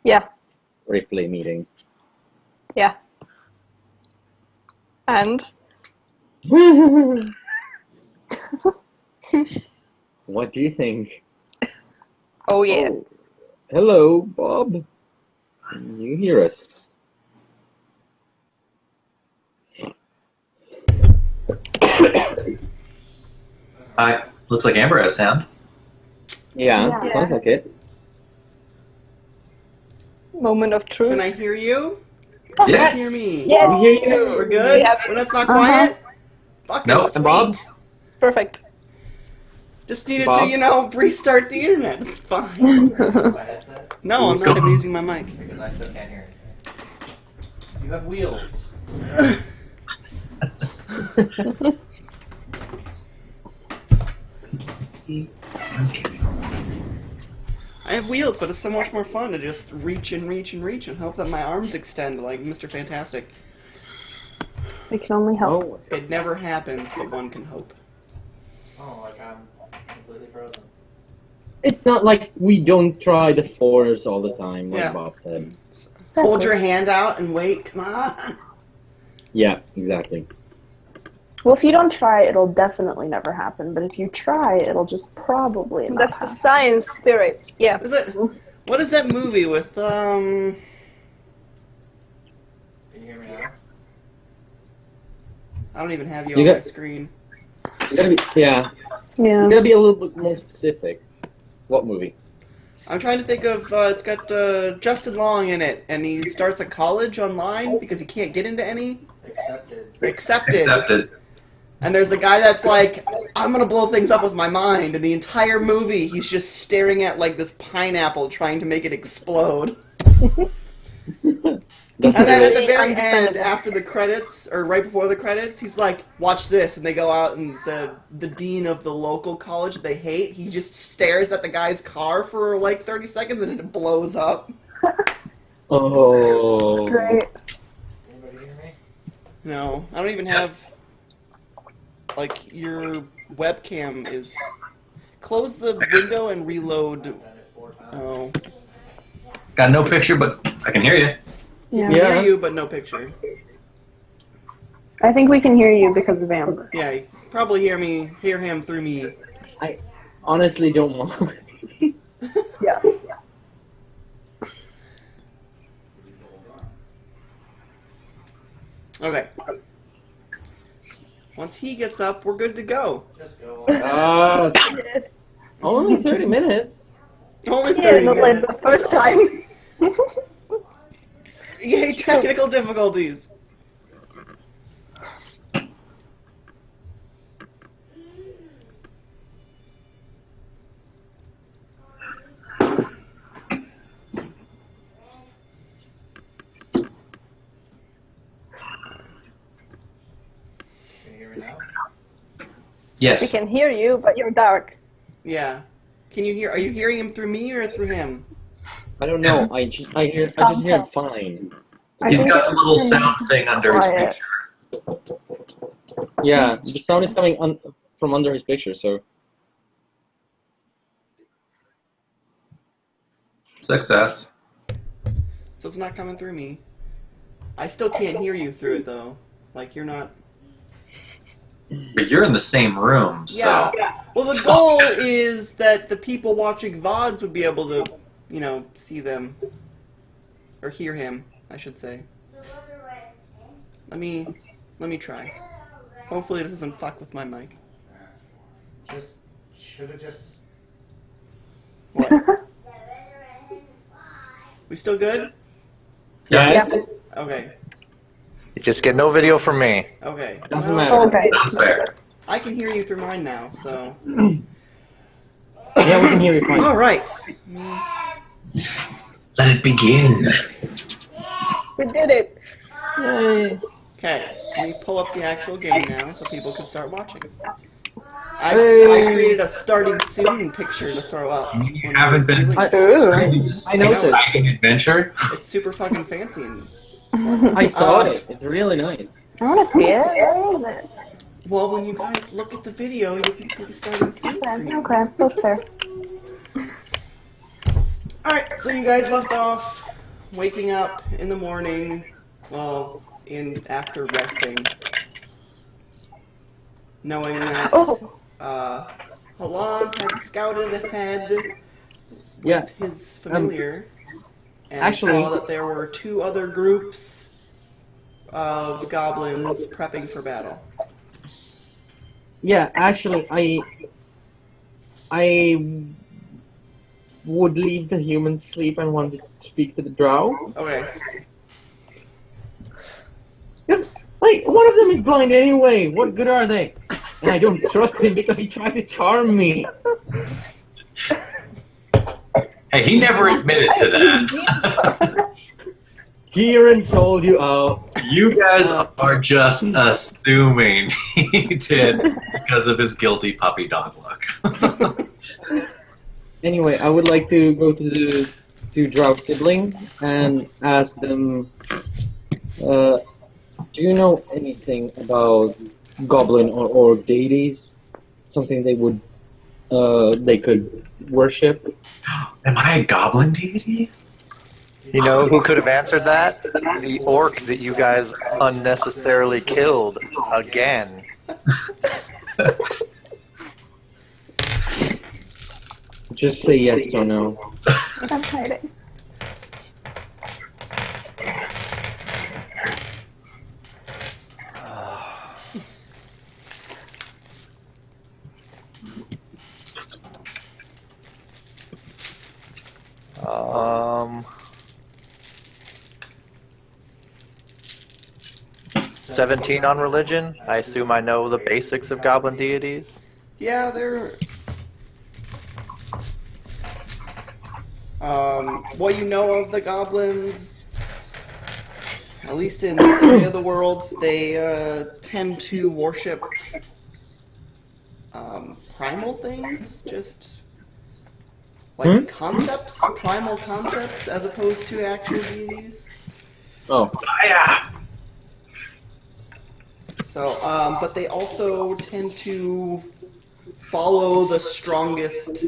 Yeah. replay meeting. Yeah. And? What do you think? Oh, yeah. Oh, hello, Bob. Can you hear us? Looks like Amber has sound. Yeah, sounds like it. Moment of truth. Can I hear you? Yes. Hear me? Yes. We hear you. We're good? Yeah. When it's not quiet? Fucking Nope. sweet. Bob? Perfect. Just needed Bob? to, restart the internet. It's fine. My headset? No, I'm What's not going on? using my mic. Because I still can't hear it. You have wheels. I have wheels, but it's so much more fun to just reach and reach and reach and hope that my arms extend like Mr. Fantastic. We can only help. Oh, It never happens, but one can hope. Oh, like I'm completely frozen. it's not like we don't try the force all the time, like Yeah. Bob said. Hold your hand out and wait. Come on. Yeah, exactly. Well, if you don't try, it'll definitely never happen. But if you try, it'll just probably not That's the happen. science spirit. Yeah. Is it? What is that movie with Can you hear me now? I don't even have you You on got- my screen. You gotta be, yeah, Yeah. you gotta be a little bit more specific. What movie? I'm trying to think of, it's got Justin Long in it, and he starts a college online because he can't get into any. Accepted. Accepted. And there's a guy that's like, I'm gonna blow things up with my mind, and the entire movie he's just staring at like this pineapple trying to make it explode. That's And then at the Really very end, understandable. after the credits, or right before the credits, he's like, watch this, and they go out, and the dean of the local college they hate, he just stares at the guy's car for like 30 seconds, and it blows up. Oh. Great. Anybody hear me? No, I don't even have, like, your webcam is... Close the window and reload. I've done it 4 times. Oh. Got no picture, but I can hear you. Yeah. I Yeah. hear you, but no picture. I think we can hear you because of Amber. Yeah, you probably hear him through me. I honestly don't want. Yeah. Okay. Once he gets up, we're good to go. Just go. Only 30 minutes. Only Yeah, 30 not like minutes. the first time. Yay, technical difficulties. Can you hear me now? We Yes. can hear you, but you're dark. Yeah. Are you hearing him through me or through him? I don't know. I just hear it fine. I He's think got it's the little just sound thing under his quiet. picture. Yeah, the sound is coming from under his picture, so Success. So it's not coming through me. I still can't hear you through it though. Like you're not. But you're in the same room, so. Yeah. Well, the goal is that the people watching VODs would be able to, see them. Or hear him, I should say. Let me try. Hopefully it doesn't fuck with my mic. Should have just. What? We still good? yes, Okay. You just get no video from me. Okay. doesn't Well, matter. Okay. Sounds fair. I can hear you through mine now, so. Yeah, we can hear you fine. Alright. Let it begin. We did it. Yay. Okay. Let me pull up the actual game now so people can start watching. I created a starting soon picture to throw up. You when haven't we're been- doing it. Ooh. This I noticed. exciting adventure. It's super fucking fancy. And, I saw it. It's really nice. I want to see it. Where is it? well, when you guys look at the video, you can see the starting soon screen. Okay, that's fair. Alright, so you guys left off waking up in the morning, well, after resting, knowing that Oh. Halan had scouted ahead with Yeah, his familiar and actually- saw that there were 2 other groups of goblins prepping for battle. Yeah, actually, I would leave the humans sleep and want to speak to the drow. Okay. Because, like, one of them is blind anyway. What good are they? And I don't trust him because he tried to charm me. Hey, he never admitted to that. Kieran sold you out. You guys are just assuming he did because of his guilty puppy dog look. Anyway, I would like to go to the 2 drow siblings and ask them, do you know anything about goblin or orc deities? Something they could worship? Am I a goblin deity? You know who could have answered that? The orc that you guys unnecessarily killed again. Just say yes or no. I'm hiding. Um, 17 on religion. I assume I know the basics of goblin deities. Yeah, they're... what you know of the goblins, at least in this area of the world, they tend to worship primal things, just like concepts, primal concepts, as opposed to actual deities. Oh. Yeah. So, but they also tend to follow the strongest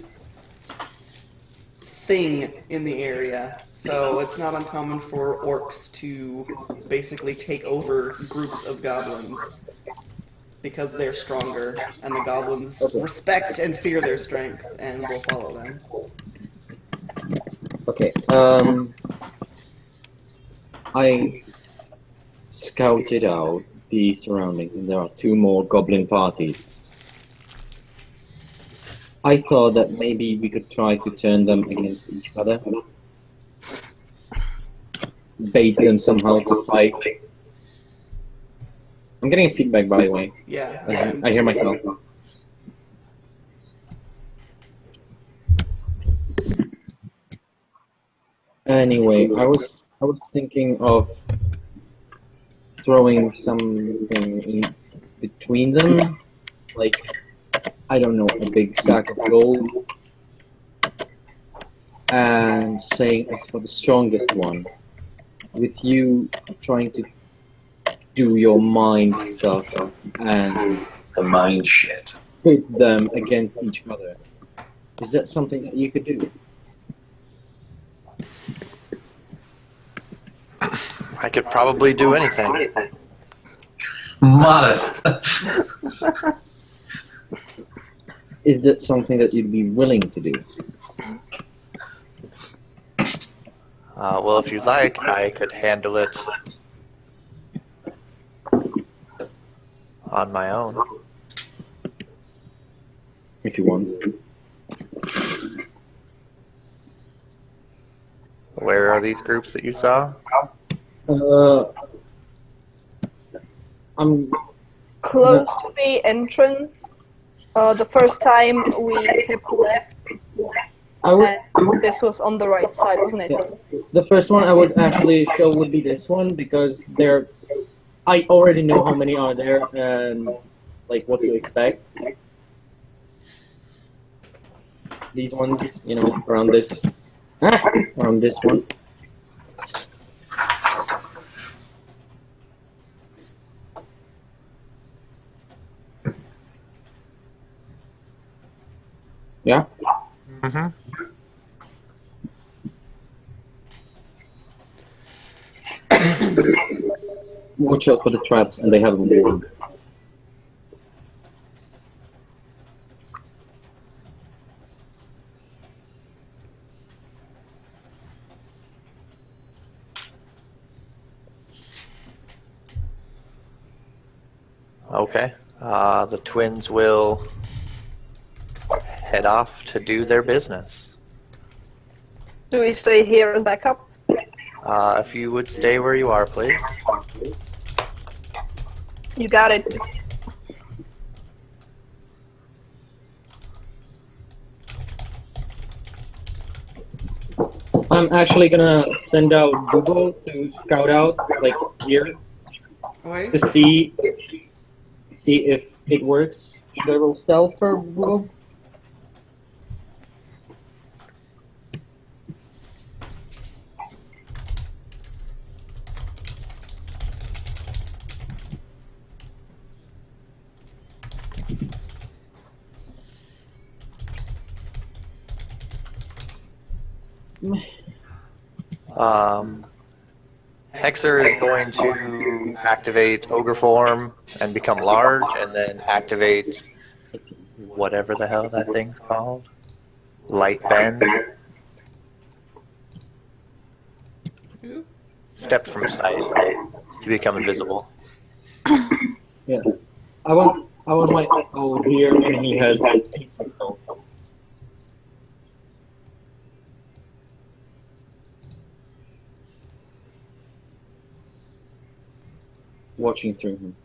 thing in the area. So it's not uncommon for orcs to basically take over groups of goblins because they're stronger, and the goblins respect and fear their strength and will follow them. Okay, I scouted out the surroundings and there are 2 more goblin parties. I thought that maybe we could try to turn them against each other. Bait them somehow to fight. I'm getting feedback, by the way. Yeah. I hear myself. Anyway, I was thinking of throwing something in between them, like, I don't know, a big sack of gold, and saying it's for the strongest one, with you trying to do your mind stuff and The mind shit. pit them against each other. Is that something that you could do? I could probably do anything. Modest. Is that something that you'd be willing to do? Well, if you'd like, I could handle it on my own. If you want. Where are these groups that you saw? I'm Close to the entrance. The first time we kept left, I would, and this was on the right side, wasn't it? yeah. The first one I would actually show would be this one because I already know how many are there and like what to expect. These ones, you know, around this one. Yeah. Mm-hmm. Watch out for the traps, and they have a ward. Okay. The twins will head off to do their business. Do we stay here as backup? If you would stay where you are, please. You got it. I'm actually gonna send out Google to scout out, like, here, Wait. to see if it works. Should I roll stealth for Google? Hexer is going to activate Ogre Form and become large, and then activate whatever the hell that thing's called. Light Bend. Step from sight to become invisible. Yeah. I want my echo here when he has. Watching through him.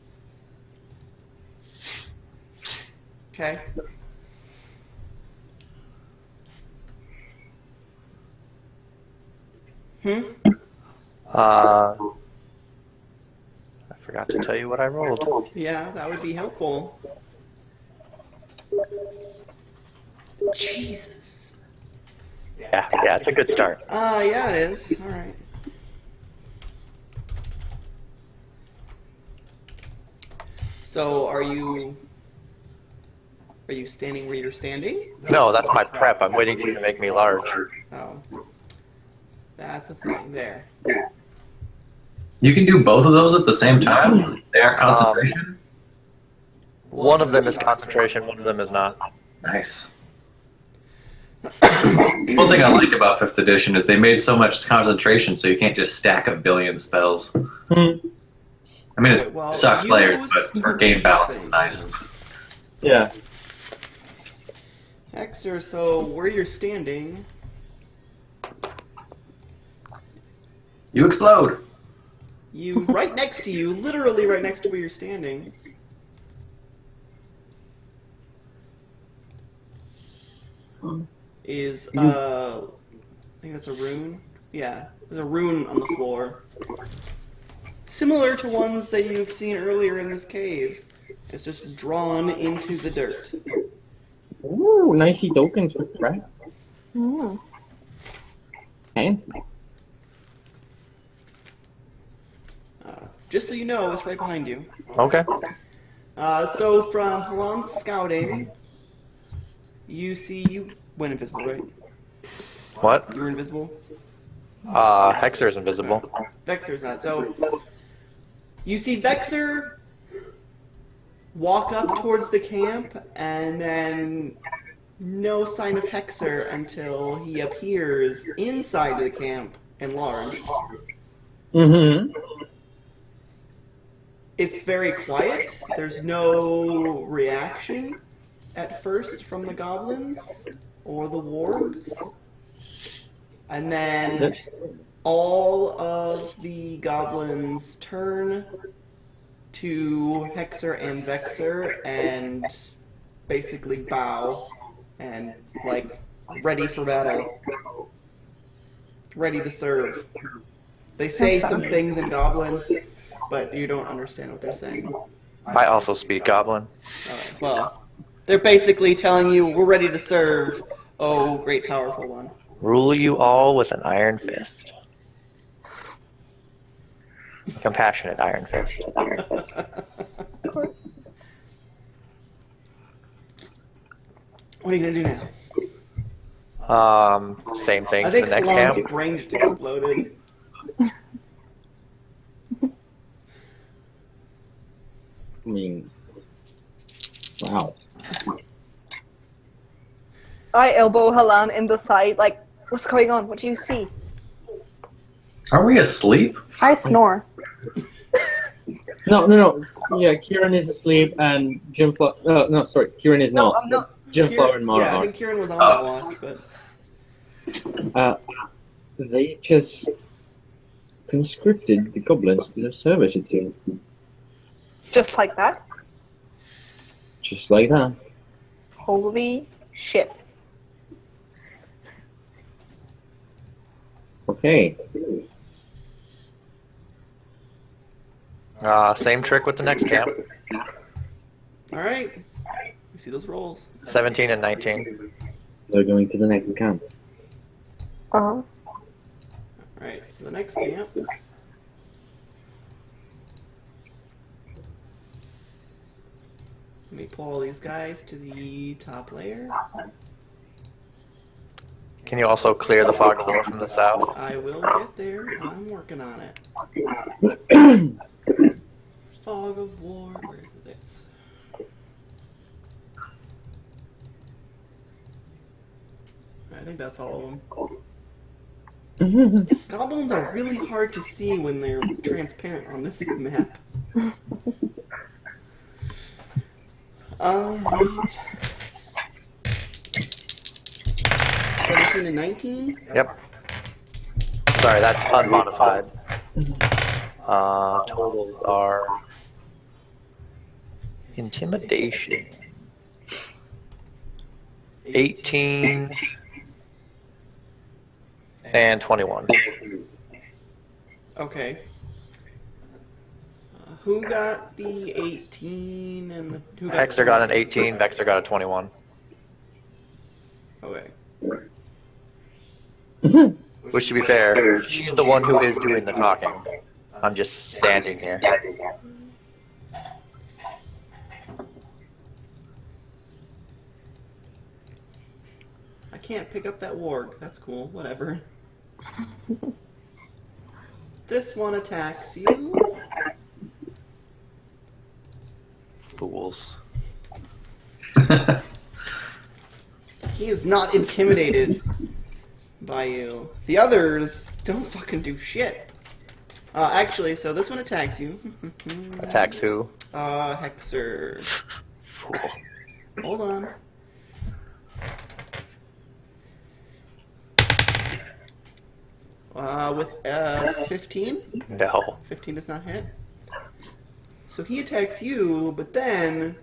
Okay. I forgot to tell you what I rolled. Yeah, that would be helpful. Jesus. Yeah, it's a good start. Yeah, it is. All right. So, are you standing where you're standing? No, that's my prep. I'm waiting for you to make me large. Oh. That's a thing there. You can do both of those at the same time? They are concentration? One of them is concentration, one of them is not. Nice. One thing I like about 5th edition is they made so much concentration so you can't just stack a billion spells. I mean, it Well, sucks you players, but for game balance, it's thing. nice. Yeah. Hexer, so where you're standing, You explode! you right next to you, literally right next to where you're standing, is I think that's a rune. Yeah, there's a rune on the floor, similar to ones that you've seen earlier in this cave. It's just drawn into the dirt. Ooh, nicey tokens for crap. Mm. Fancy. Just so you know, it's right behind you. Okay. So from Haran's scouting, you see you went invisible, right? What? You were invisible. Hexer is invisible. Vexer's not. So you see Vexer walk up towards the camp, and then no sign of Hexer until he appears inside the camp, enlarged. Mm-hmm. It's very quiet. There's no reaction at first from the goblins or the wargs. And then all of the goblins turn to Hexer and Vexer and basically bow and, like, ready for battle. Ready to serve. They say some things in Goblin, but you don't understand what they're saying. I also speak Goblin. Alright, well, they're basically telling you, we're ready to serve, oh, great powerful one. Rule you all with an iron fist. A compassionate iron fist. What are you gonna do now? Same thing I to the think next Alon's camp. brain just exploded. mean, wow. I elbow Halan in the side, like, what's going on? What do you see? Are we asleep? I snore. No. Yeah, Kieran is asleep and Jim no, sorry, Kieran is No, not. I'm not. Jim Flower and Mara Yeah, I are. think Kieran was on that watch, but They just conscripted the goblins to their service, it seems. Just like that? Just like that. Holy shit. Okay. Same trick with the next camp. all right. You see those rolls? 17 and 19. They're going to the next camp. Uh-huh. All right. So the next camp. Let me pull all these guys to the top layer. Can you also clear the fog of war from the south? I will get there. I'm working on it. Fog of war. Where is this? I think that's all of them. Goblins are really hard to see when they're transparent on this map. Alright. 17 and 19? Yep. Sorry, that's unmodified. Totals are intimidation. 18 and 21. Okay. Who got the 18 and the... Who got Hexer got an 18, Vexer got a 21. Okay. Which, to be fair, she's the one who is doing the talking. I'm just standing here. I can't pick up that warg. That's cool. Whatever. This one attacks you. Fools. He is not intimidated by you. The others don't fucking do shit. Actually, so this one attacks you. Attacks who? Hexer. Fool. Hold on. With 15? No. 15 does not hit. So he attacks you, but then...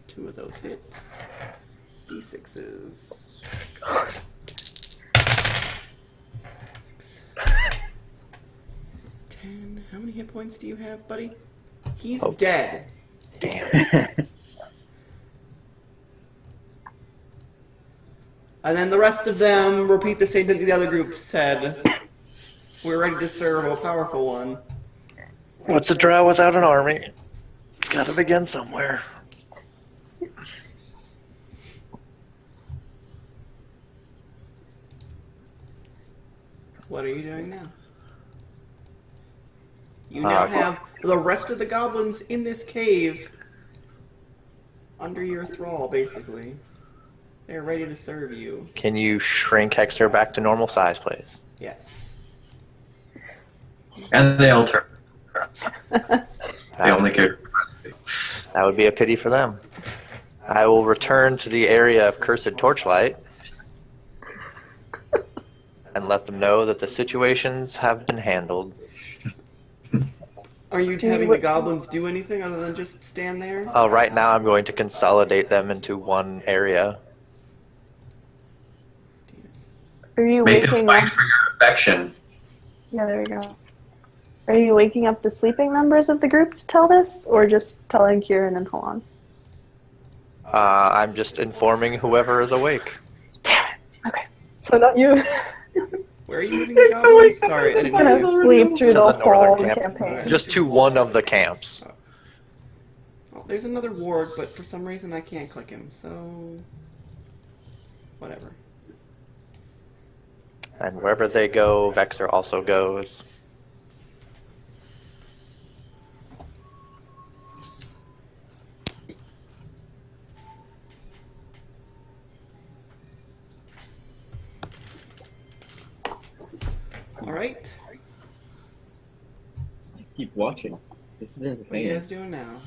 Two of those hit. D6s. 10. How many hit points do you have, buddy? He's dead. Damn. And then the rest of them repeat the same thing that the other group said. We're ready to serve a powerful one. What's a drow without an army? Gotta begin somewhere. What are you doing now? You now have the rest of the goblins in this cave under your thrall, basically. They're ready to serve you. Can you shrink Hexer back to normal size, please? Yes. And they all turn. They only care for recipe. That would be a pity for them. I will return to the area of Cursed Torchlight and let them know that the situations have been handled. Are you having the goblins do anything other than just stand there? Right now I'm going to consolidate them into one area. Are you Make them waking fight up? for your affection. Yeah, there we go. Are you waking up the sleeping members of the group to tell this, or just telling Kieran and Halan? I'm just informing whoever is awake. Damn it. Okay. So not you. Where are you moving the goblins? Sorry, I I'm didn't gonna know. sleep through To the the northern whole camp. campaign. Just to one of the camps. Oh, there's another warg, but for some reason I can't click him, so... whatever. And wherever they go, Vexor also goes. All right. Keep watching. This is What are you entertaining. guys doing now?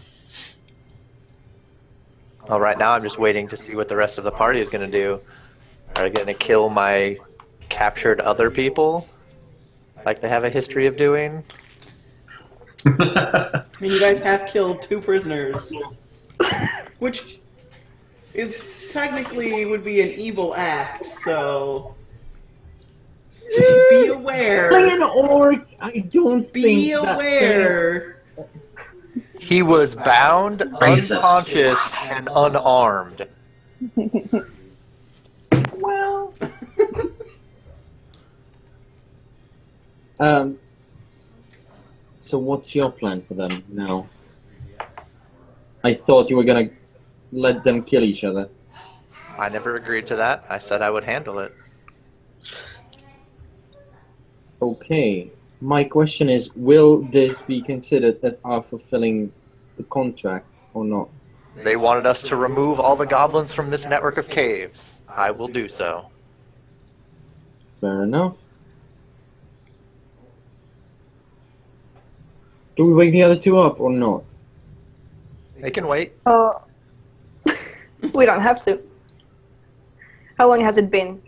Well, right now I'm just waiting to see what the rest of the party is going to do. Are they going to kill my captured other people, like they have a history of doing? I mean, you guys have killed 2 prisoners, which is technically would be an evil act. So just be aware. An orc. I don't Be think that aware. He was bound, Racist. unconscious, and unarmed. Well. So what's your plan for them now? I thought you were gonna let them kill each other. I never agreed to that. I said I would handle it. Okay. My question is, will this be considered as our fulfilling the contract or not? They wanted us to remove all the goblins from this network of caves. I will do so. Fair enough. Do we wake the other 2 up or not? They can wait. We don't have to. How long has it been?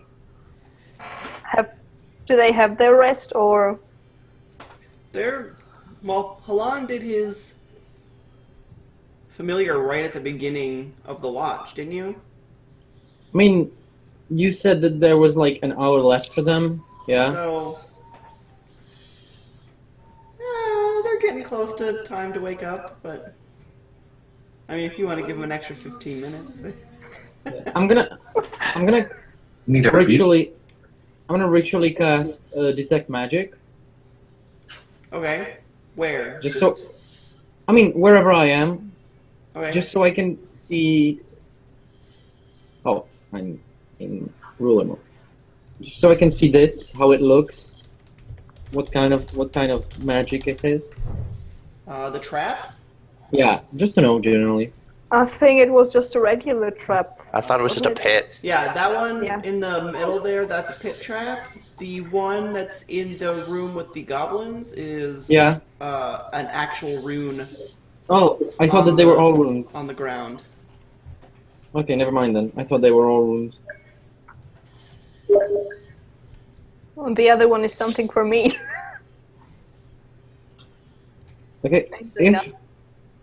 Do they have their rest or? Well, Halan did his familiar right at the beginning of the watch, didn't you? I mean, you said that there was like an hour left for them, yeah? So, they're getting close to time to wake up, but I mean, if you want to give them an extra 15 minutes. I'm gonna Need a review. ritually cast detect magic. Okay, where? Just so, I mean, wherever I am, Okay. just so I can see. Oh, I'm in ruler mode. Just so I can see this, how it looks, what kind of magic it is. The trap. Yeah, just to know generally. I think it was just a regular trap. I thought it was just a pit. Yeah, that one Yeah. in the middle there, that's a pit trap. The one that's in the room with the goblins is Yeah. an actual rune Oh, I thought that they were all runes. on the ground. Okay, never mind then. I thought they were all runes. And the other one is something for me. Okay,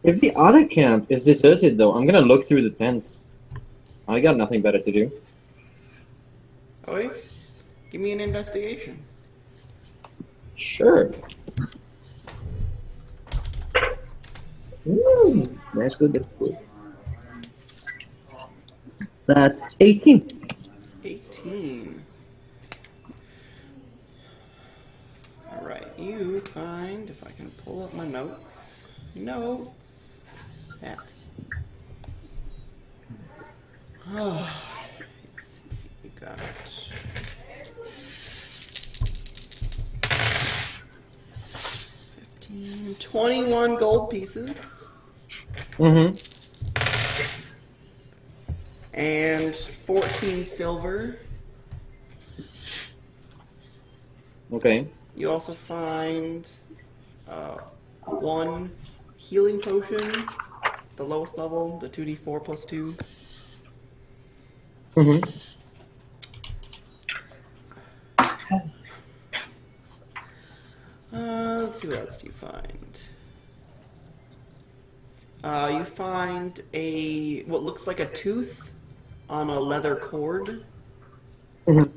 if the other camp is deserted though, I'm gonna look through the tents. I got nothing better to do. Okay, give me an investigation. Sure. That's good, that's good. That's 18. 18. Alright, you find, if I can pull up my notes. Notes. That. Oh, let's see, you got 15, 21 gold pieces. Mm-hmm. And 14 silver. Okay. You also find 1 healing potion, the lowest level, the 2d4 plus 2. Mm-hmm. Let's see, what else do you find? You find what looks like a tooth on a leather cord. Mm-hmm.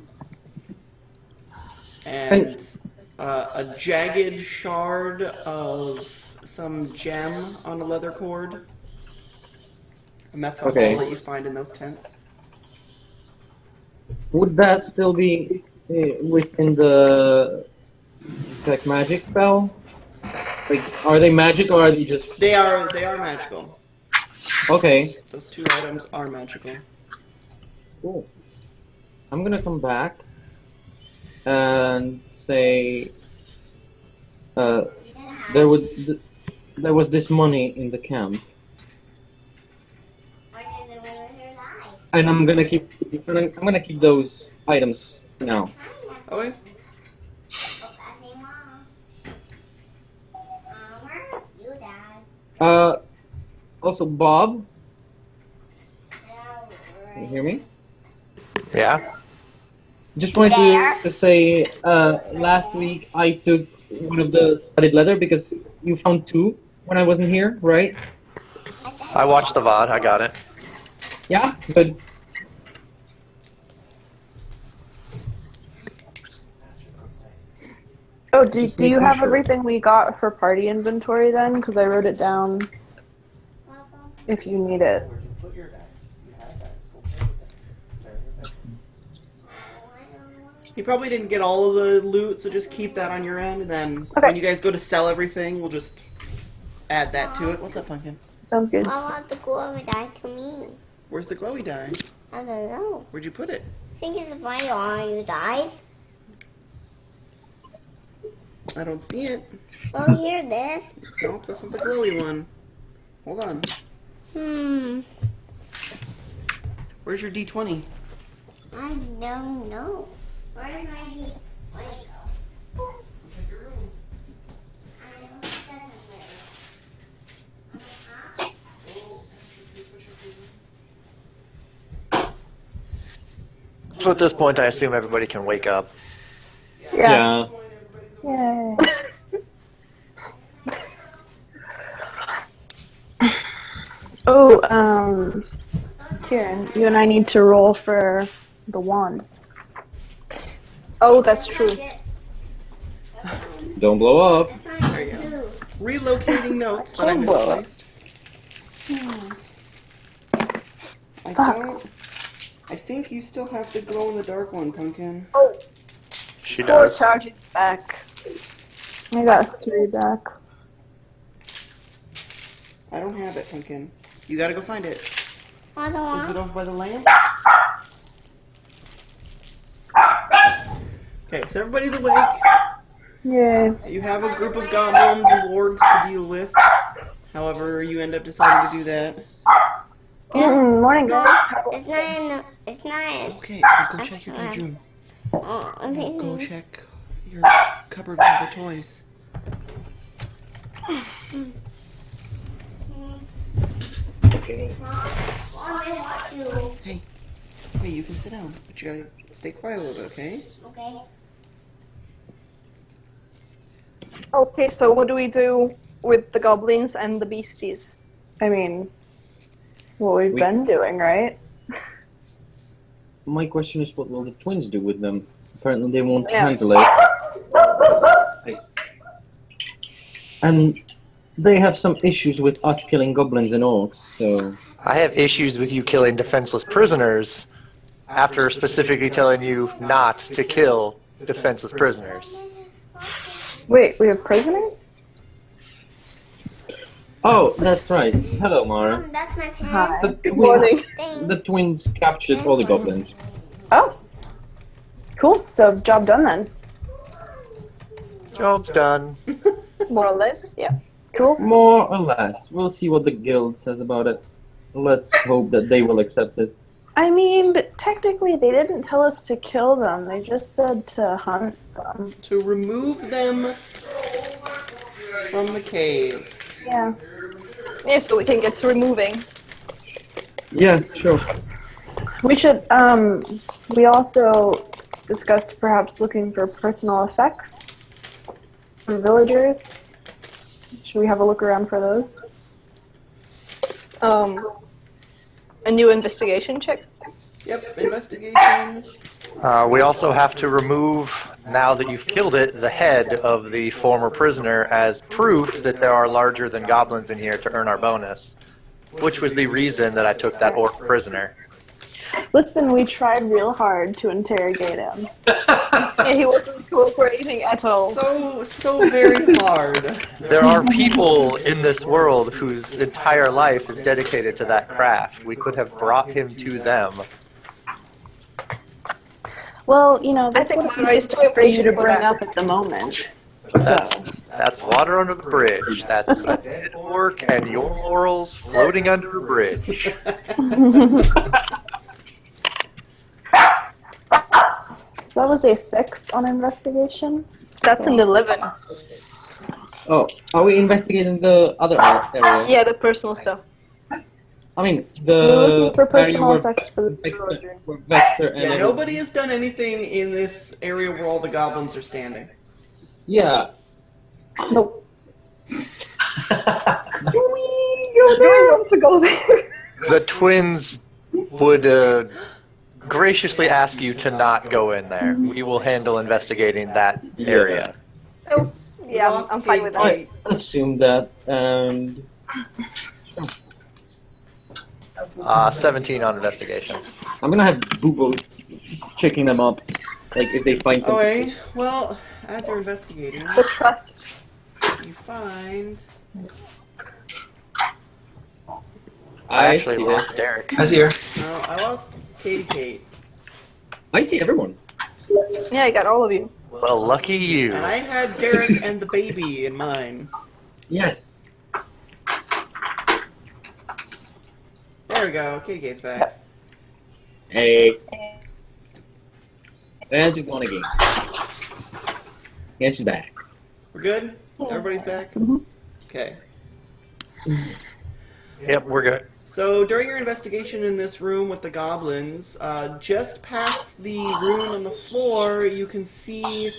And a jagged shard of some gem on a leather cord. And that's all Okay. that you find in those tents. Would that still be within the detect magic spell? Like, are they magic or are they just... They are magical. Okay. Those 2 items are magical. Cool. I'm gonna come back and say there was this money in the camp, and I'm gonna keep those items now. Okay. Also, Bob, can you hear me? Yeah. Just wanted to say, last week I took one of the studded leather because you found two when I wasn't here, right? I watched the VOD. I got it. Yeah, good. Oh, do Just you making have sure. everything we got for party inventory then? Because I wrote it down if you need it. Where'd you put your dice? You have dice. Go play with them. There you go. You probably didn't get all of the loot, so just keep that on your end, and then Okay. when you guys go to sell everything, we'll just add that to it. What's up, Pumpkin? Sounds good. I want the glory die to me. Where's the glowy die? I don't know. Where'd you put it? I think it's by all you dies. I don't see it. Oh, here it is. Nope, that's not the glowy one. Hold on. Where's your D20? I don't know. Where did my D? Wait. So at this point, I assume everybody can wake up. Yeah. Yay. Oh, Kieran, you and I need to roll for the wand. Oh, that's true. Don't blow up. There you go. Relocating notes that I Oh, boy. misplaced. I Fuck. don't. I think you still have the glow in the dark one, Pumpkin. Oh, She 4 does. charges back. I got 3 back. I don't have it, Pumpkin. You gotta go find it. I don't Is it want. over by the lamp? Okay, so everybody's awake. Yay. You have a group of goblins and wargs to deal with. However, you end up deciding to do that. Morning, guys. It's not in. It's not in. Okay, go check your bedroom. Oh, okay. Go check your cupboard with the toys. Hey, you can sit down, but you gotta stay quiet a little bit, okay? Okay. Okay, so what do we do with the goblins and the beasties? I mean, what we've We- been doing, right? My question is, what will the twins do with them? Apparently, they won't Yeah. handle it. And they have some issues with us killing goblins and orcs, so... I have issues with you killing defenseless prisoners after specifically telling you not to kill defenseless prisoners. Wait, we have prisoners? Oh, that's right. Hello, Mara. That's my pen. Hi. Good morning. The twins captured all the goblins. Oh. Cool. So, job done then. Job's done. More or less, yeah. Cool. More or less. We'll see what the guild says about it. Let's hope that they will accept it. I mean, but technically they didn't tell us to kill them. They just said to hunt them. To remove them from the caves. Yeah. Yeah, so we can get to removing. Yeah, sure. We should, we also discussed perhaps looking for personal effects for villagers. Should we have a look around for those? A new investigation check. Yep, investigation. We also have to remove, now that you've killed it, the head of the former prisoner as proof that there are larger than goblins in here to earn our bonus, which was the reason that I took that orc prisoner. Listen, we tried real hard to interrogate him. Yeah, he wasn't cooperating at all. So very hard. There are people in this world whose entire life is dedicated to that craft. We could have brought him to them. Well, you know, I this think would Mara is too for you to impatient for bring that. up at the moment. That's water under the bridge. That's a dead orc and your laurels floating under a bridge. That was a 6 on investigation. That's an 11. Oh, are we investigating the other area? Yeah, the personal stuff. I mean, We're looking for area personal where effects for the where Vexter and Yeah, nobody has done anything in this area where all the goblins are standing. Yeah. Nope. Do we want to go there? The twins would graciously ask you to not go in there. We will handle investigating that area. Oh, yeah, Lost I'm fine with that. Kate. I assume that, and 17 on investigation. I'm gonna have Boobo checking them up, like if they find something. Okay, well, as you're investigating, The trust. you find... I actually see lost it. Derek. I see her. No, I lost Katie Kate. I see everyone. Yeah, I got all of you. Well, lucky you. And I had Derek and the baby in mind. Yes. There we go, Katie Kate's back. Hey. And she's gone again. And she's back. We're good? Everybody's back? Mhm. Okay. Yep, we're good. So during your investigation in this room with the goblins, just past the rune on the floor, you can see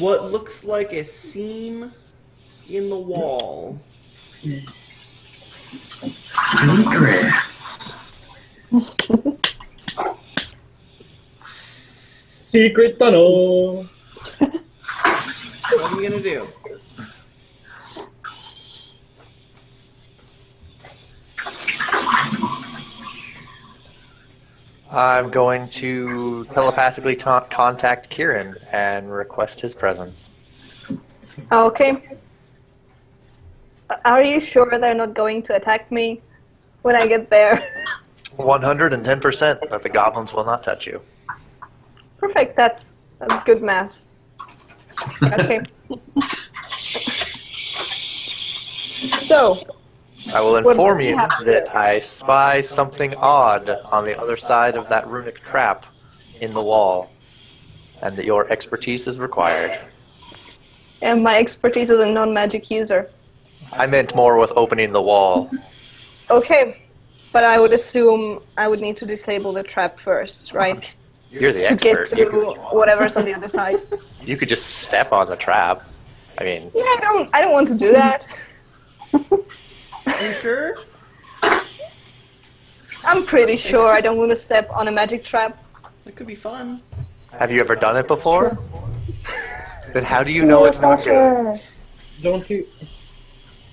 what looks like a seam in the wall. Secret tunnel. What are you gonna do? I'm going to telepathically contact Kieran and request his presence. Okay. Are you sure they're not going to attack me when I get there? 110% that the goblins will not touch you. Perfect. That's good math. Okay. So, I will What inform do we you have to that do? I spy something odd on the other side of that runic trap in the wall, and that your expertise is required. and my expertise as a non-magic user. I meant more with opening the wall. Okay, but I would assume I would need to disable the trap first, right? You're the To get expert. to whatever's on the other side. You could just step on the trap. I mean, Yeah, I don't want to do that. Are you sure? I'm pretty sure I don't want to step on a magic trap. That could be fun. have you ever done it before? Then how do you know it's not good? Don't you?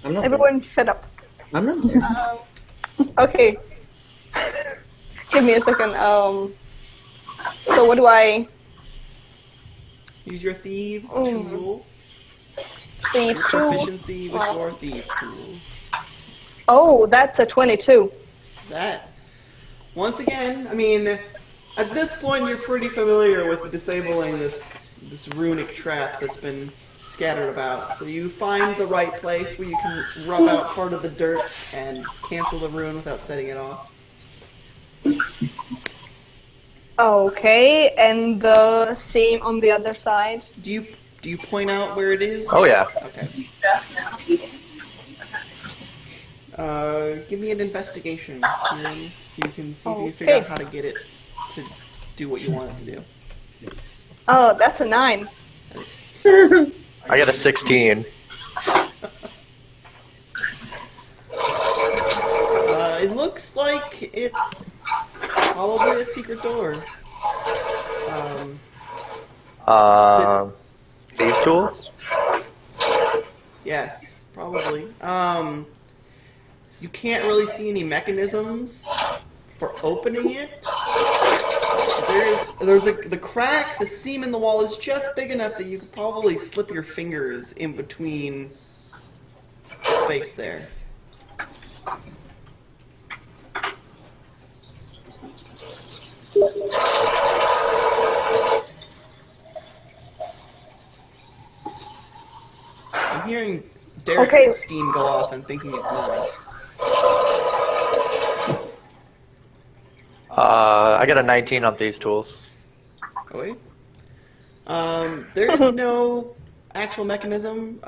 I'm not. Everyone shut up. I'm not. Okay. Give me a second. So what do I... Use your thieves Mm. tool. Thieves Your tools? proficiency with your thieves tool. Oh, that's a 22. That. Once again, I mean, at this point you're pretty familiar with disabling this runic trap that's been scattered about. So you find the right place where you can rub out part of the dirt and cancel the rune without setting it off. Okay, and the same on the other side. Do you point out where it is? Oh yeah. Okay. Give me an investigation, Kieran, so you can see if you can figure out Okay. how to get it to do what you want it to do. Oh, that's a 9. I got a 16. It looks like it's probably a secret door. These tools? Yes, probably. You can't really see any mechanisms for opening it. The crack, the seam in the wall is just big enough that you could probably slip your fingers in between the space there. I'm hearing Derek's Okay. steam go off and thinking it's mine. I got a 19 on thieves' tools. Oh wait. There is no actual mechanism.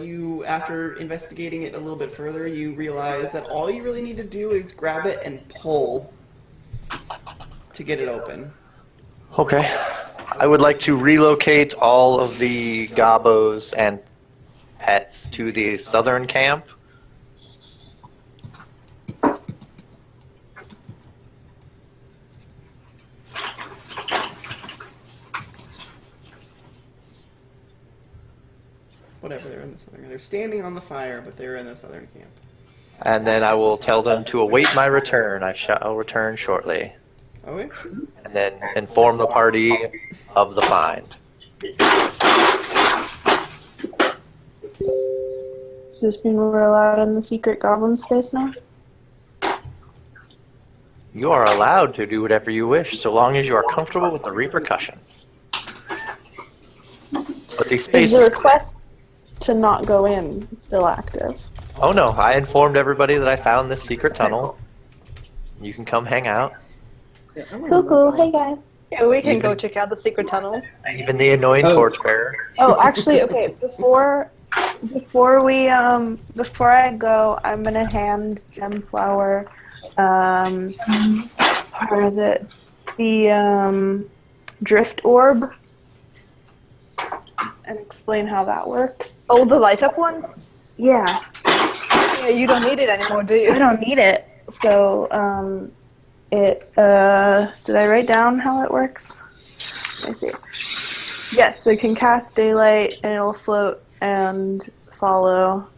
You, after investigating it a little bit further, you realize that all you really need to do is grab it and pull to get it open. Okay. I would like to relocate all of the Gobbos and pets to the southern camp. Whatever, they're in the southern. They're standing on the fire, but they're in the southern camp. And then I will tell them to await my return. I shall return shortly. Oh wait. And then inform the party of the find. Does this mean we're allowed in the secret goblin space now? You are allowed to do whatever you wish, so long as you are comfortable with the repercussions. But the space Is the is... request to not go in still active? Oh no, I informed everybody that I found this secret tunnel. You can come hang out. Cool. Hey guys. Yeah, we can go check out the secret tunnel. Even the annoying torchbearer. Oh, actually, okay. Before I go, I'm gonna hand Gemflower, where is it? The drift orb, and explain how that works. Oh, the light up one? Yeah, Yeah, you don't need it anymore, do I you? don't need it. So, did I write down how it works? Let me see. Yes, it can cast daylight and it'll float and follow.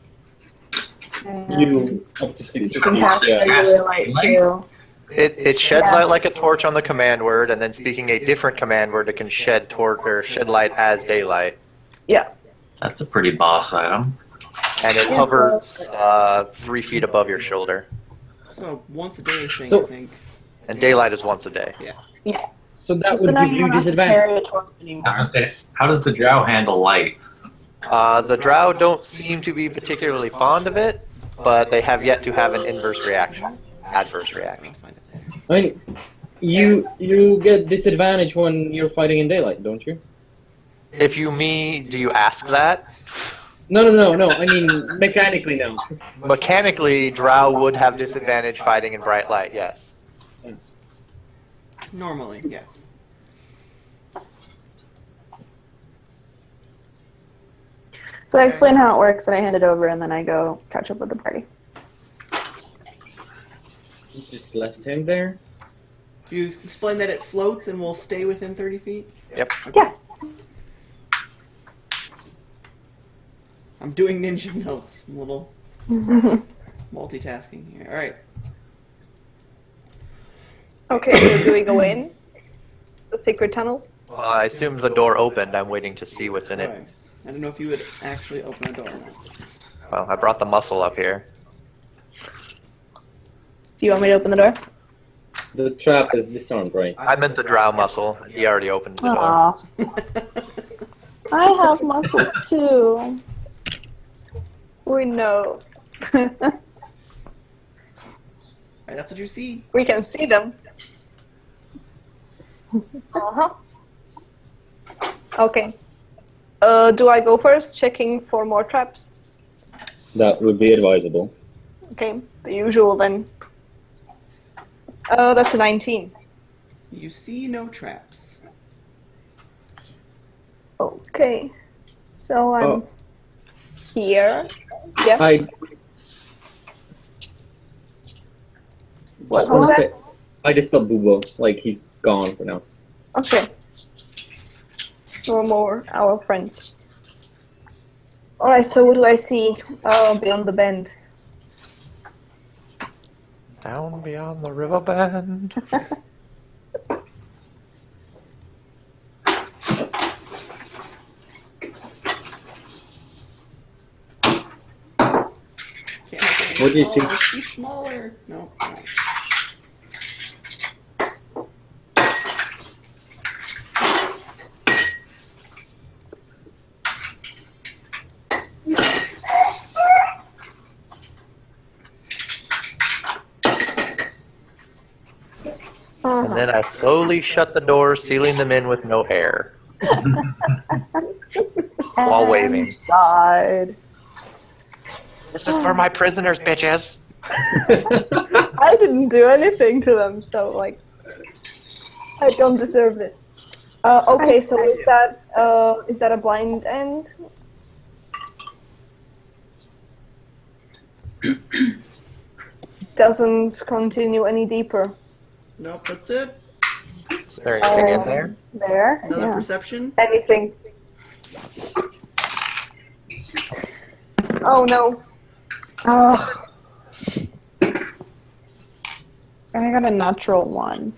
And You up to 60 you can feet, cast yeah. regular light too. It sheds Yeah. light like a torch on the command word, and then speaking a different command word, it can shed shed light as daylight. Yeah. That's a pretty boss item. And it Yes, hovers 3 feet above your shoulder. So once a day thing, So- I think. And daylight is once a day. Yeah. So that So would now give you don't have to disadvantage. carry a torch anymore. I was gonna say, how does the drow handle light? The drow don't seem to be particularly fond of it, but they have yet to have an adverse reaction. I'll find it later. I mean, you get disadvantage when you're fighting in daylight, don't you? Do you ask that? No. I mean, mechanically, no. Mechanically, drow would have disadvantage fighting in bright light, yes. Normally, yes. So I explain how it works, and I hand it over, and then I go catch up with the party. You just left him there. Do you explain that it floats and will stay within 30 feet? Yep. Yeah. I'm doing ninja notes. I'm a little multitasking here. Alright. Okay, so do we go in? The secret tunnel? Well, I assume the door opened. I'm waiting to see what's in it. Alright. I don't know if you would actually open the door or not. Well, I brought the muscle up here. Do you want me to open the door? The trap is disarmed, right? I meant the drow muscle. He already opened the door. Aw. I have muscles too. We know. Alright, that's what you see. We can see them. Uh-huh. Okay. Do I go first, checking for more traps? That would be advisable. Okay, the usual then. That's a 19. You see no traps. Okay. So I'm Oh. here. Yeah. I What just wanna was say, I just got Bubo. Like, he's gone for now. Okay. No more our friends. Alright, so what do I see beyond the bend? Down beyond the river bend. What do you see? Be smaller. No. No. then I slowly shut the doors, sealing them in with no air. While waving. Died. This is for my prisoners, bitches. I didn't do anything to them, so like, I don't deserve this. Okay, so is that a blind end? Doesn't continue any deeper. Nope, that's it. Is there anything in there? There. Another Yeah. perception. Anything. Oh no. Oh. I got a natural 1.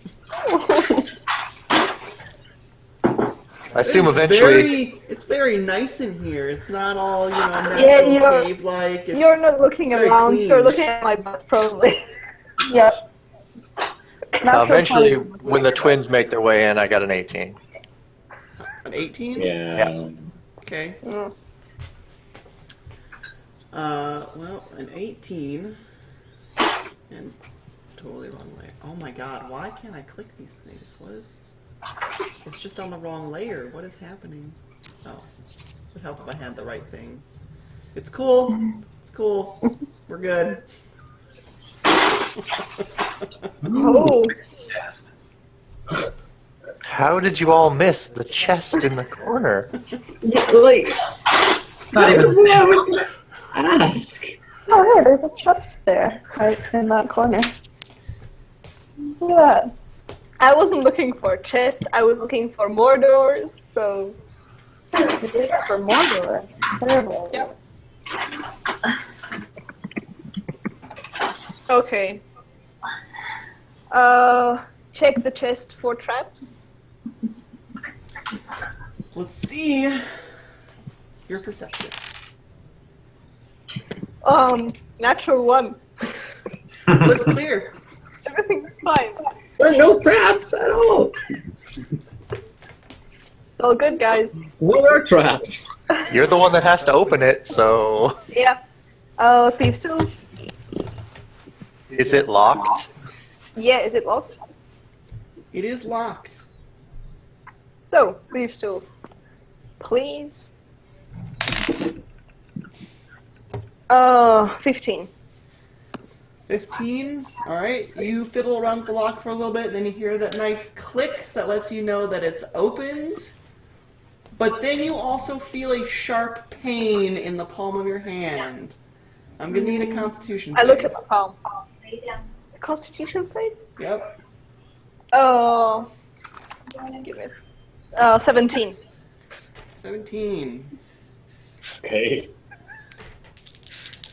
I assume eventually. It's very nice in here. It's not all, natural Yeah, cave-like. You're not looking very around, clean. you're looking at my butt, probably. Yep. Natural Eventually, 20. when the twins make their way in, I got an 18. An 18? Yeah. Okay. Mm. Well, an 18. And totally wrong layer. Oh my god, why can't I click these things? What is... It's just on the wrong layer. What is happening? Oh. It would help if I had the right thing. It's cool. It's cool. We're good. Oh. How did you all miss the chest in the corner? It's not even the same. Ask. Oh, hey, there's a chest there, right in that corner. Look at that. I wasn't looking for a chest, I was looking for more doors, so... For more door. Terrible. Yep. Okay. Check the chest for traps. Let's see your perception. Natural 1. Looks clear. Everything's fine. There are no traps at all. It's all good, guys. What are traps? You're the one that has to open it, so. Yeah. Thieves' tools? Is it locked? Yeah, is it locked? It is locked. So, thieves' tools. Please. 15. 15. Alright, you fiddle around with the lock for a little bit, and then you hear that nice click that lets you know that it's opened. But then you also feel a sharp pain in the palm of your hand. I'm gonna need a constitution I save. look at my palm. Constitution save? Yep. Oh. Give me 17. 17. Okay.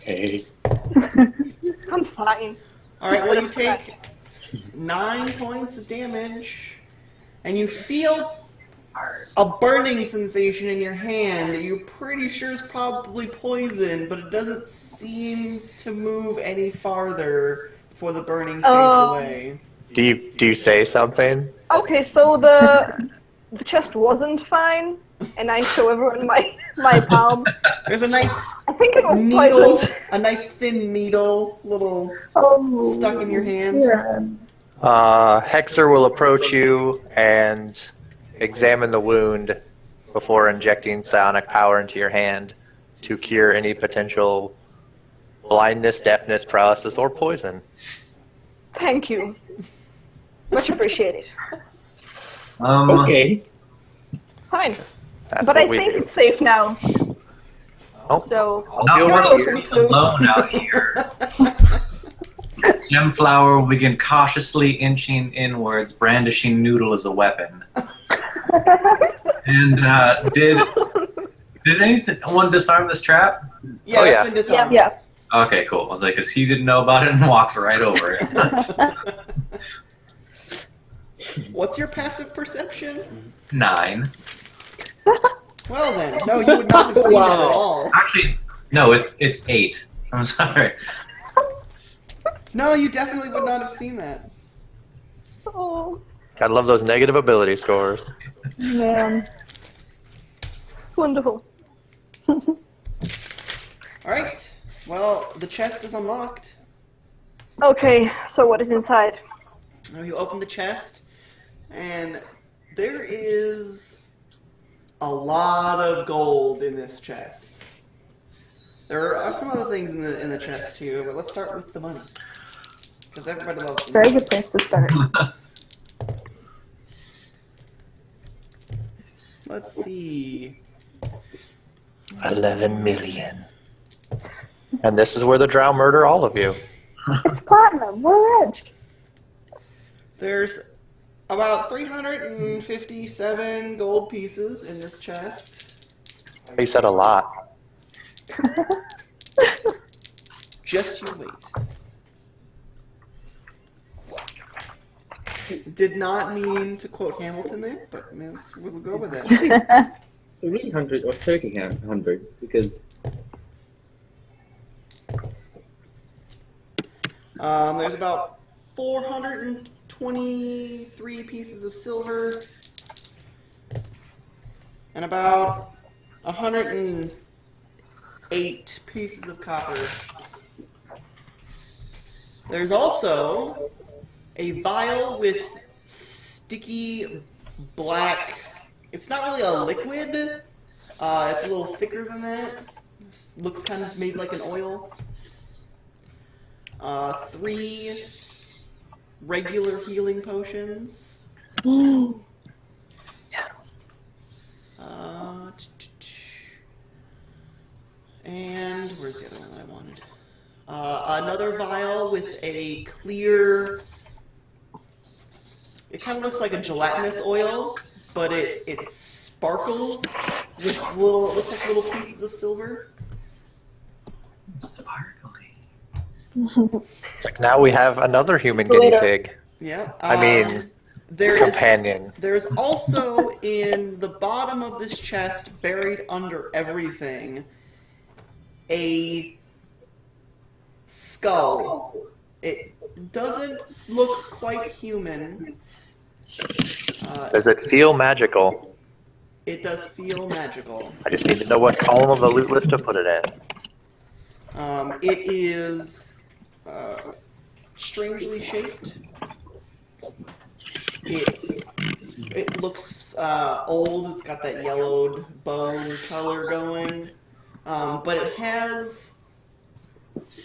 Okay. I'm fine. Alright, well you take 9 points of damage, and you feel a burning sensation in your hand that you're pretty sure is probably poison, but it doesn't seem to move any farther before the burning fades away. Do you say something? Okay, so the chest wasn't fine, and I show everyone my palm. There's a nice I think it was needle, poisoned. a nice thin needle, little Oh, stuck in your hand. yeah. Hexer will approach you and examine the wound before injecting psionic power into your hand to cure any potential blindness, deafness, paralysis, or poison. Thank you. Much appreciated. Okay. Fine. That's But what I we think do. it's safe now. Oh, So, I'll deal you're with welcome it. to. Alone out here. Gemflower will begin cautiously inching inwards, brandishing Noodle as a weapon. And did anyone disarm this trap? Yeah, Oh, it's yeah. been disarmed. Yeah. Okay, cool. I was like, because he didn't know about it and walks right over it. What's your passive perception? 9. Well then, no, you would not have seen that at all. Actually, no, it's 8. I'm sorry. No, you definitely would not have seen that. Oh, Gotta love those negative ability scores. Man. it's wonderful. Alright, well, the chest is unlocked. Okay, so what is inside? Now you open the chest. And there is a lot of gold in this chest. There are some other things in the chest too, but let's start with the money. Because everybody loves the Very money. good place to start. Let's see. 11 million. And this is where the drow murder all of you. It's platinum. We're rich. There's about 357 gold pieces in this chest. You said a lot. Just you wait. Did not mean to quote Hamilton there, but I mean, we'll go with that. 300 or 300 because There's about 423 pieces of silver and about 108 pieces of copper. There's also a vial with sticky black. It's not really a liquid. It's a little thicker than that. Looks kind of made like an oil. 3 regular healing potions. Yes. And where's the other one that I wanted? Another vial with a clear. It kind of looks like a gelatinous oil, but it sparkles with looks like little pieces of silver. Sparkly. Like now we have another human guinea pig. Yeah. I mean, companion. There's also in the bottom of this chest, buried under everything, a skull. It doesn't look quite human. Does it feel magical? It does feel magical. I just need to know what column of the loot list to put it in. It is strangely shaped. It looks old. It's got that yellowed bone color going, but it has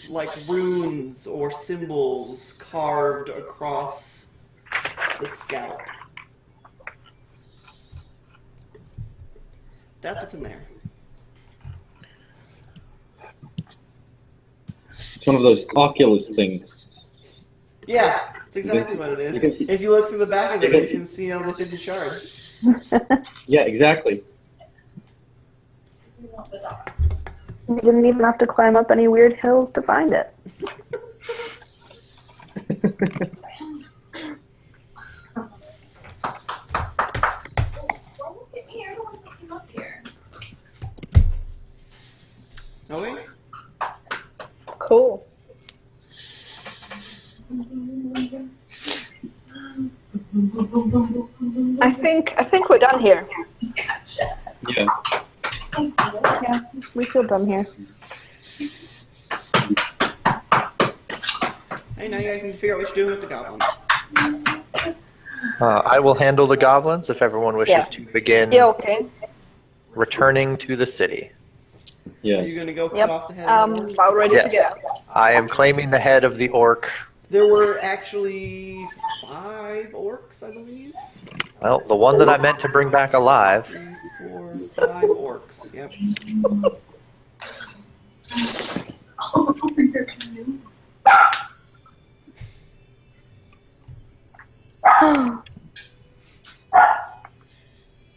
like runes or symbols carved across the scalp. That's what's in there. it's one of those Oculus things. Yeah, it's exactly what it you can is. see- If you look through the back of it, you can see all the hidden shards. Yeah, exactly. You didn't even have to climb up any weird hills to find it. Okay? Cool. I think we're done here. Yeah. Yeah, we feel done here. Hey, now you guys need to figure out what you're doing with the goblins. I will handle the goblins if everyone wishes Yeah. to begin Yeah, okay. returning to the city. Are Yes. you gonna go cut Yep. off the head of the orc? About ready to Yes. go. I am claiming the head of the orc. There were actually 5 orcs, I believe. Well, the one that I meant to bring back alive. 3, 4, 5 orcs. Yep.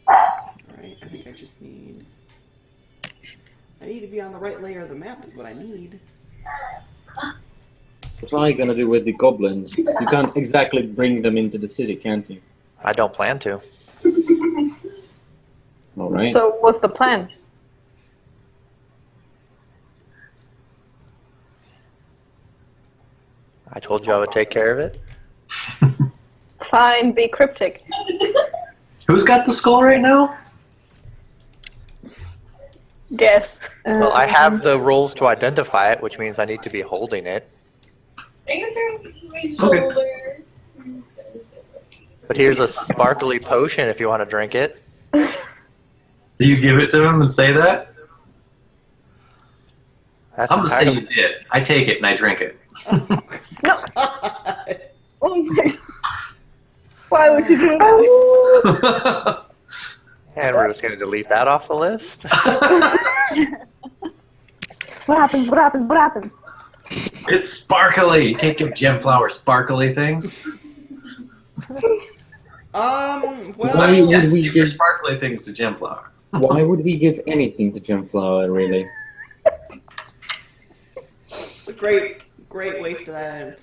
Alright, I think I just need... I need to be on the right layer of the map is what I need. What are you gonna do with the goblins? You can't exactly bring them into the city, can't you? I don't plan to. All right. So what's the plan? I told you I would take care of it. Fine, be cryptic. Who's got the skull right now? Guess. Well, I have the rolls to identify it, which means I need to be holding it. Okay. But here's a sparkly potion if you want to drink it. Do you give it to him and say that? That's I'm gonna say entirely- you did. I take it and I drink it. No. Oh my. Why would you do that? And we're just going to delete that off the list. What happens? What happens? What happens? It's sparkly. You can't give Gemflower sparkly things. Why Well, would Yes, we give your give? sparkly things to Gemflower. Why would we give anything to Gemflower, really? it's a great waste of that.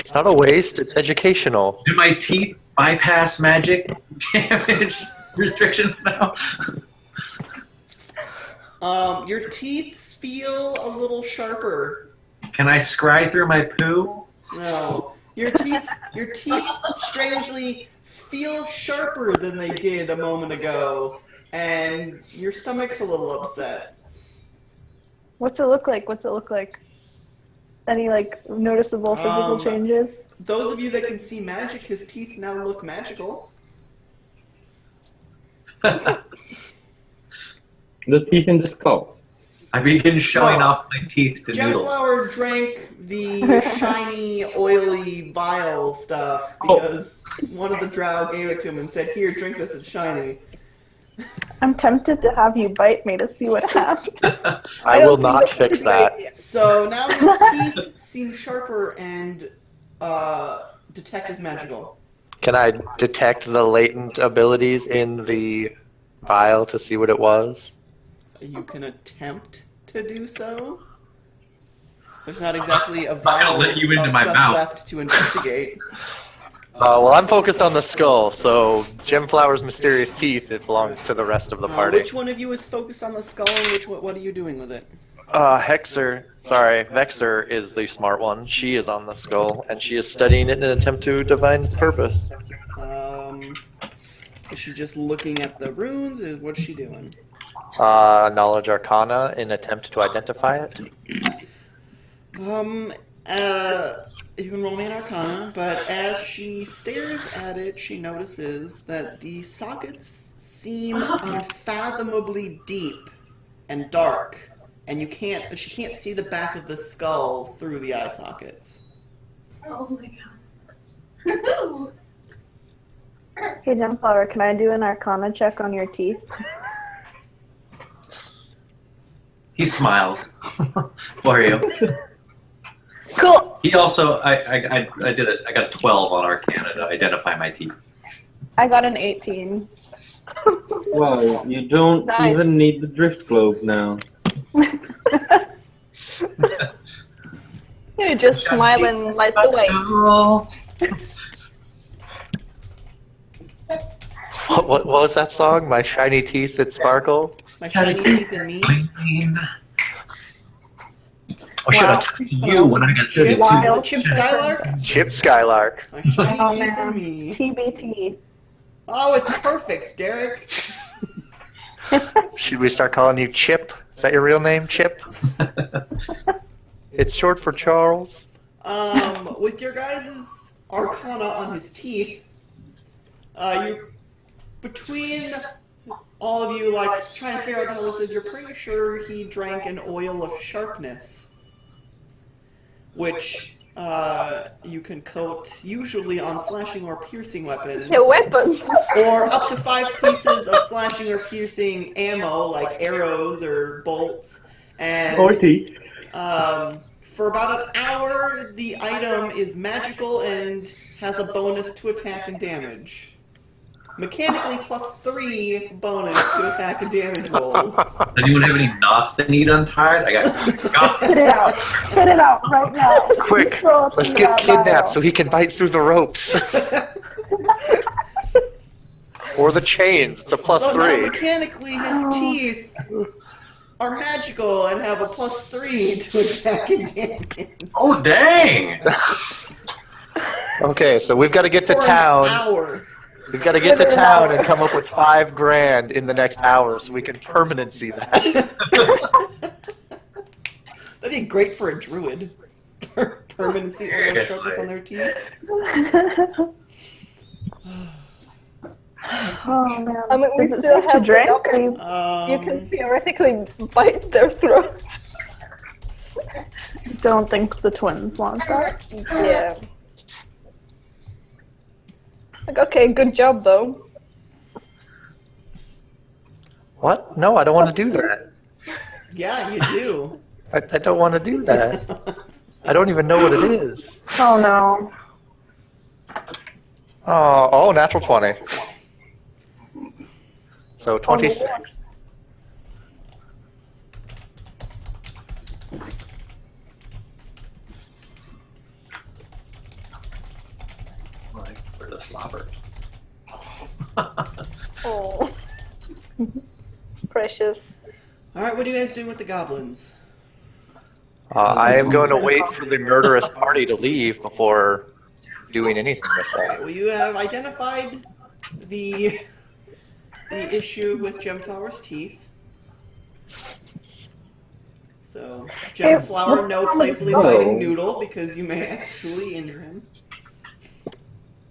It's not a waste, it's educational. Do my teeth bypass magic damage restrictions now? Your teeth feel a little sharper. Can I scry through my poo? No, your teeth strangely feel sharper than they did a moment ago, and your stomach's a little upset. What's it look like? What's it look like? Any like noticeable physical changes? Those of you that can see magic, his teeth now look magical. The teeth in the skull. I begin showing No. off my teeth to Noodle. Gemflower drank the shiny, oily, vile stuff because one of the drow gave it to him and said, "Here, drink this, it's shiny." I'm tempted to have you bite me to see what happens. I will not fix that. So now his teeth seem sharper and detect as magical. Can I detect the latent abilities in the vial to see what it was? You can attempt to do so. There's not exactly a not gonna vial let you into of my stuff mouth. left to investigate. Well, I'm focused on the skull, so Gemflower's mysterious teeth, it belongs to the rest of the party. Which one of you is focused on the skull, and what are you doing with it? Vexer is the smart one. She is on the skull, and she is studying it in an attempt to divine its purpose. Is she just looking at the runes, or what's she doing? Knowledge Arcana in attempt to identify it. You can roll me an Arcana, but as she stares at it, she notices that the sockets seem unfathomably deep and dark, and she can't see the back of the skull through the eye sockets. Oh my god. Hey, Gemflower, can I do an Arcana check on your teeth? He smiles for you. Cool. He also, I did it. I got a 12 on Arcana to identify my teeth. I got an 18. Wow, you don't Nice. even need the drift globe now. You're just smiling like the way. What was that song? My shiny teeth that sparkle? My shiny teeth and me. Oh, should I tell you when I got 32? Wild. Chip Skylark? Chip Skylark. My shiny Oh teeth and man, me. TBT. Oh, it's perfect, Derek. Should we start calling you Chip? Is that your real name, Chip? It's short for Charles. With your guys' Arcana on his teeth, you between all of you, like, trying to figure out what the hell this is, you're pretty sure he drank an oil of sharpness, which you can coat usually on slashing or piercing weapons, Your weapons. or up to 5 pieces of slashing or piercing ammo, like arrows or bolts, and Or teeth. for about an hour, the item is magical and has a bonus to attack and damage. Mechanically, +3 bonus to attack and damage rolls. Does anyone have any knots they need untied? I got. Spit it out. Spit it out right now. Quick, Throw it let's into get that kidnapped vial. so he can bite through the ropes. Or the chains. It's a So now +3. mechanically, his teeth are magical and have a +3 to attack and damage. Oh dang! Okay, so we've got to get to For an town. hour. We've got to get to town and come up with $5 grand in the next hour so we can permanency that. That'd be great for a druid. Permanency oil Seriously. sharpness on their teeth. Oh man. I mean, we Is it still safe to have the drink? dog. Or You can theoretically bite their throats. don't think the twins want that. Yeah. Like, okay, good job though. What? No, I don't want to do that. Yeah, you do. I don't want to do that. I don't even know what it is. Oh no. Oh, natural 20. So 26. Like, for the slobber. Oh. Precious. Alright, what are you guys doing with the goblins? I am going to wait for the murderous party to leave before doing anything with that. Well, you have identified the issue with Gemflower's teeth. So, Gemflower, no playfully biting Noodle because you may actually injure him.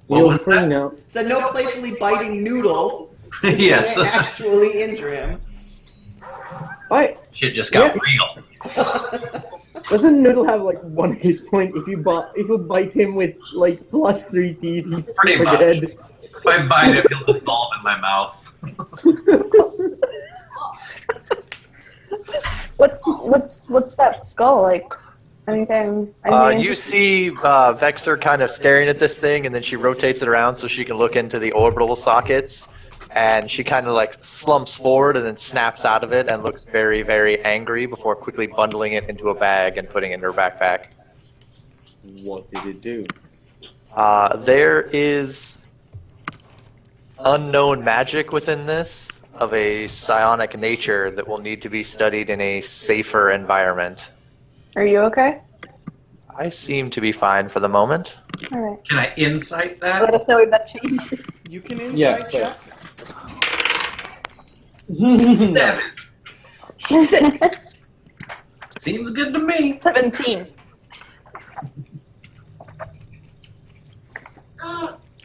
What was that? Now. Said no playfully biting Noodle because Yes. you may actually injure him. Why? Shit just got Yeah. real. Doesn't Noodle have like 1 hit point? If you bite him with like +3 teeth, he's Pretty super much. dead. If I bite it, he'll dissolve in my mouth. What's that skull like? Anything You interesting? see Vexer kind of staring at this thing, and then she rotates it around so she can look into the orbital sockets, and she kind of like slumps forward and then snaps out of it and looks very, very angry before quickly bundling it into a bag and putting it in her backpack. What did it do? There is unknown magic within this of a psionic nature that will need to be studied in a safer environment. Are you okay? I seem to be fine for the moment. Alright. Can I insight Let that? us know if that changes. You can insight Yeah, check. 7. 6. Seems good to me. 17.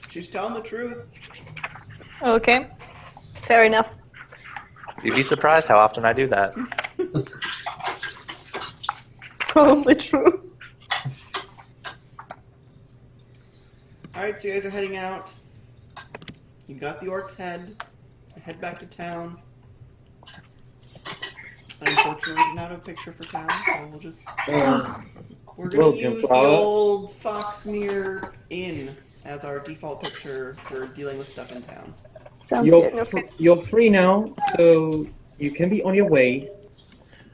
She's telling the truth. Okay. Fair enough. You'd be surprised how often I do that. Probably true. Alright, so you guys are heading out. You got the orc's head. You head back to town. Unfortunately, we didn't have a picture for town, so we'll just... We're Well, gonna use the Gemflower. old Foxmere Inn as our default picture for dealing with stuff in town. Sounds good. You're free now, so you can be on your way.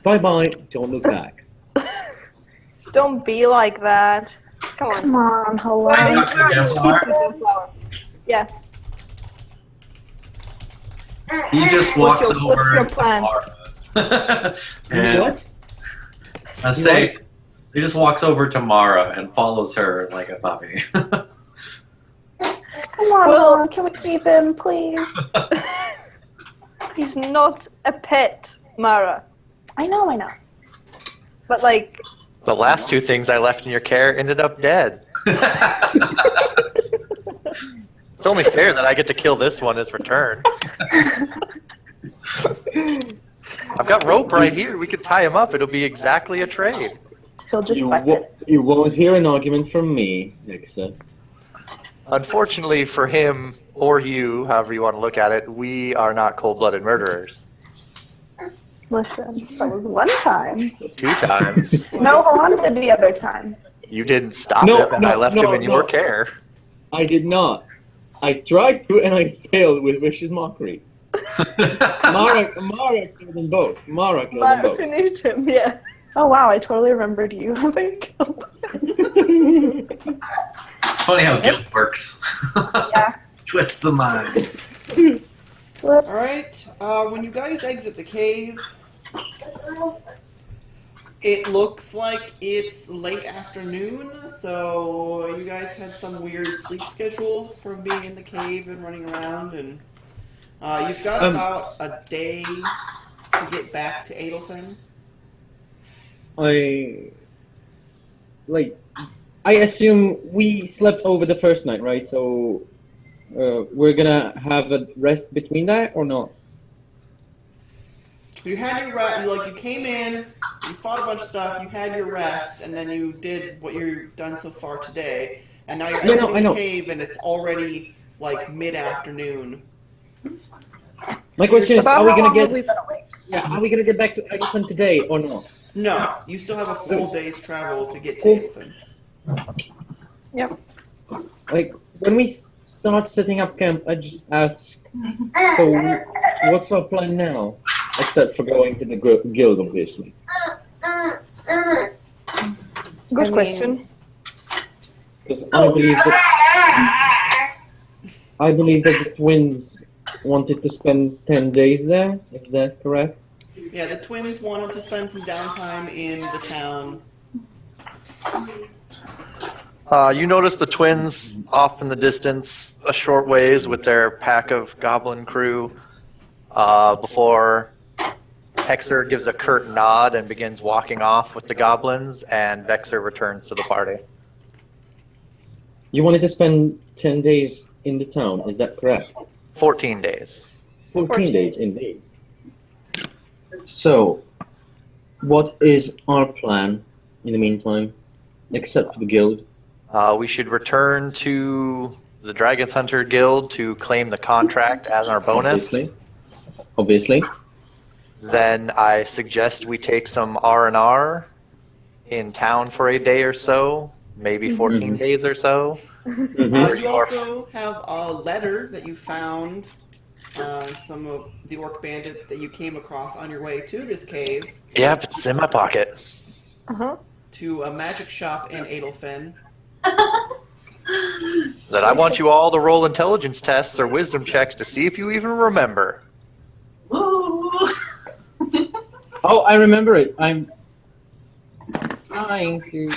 Bye bye. Don't look back. Don't be like that. Come on. Come on, hello. Can I talk to Gemflower? Yeah. He just What's walks your- what's over your to plan? Mara. And What? I say, he just walks over to Mara and follows her like a puppy. Come on, Well- Mom, can we keep him, please? He's not a pet, Mara. I know. But like, The last two things I left in your care ended up dead. It's only fair that I get to kill this one as return. I've got rope right here. We could tie him up. It'll be exactly a trade. He'll just You, bite wo- it. you won't hear an argument from me, Nixon. Unfortunately for him or you, however you want to look at it, we are not cold-blooded murderers. Listen, that was one time. 2 times. No, Juan did the other time. You didn't stop No, him, and no, I left no, him in no. your care. I did not. I tried to and I failed with vicious mockery. Mara killed them both. Mara killed them Mara both. finished him, yeah. Oh wow, I totally remembered you having killed It's funny how guilt works. Yeah. Twists the mind. Whoops. Alright, when you guys exit the cave, it looks like it's late afternoon, so you guys had some weird sleep schedule from being in the cave and running around, and you've got about a day to get back to Eidelfen. I assume we slept over the first night, right? So we're gonna have a rest between that or not? You had your rest. You came in, you fought a bunch of stuff, you had your rest, and then you did what you've done so far today. And now you're entering the cave, and it's already like mid-afternoon. My question is, are we gonna get? We've been awake. Yeah, are we gonna get back to Eidelfen today or not? No, you still have a full day's travel to get to Eidelfen. Yep. Like when we start setting up camp, I just ask. So, what's our plan now? Except for going to the guild, obviously. Good question. Because I believe that the twins wanted to spend 10 days there. Is that correct? Yeah, the twins wanted to spend some downtime in the town. You notice the twins off in the distance, a short ways, with their pack of goblin crew. Before Hexer gives a curt nod and begins walking off with the goblins, and Vexer returns to the party. You wanted to spend 10 days in the town, is that correct? 14 days. 14 days, indeed. So, what is our plan in the meantime, except for the guild? We should return to the Dragon's Hunter Guild to claim the contract as our bonus. Obviously. Then I suggest we take some R&R in town for a day or so, maybe 14 days or so. You also have a letter that you found some of the orc bandits that you came across on your way to this cave. Yep, it's in my pocket. To a magic shop in Eidelfen. That I want you all to roll intelligence tests or wisdom checks to see if you even remember. Oh, I remember it. I'm trying to...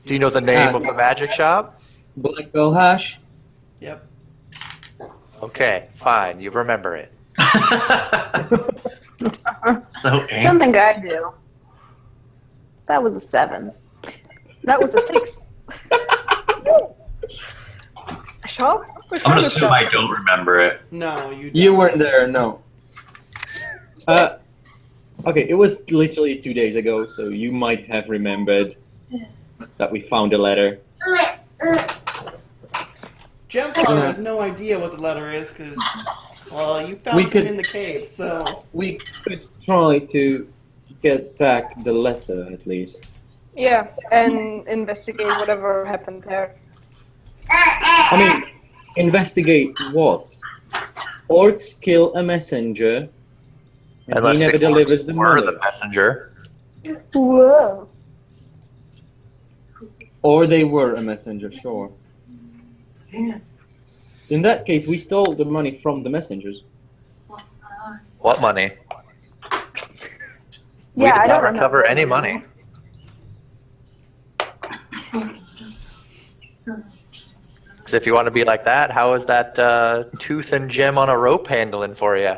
Do you know the name of the magic shop? Black Bell Hash? Yep. Okay, fine, you remember it. So I don't think I do. That was a 7. That was a 6. Sure? I'm gonna assume I don't remember it. No, you don't. You weren't there, no. Okay, it was literally 2 days ago, so you might have remembered that we found a letter. Gemstar has no idea what the letter is because, well, you found him in the cave, so... We could try to get back the letter, at least. Yeah, and investigate whatever happened there. I mean, investigate what? Orcs kill a messenger, and Unless he never the delivers orcs the were money. the messenger. Whoa. Or they were a messenger, sure. In that case, we stole the money from the messengers. What money? We Yeah, did I not don't recover remember. any money. So if you want to be like that, how is that tooth and gem on a rope handling for you?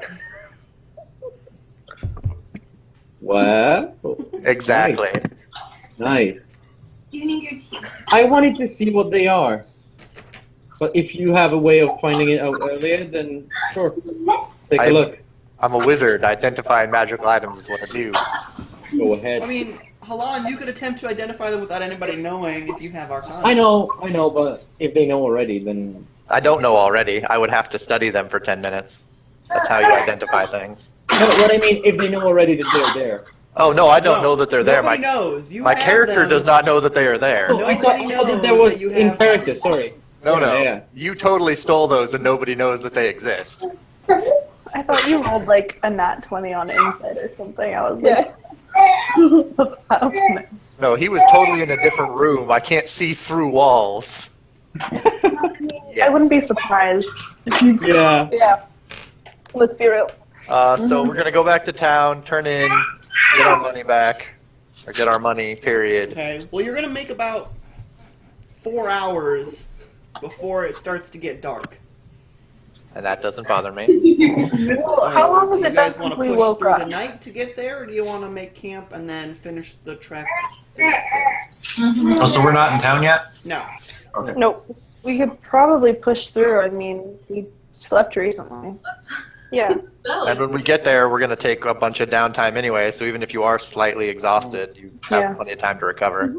What? Exactly. Nice. Do you need your teeth? I wanted to see what they are. But if you have a way of finding it out earlier, then sure. Take a look. I'm a wizard. Identifying magical items is what I do. Go ahead. I mean, Halan, you could attempt to identify them without anybody knowing if you have Arcana. I know, but if they know already, then... I don't know already. I would have to study them for 10 minutes. That's how you identify things. No, what I mean, if they know already that they're there. Oh, no, I don't know that they're there. Nobody knows. You My have character them. does not know that they are there. Oh, I Nobody thought that there knows was that you in have character, sorry. No, no. Yeah. You totally stole those and nobody knows that they exist. I thought you rolled like a nat 20 on insight or something. I was like, No, he was totally in a different room. I can't see through walls. I wouldn't be surprised. Yeah. Yeah. Let's be real. So we're going to go back to town, turn in, get our money back. Or get our money, period. Okay. Well, you're gonna make about 4 hours before it starts to get dark. And that doesn't bother me. So, How long was do it you guys been want since to we push woke through up? the night to get there, or do you want to make camp and then finish the trek the next day? Oh, so we're not in town yet? No. Okay. Nope. We could probably push through. I mean, we slept recently. Yeah. And when we get there, we're going to take a bunch of downtime anyway, so even if you are slightly exhausted, you have Yeah. plenty of time to recover.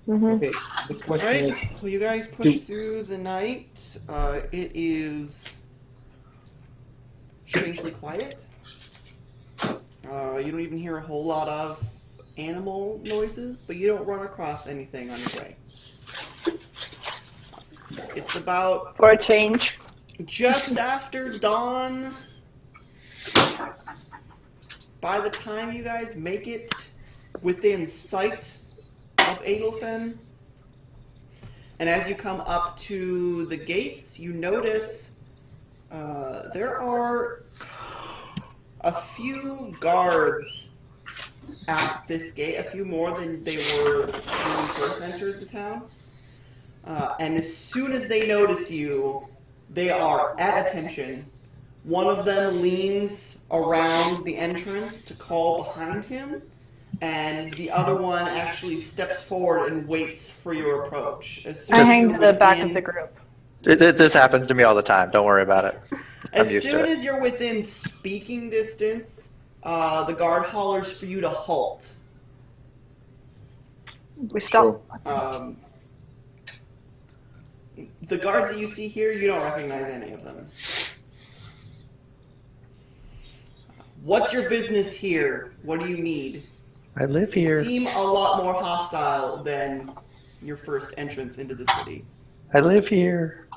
Mm-hmm. Okay, the question Alright, is, so you guys push through the night. It is strangely quiet. You don't even hear a whole lot of animal noises, but you don't run across anything on your way. It's about For a change. just after dawn. By the time you guys make it within sight of Eidelfen, and as you come up to the gates, you notice there are a few guards at this gate, a few more than they were when you first entered the town. And as soon as they notice you, they are at attention. One of them leans around the entrance to call behind him, and the other one actually steps forward and waits for your approach. As soon I as hang you're to the back of within- the group. This happens to me all the time. Don't worry about it. I'm As used to soon it. as you're within speaking distance, the guard hollers for you to halt. We stop. The guards that you see here, you don't recognize any of them. What's your business here? What do you need? I live They here. seem a lot more hostile than your first entrance into the city. I live here.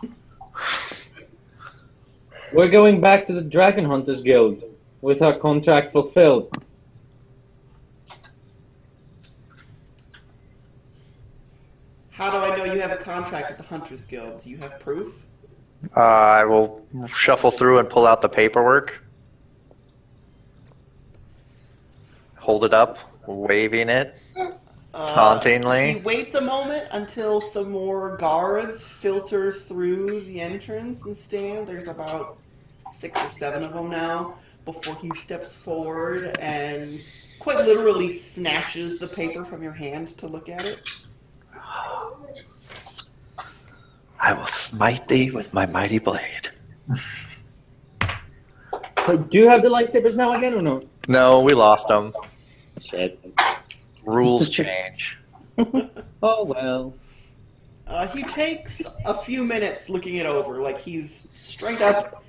we're going back to the Dragon Hunters Guild with our contract fulfilled. How do I know you have a contract with the Hunters Guild? Do you have proof? I will shuffle through and pull out the paperwork. Hold it up, waving it. Tauntingly. He waits a moment until some more guards filter through the entrance and stand. There's about 6 or 7 of them now before he steps forward and quite literally snatches the paper from your hand to look at it. I will smite thee with my mighty blade. But do you have the lightsabers now again or no? No, we lost them. Shit. Rules change. Oh well. He takes a few minutes looking it over, like he's straight up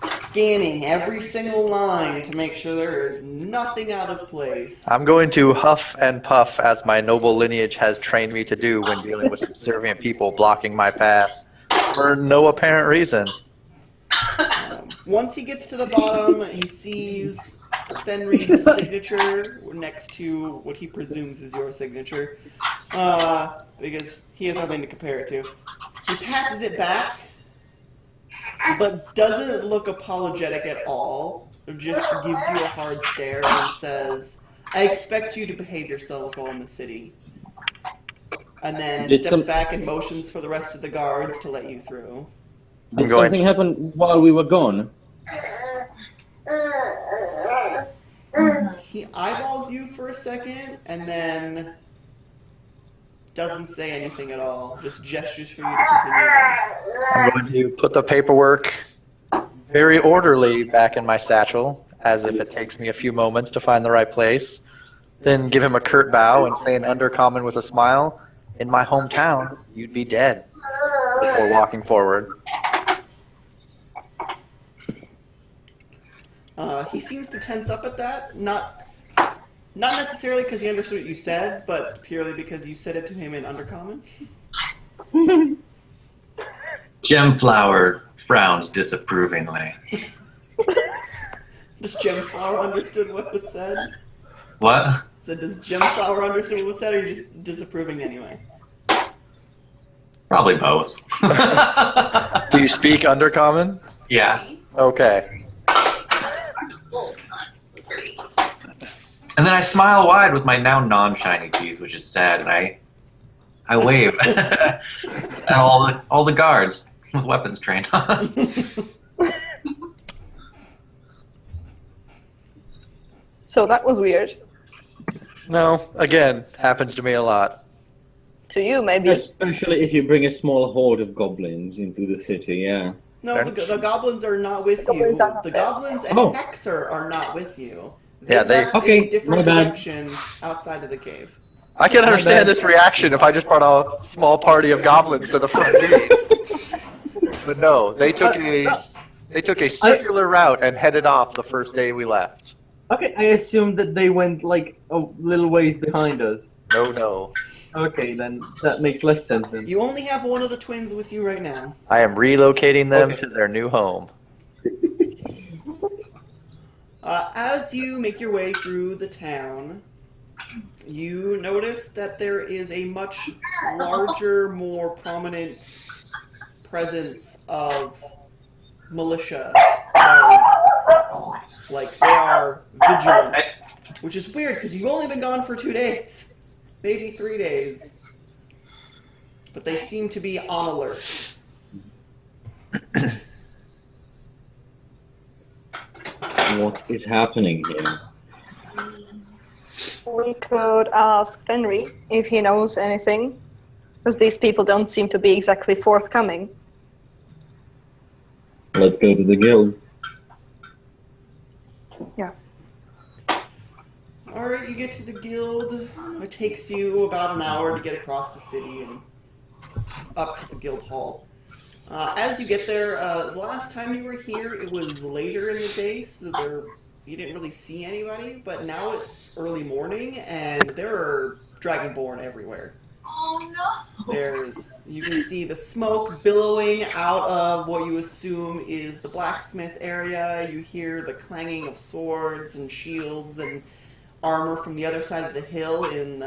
scanning every single line to make sure there is nothing out of place. I'm going to huff and puff as my noble lineage has trained me to do when dealing with subservient people blocking my path for no apparent reason. Once he gets to the bottom, he sees Fenrir's signature next to what he presumes is your signature, because he has nothing to compare it to. He passes it back, but doesn't look apologetic at all. Just gives you a hard stare and says, "I expect you to behave yourselves while in the city." And then steps back and motions for the rest of the guards to let you through. Did something happen while we were gone? He eyeballs you for a second and then doesn't say anything at all. Just gestures for you to continue on. I'm going to put the paperwork very orderly back in my satchel, as if it takes me a few moments to find the right place. Then give him a curt bow and say in undercommon with a smile, "In my hometown, you'd be dead," before walking forward. He seems to tense up at that. Not necessarily because he understood what you said, but purely because you said it to him in undercommon. Gemflower frowns disapprovingly. Does Gemflower understood what was said? What? So does Gemflower understood what was said, or are you just disapproving anyway? Probably both. Do you speak undercommon? Yeah. Okay. And then I smile wide with my now non-shiny teeth, which is sad, and I wave at all the guards with weapons trained on us. So that was weird. No, again, happens to me a lot. To you, maybe. Especially if you bring a small horde of goblins into the city, yeah. No, the goblins are not with you. Goblins are not The there. goblins and Oh. Hexer are not with you. Yeah, they- left Okay, in a different my bad. direction outside of the cave. I can My understand bad. this reaction if I just brought a small party of goblins to the front gate. But no, they took a circular route and headed off the first day we left. Okay, I assumed that they went like a little ways behind us. No. Okay, then that makes less sense then. You only have one of the twins with you right now. I am relocating them Okay. to their new home. As you make your way through the town, you notice that there is a much larger, more prominent presence of militia guards. Like, they are vigilant. Which is weird, because you've only been gone for 2 days. Maybe 3 days. But they seem to be on alert. What is happening here? We could ask Henry if he knows anything, because these people don't seem to be exactly forthcoming. Let's go to the guild. Yeah. Alright, you get to the guild. It takes you about an hour to get across the city and up to the guild hall. As you get there, the last time you were here, it was later in the day, so you didn't really see anybody, but now it's early morning, and there are Dragonborn everywhere. Oh no! You can see the smoke billowing out of what you assume is the blacksmith area. You hear the clanging of swords and shields and armor from the other side of the hill in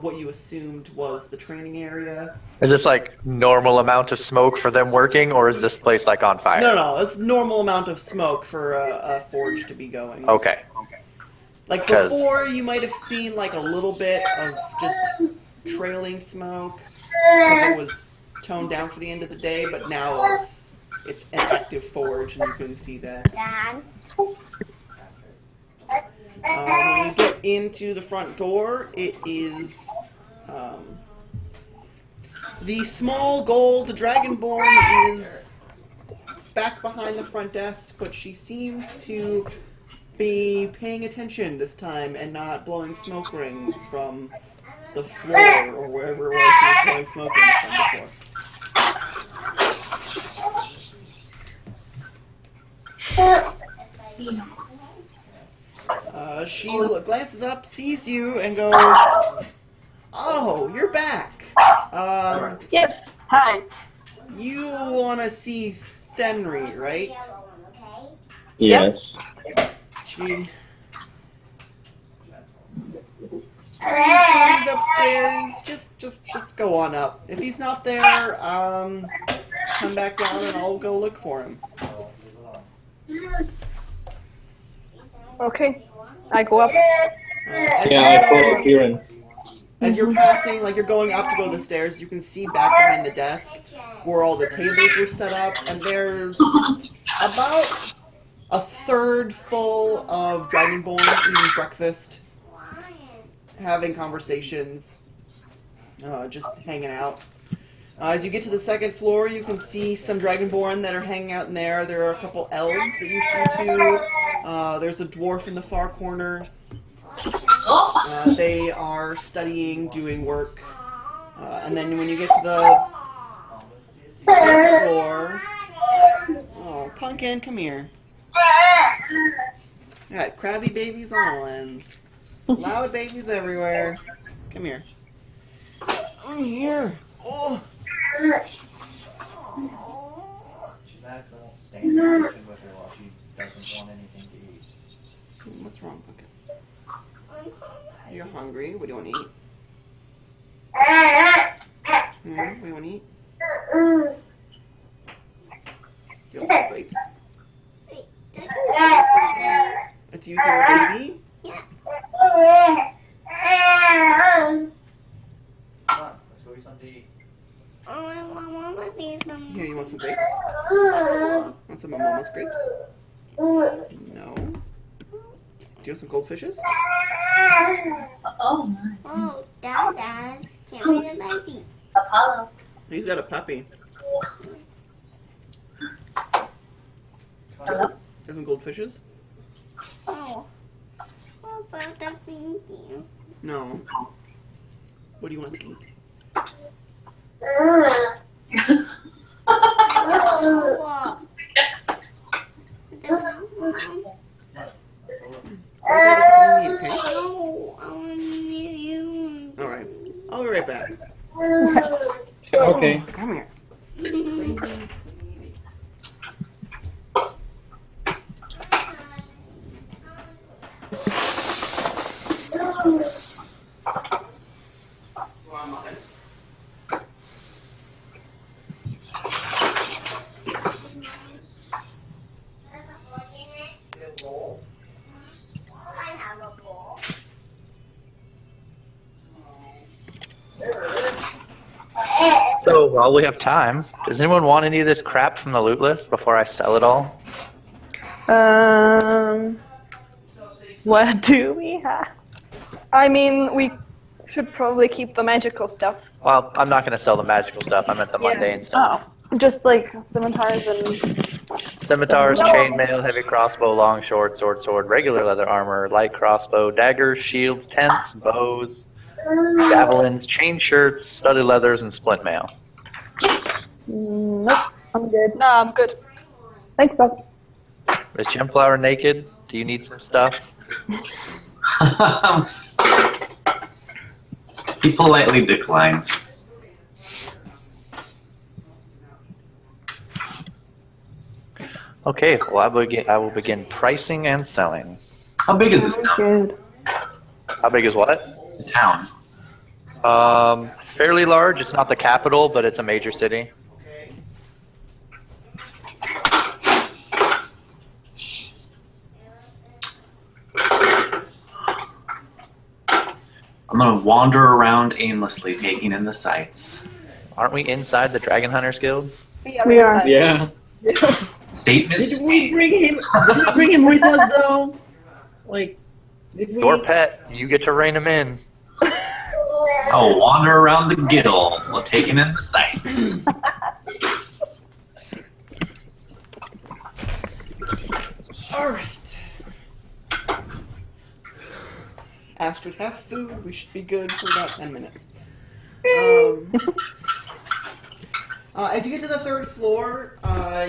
what you assumed was the training area. Is this like normal amount of smoke for them working, or is this place like on fire? No, it's normal amount of smoke for a forge to be going. Okay. Like 'Cause- before, you might have seen like a little bit of just trailing smoke because it was toned down for the end of the day, but now it's an active forge, and you can see that. Dad. When you get into the front door, it is the small gold dragonborn is back behind the front desk, but she seems to be paying attention this time and not blowing smoke rings from the floor or wherever it was she was blowing smoke rings from before. She glances up, sees you, and goes, "Oh, you're back. Yes. Hi. You want to see Thenry, right?" Yes. She's upstairs. Just go on up. If he's not there, come back down and I'll go look for him. Okay. I go up. As Yeah, I you follow go- Kieran. As you're passing, like you're going up to go to the stairs, you can see back behind the desk where all the tables were set up, and there's about a third full of Dragonborn eating breakfast, having conversations, just hanging out. As you get to the second floor, you can see some Dragonborn that are hanging out in there. There are a couple elves that you see too. There's a dwarf in the far corner. They are studying, doing work. And then when you get to the third floor... Oh, Pumpkin, come here. Got crabby babies on the lens. Loud babies everywhere. Come here. I'm here. Oh. She's not going to stand in the kitchen with her while she doesn't want anything to eat. What's wrong, Pumpkin? You're hungry. What do you want to eat? What do you want to eat? Do you want some grapes? It's you here, baby? Come on, let's go get something to eat. Here, you want some grapes? Want some of Mama's grapes? No. Do you want some goldfishes? Oh my. Oh, Dad does. Show me the baby. Apollo. He's got a puppy. Hello? Isn't goldfishes? Oh. What about the thinking? No. What do you want to eat? What? No, I want to meet you. Alright. I'll be right back. Okay. Come here. I have a bowl. So while we have time, does anyone want any of this crap from the loot list before I sell it all? What do we have? I mean, we should probably keep the magical stuff. Well, I'm not going to sell the magical stuff. I meant the mundane stuff. Oh, just like scimitars and Scimitars, chainmail, heavy crossbow, long sword, sword, regular leather armor, light crossbow, daggers, shields, tents, bows, javelins, chain shirts, studded leathers, and splint mail. Nope, I'm good. No, I'm good. Thanks, Doc. Is Gemflower naked? Do you need some stuff? He politely declines. Okay, well I will begin pricing and selling. How big is this town? Good. How big is what? The town. Fairly large. It's not the capital, but it's a major city. I'm gonna wander around aimlessly, taking in the sights. Aren't we inside the Dragon Hunters Guild? We are. Yeah. Statements. Did we bring him? Did we bring him with us though? Like, did we? Your pet. You get to rein him in. I'll wander around the guild while taking in the sights. Alright. Astrid has food. We should be good for about 10 minutes. As you get to the third floor,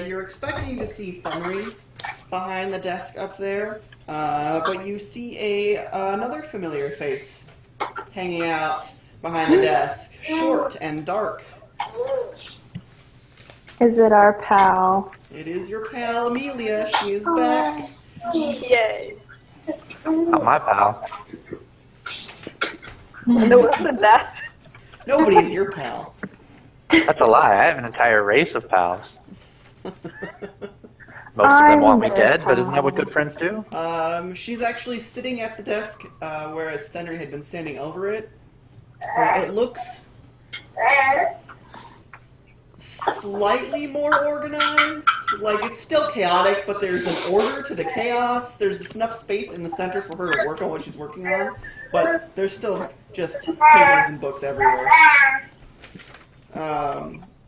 you're expecting to see Fenry behind the desk up there, but you see another familiar face hanging out behind the desk, short and dark. Is it our pal? It is your pal Amelia. She is back. Yay. Not my pal. No one said that. Nobody is your pal. That's a lie. I have an entire race of pals. Most of them want me dead, but isn't that what good friends do? She's actually sitting at the desk, whereas Stenry had been standing over it. It looks slightly more organized. Like, it's still chaotic, but there's an order to the chaos. There's enough space in the center for her to work on what she's working on, but there's still just papers and books everywhere.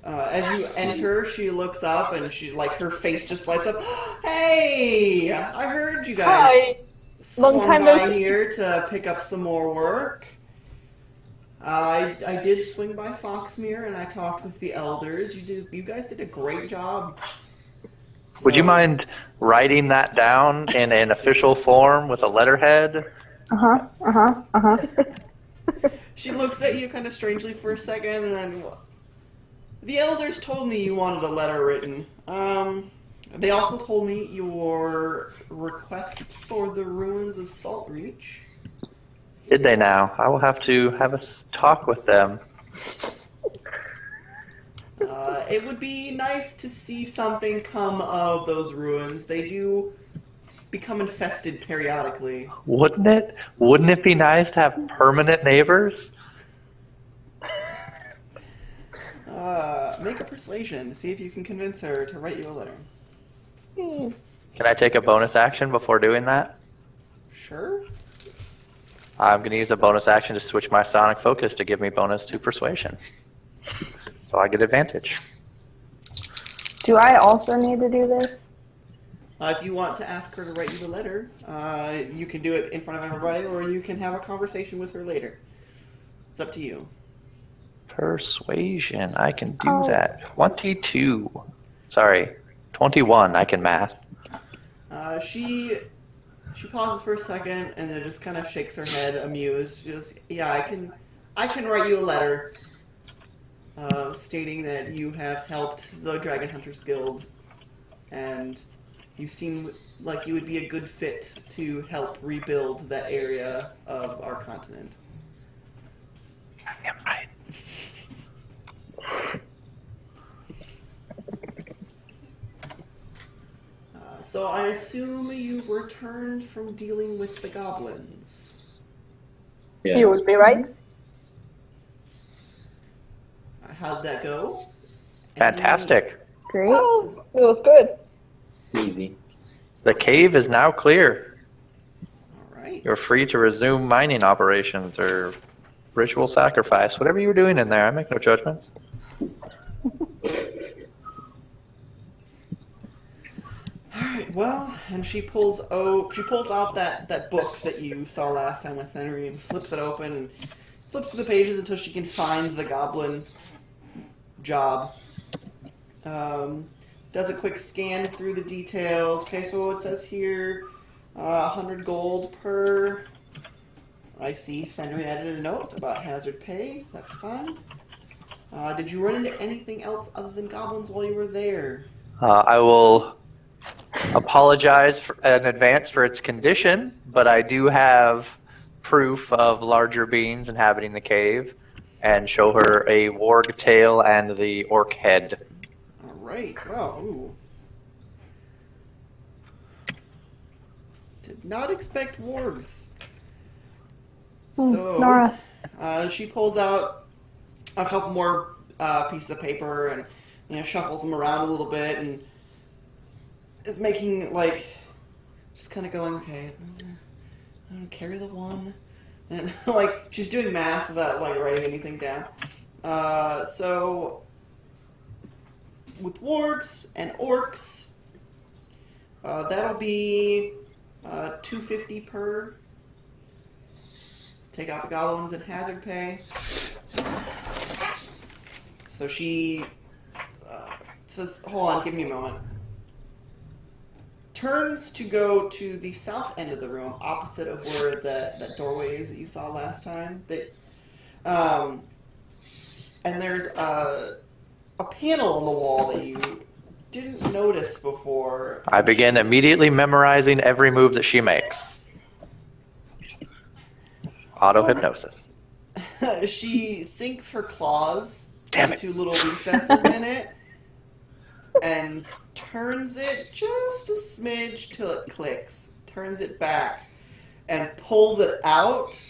As you enter, she looks up and her face just lights up. Hey! I heard you guys Hi. Long swung time no by see. here to pick up some more work. I did swing by Foxmere and I talked with the elders. You guys did a great job. Would you So- mind writing that down in an official form with a letterhead? She looks at you kind of strangely for a second, and then the elders told me you wanted a letter written. They also told me your request for the ruins of Saltreach. Did they now? I will have to have a talk with them. It would be nice to see something come of those ruins. They do become infested periodically. Wouldn't it? Wouldn't it be nice to have permanent neighbors? Make a persuasion to see if you can convince her to write you a letter. Can I take a bonus action before doing that? Sure. I'm going to use a bonus action to switch my sonic focus to give me bonus to persuasion. So I get advantage. Do I also need to do this? If you want to ask her to write you the letter, you can do it in front of everybody, or you can have a conversation with her later. It's up to you. Persuasion, I can do that. 22. Sorry, 21, I can math. She pauses for a second and then just kind of shakes her head, amused. Just, yeah, I can write you a letter stating that you have helped the Dragon Hunters Guild, and you seem like you would be a good fit to help rebuild that area of our continent. Yeah, right. So I assume you've returned from dealing with the goblins. Yes. You would be right. How'd that go? Fantastic. Great. Oh, it was good. Easy. The cave is now clear. All right. You're free to resume mining operations or ritual sacrifice, whatever you were doing in there. I make no judgments. Alright, well, and she pulls out that book that you saw last time with Henry and flips it open and flips through the pages until she can find the goblin job. Does a quick scan through the details. Okay, so it says here 100 gold per. I see Fenry added a note about hazard pay. That's fine. Did you run into anything else other than goblins while you were there? I will apologize in advance for its condition, but I do have proof of larger beings inhabiting the cave, and show her a warg tail and the orc head. Alright, wow, ooh. Did not expect wargs. So, Nor us. she pulls out a couple more pieces of paper and shuffles them around a little bit and is making just kind of going, okay, I'm gonna carry the one, and she's doing math without writing anything down. So with wargs and orcs, that'll be 250 per. Take out the goblins and hazard pay. So she says, hold on, give me a moment. Turns to go to the south end of the room, opposite of where that doorway is that you saw last time. And there's a panel on the wall that you didn't notice before. I begin immediately memorizing every move that she makes. Auto-hypnosis. She sinks her claws Damn it. into little recesses in it and turns it just a smidge till it clicks. Turns it back and pulls it out.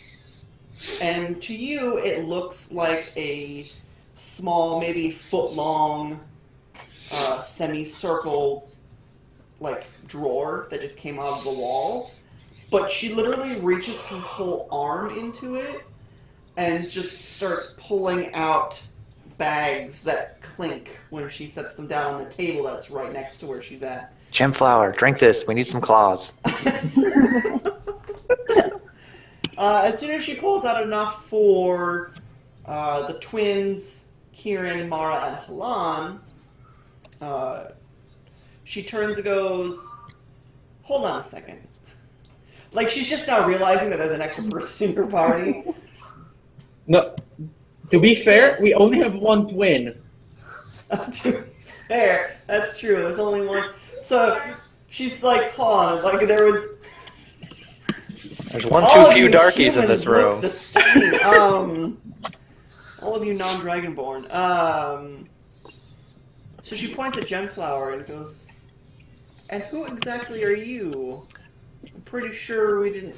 And to you, it looks like a small, maybe foot-long, semicircle, drawer that just came out of the wall. But she literally reaches her whole arm into it and just starts pulling out bags that clink when she sets them down on the table that's right next to where she's at. Gemflower, drink this. We need some claws. As soon as she pulls out enough for the twins, Kieran, Mara, and Halan, she turns and goes, hold on a second. She's just now realizing that there's an extra person in her party. No, to be fair, Yes. we only have one twin. To be fair, that's true. There's only one. So she's like, hold on. There's one all too of few you darkies in humans this look room. the same. All of you non-dragonborn. So she points at Gemflower and goes, "And who exactly are you? I'm pretty sure we didn't."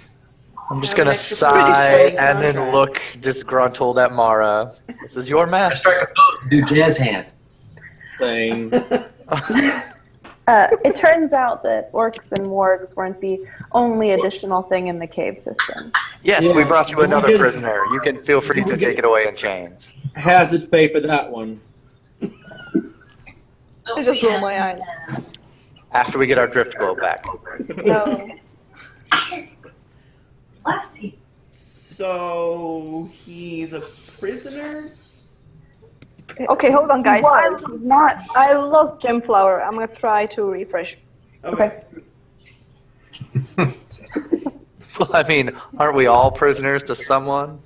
I'm just have an gonna extra sigh pretty and then contract. look disgruntled at Mara. This is your I mess. strike a pose and do jazz hands. Saying, It turns out that orcs and wargs weren't the only additional thing in the cave system. Yes, we Yeah. brought you another prisoner. You can feel free to take it away in chains. Hazard pay for that one. I just roll my eyes. After we get our drift globe back. No. Lassie. So he's a prisoner? Okay, hold on, guys. What? I lost Gemflower. I'm gonna try to refresh. Okay. Well, I mean, aren't we all prisoners to someone?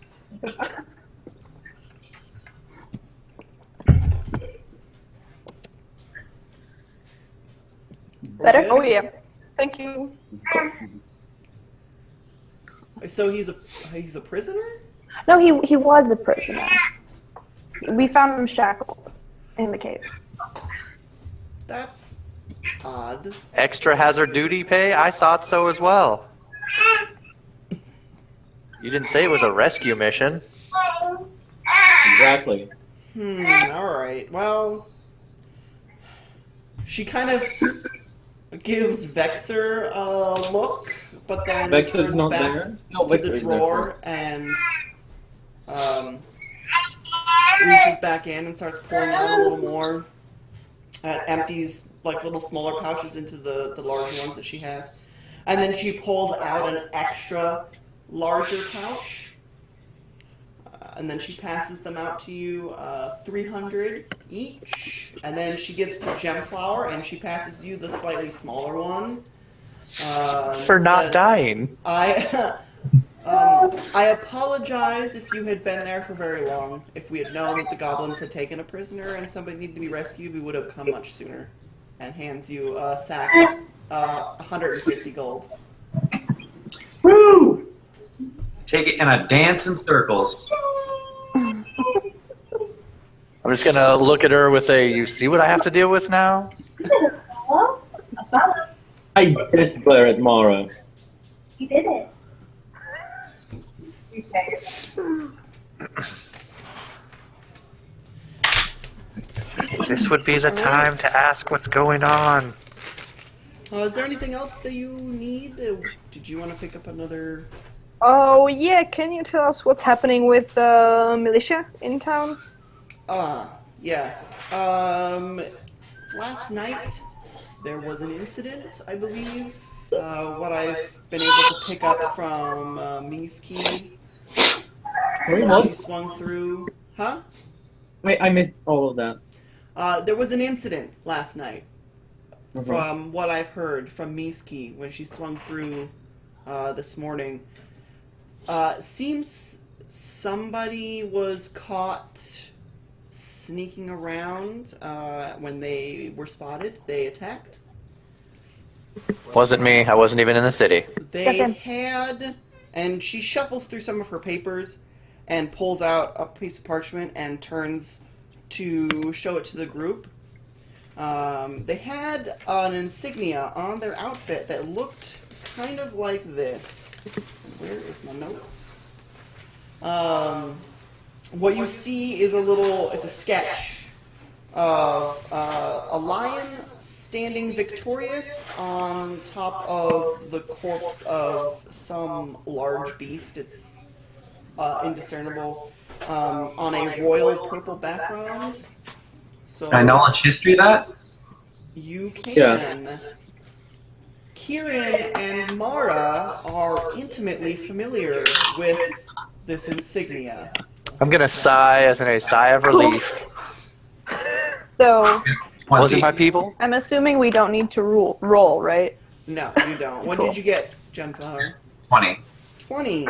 Better? Good. Oh yeah. Thank you. So he's a prisoner? No, he was a prisoner. We found him shackled in the cave. That's odd. Extra hazard duty pay? I thought so as well. You didn't say it was a rescue mission. Exactly. Alright. Well, she kind of gives Vexer a look, but then Vexer's turns not back there? No, to Vexer the is drawer and reaches back in and starts pulling out a little more. Empties like little smaller pouches into the larger ones that she has. And then she pulls out an extra larger pouch. And then she passes them out to you, 300 each. And then she gets to Gemflower and she passes you the slightly smaller one. For not says, dying. I apologize if you had been there for very long. If we had known that the goblins had taken a prisoner and somebody needed to be rescued, we would have come much sooner. And hands you a sack of 150 gold. Woo! Take it in a dance in circles. I'm just gonna look at her with a, you see what I have to deal with now? I did glare at Mara. You did it. This would be the time to ask what's going on. Is there anything else that you need? Did you want to pick up another... Oh yeah, can you tell us what's happening with the militia in town? Yes. Last night there was an incident, I believe. What I've been able to pick up from Miski. Wait, She what? swung through. Huh? I missed all of that. There was an incident last night, Mhm. from what I've heard from Miski when she swung through this morning. Seems somebody was caught sneaking around when they were spotted. They attacked. Wasn't me. I wasn't even in the city. They him. had, and she shuffles through some of her papers and pulls out a piece of parchment and turns to show it to the group. They had an insignia on their outfit that looked kind of like this. Where is my notes? What you see is it's a sketch of a lion standing victorious on top of the corpse of some large beast. It's indiscernible, on a royal purple background. So Can I knowledge history of that? you can. Yeah. Kieran and Mara are intimately familiar with this insignia. I'm gonna sigh as in a sigh of relief. So, Was it 20. my people? I'm assuming we don't need to roll, right? No, you don't. What Cool. did you get, Gemflower? 20. 20.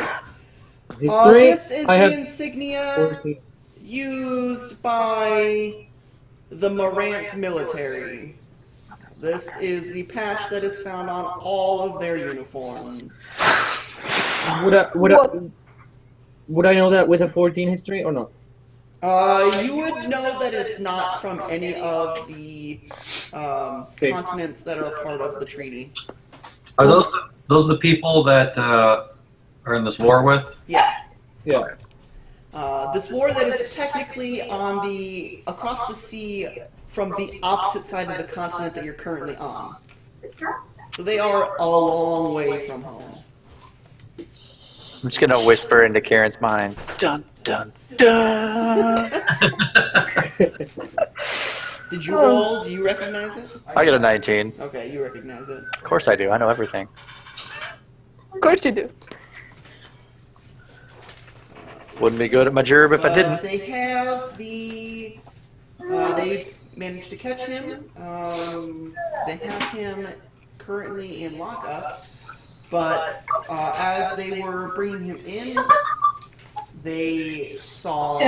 History? This is I the have insignia 40. used by the Morant military. This is the patch that is found on all of their uniforms. Would I know that with a 14 history or not? You would know that it's not from any of the continents that are part of the treaty. Are those the people that are in this war with? Yeah. Yeah. This war that is technically on across the sea from the opposite side of the continent that you're currently on. So they are a long way from home. I'm just gonna whisper into Karen's mind. Dun dun dun. Did you roll? Do you recognize it? I got a 19. Okay, you recognize it. Of course I do. I know everything. Of course you do. Wouldn't be good at my job if I didn't. They have the. They managed to catch him. They have him currently in lockup, but as they were bringing him in, they saw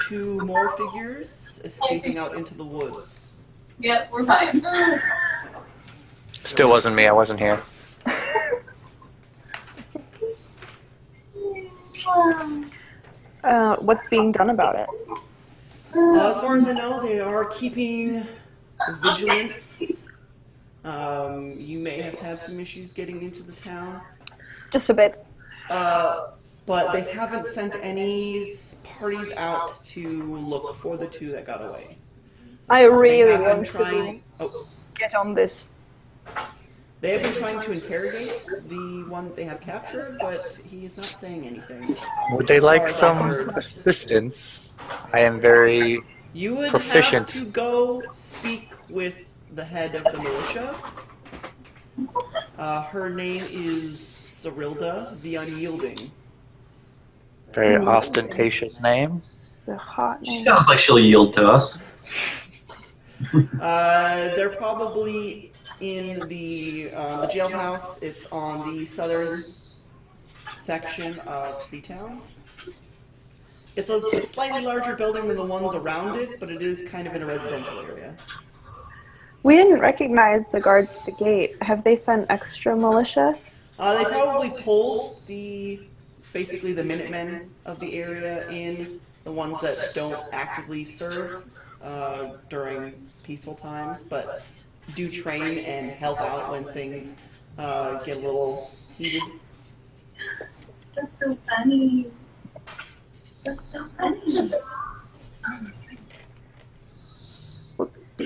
2 more figures escaping out into the woods. Yep, we're fine. Still wasn't me. I wasn't here. What's being done about it? As far as I know, they are keeping vigilance. You may have had some issues getting into the town. Just a bit. But they haven't sent any parties out to look for the 2 that got away. I They really have been want trying. to get on this. They have been trying to interrogate the one they have captured, but he is not saying anything. Would they As like far as I've some heard. assistance? I am very You would proficient. have to go speak with the head of the militia. Her name is Cyrilda the Unyielding. very ostentatious name. It's a hot She name. sounds like she'll yield to us. They're probably in the jailhouse. It's on the southern section of the town. It's a slightly larger building than the ones around it, but it is kind of in a residential area. We didn't recognize the guards at the gate. Have they sent extra militia? They probably pulled basically the Minutemen of the area in, the ones that don't actively serve during peaceful times, but do train and help out when things get a little heated. That's so funny. That's so funny.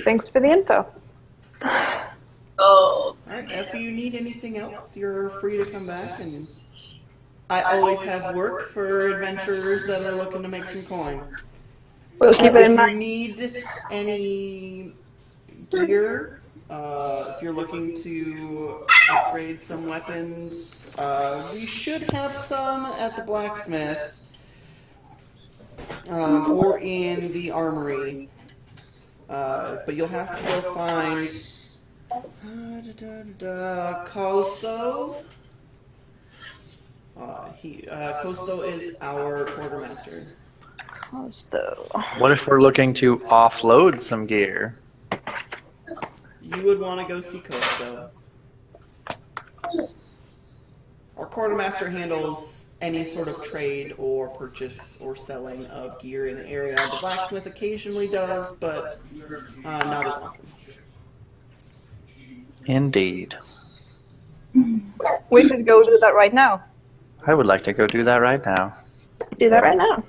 Thanks for the info. Oh. Alright, if you need anything else, you're free to come back, and I always have work for adventurers that are looking to make some coin. We'll keep it in If you mind. need any gear, if you're looking to upgrade some weapons, we should have some at the blacksmith, or in the armory. But you'll have to go find Costo. Costo is our quartermaster. Though. What if we're looking to offload some gear? You would want to go see Costo. Our quartermaster handles any sort of trade or purchase or selling of gear in the area. The blacksmith occasionally does, but not as often. Indeed. We should go do that right now. I would like to go do that right now. Let's do that right now.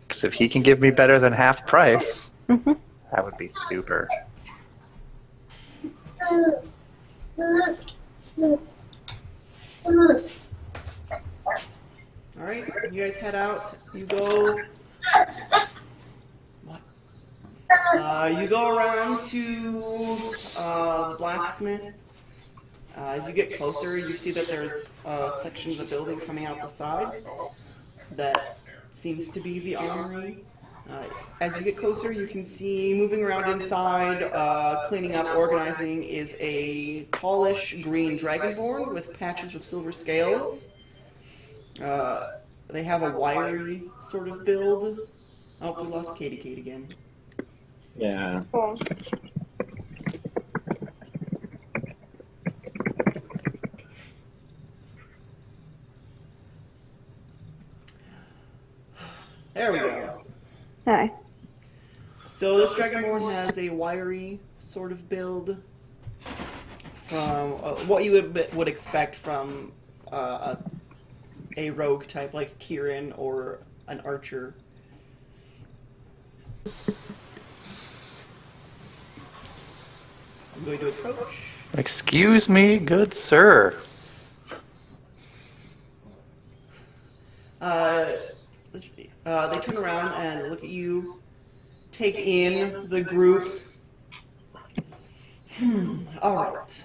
Because if he can give me better than half price, that would be super. Alright, you guys head out. You go. What? You go around to the blacksmith. As you get closer, you see that there's a section of the building coming out the side that seems to be the armory. As you get closer, you can see moving around inside, cleaning up, organizing, is a tallish green dragonborn with patches of silver scales. They have a wiry sort of build. Oh, we lost Katie Kate again. Yeah. Oh. There we go. Hi. So this dragonborn has a wiry sort of build from what you would expect from a a rogue type like Kieran or an archer. I'm going to approach. Excuse me, good sir. They turn around and look at you, take in the group. Alright.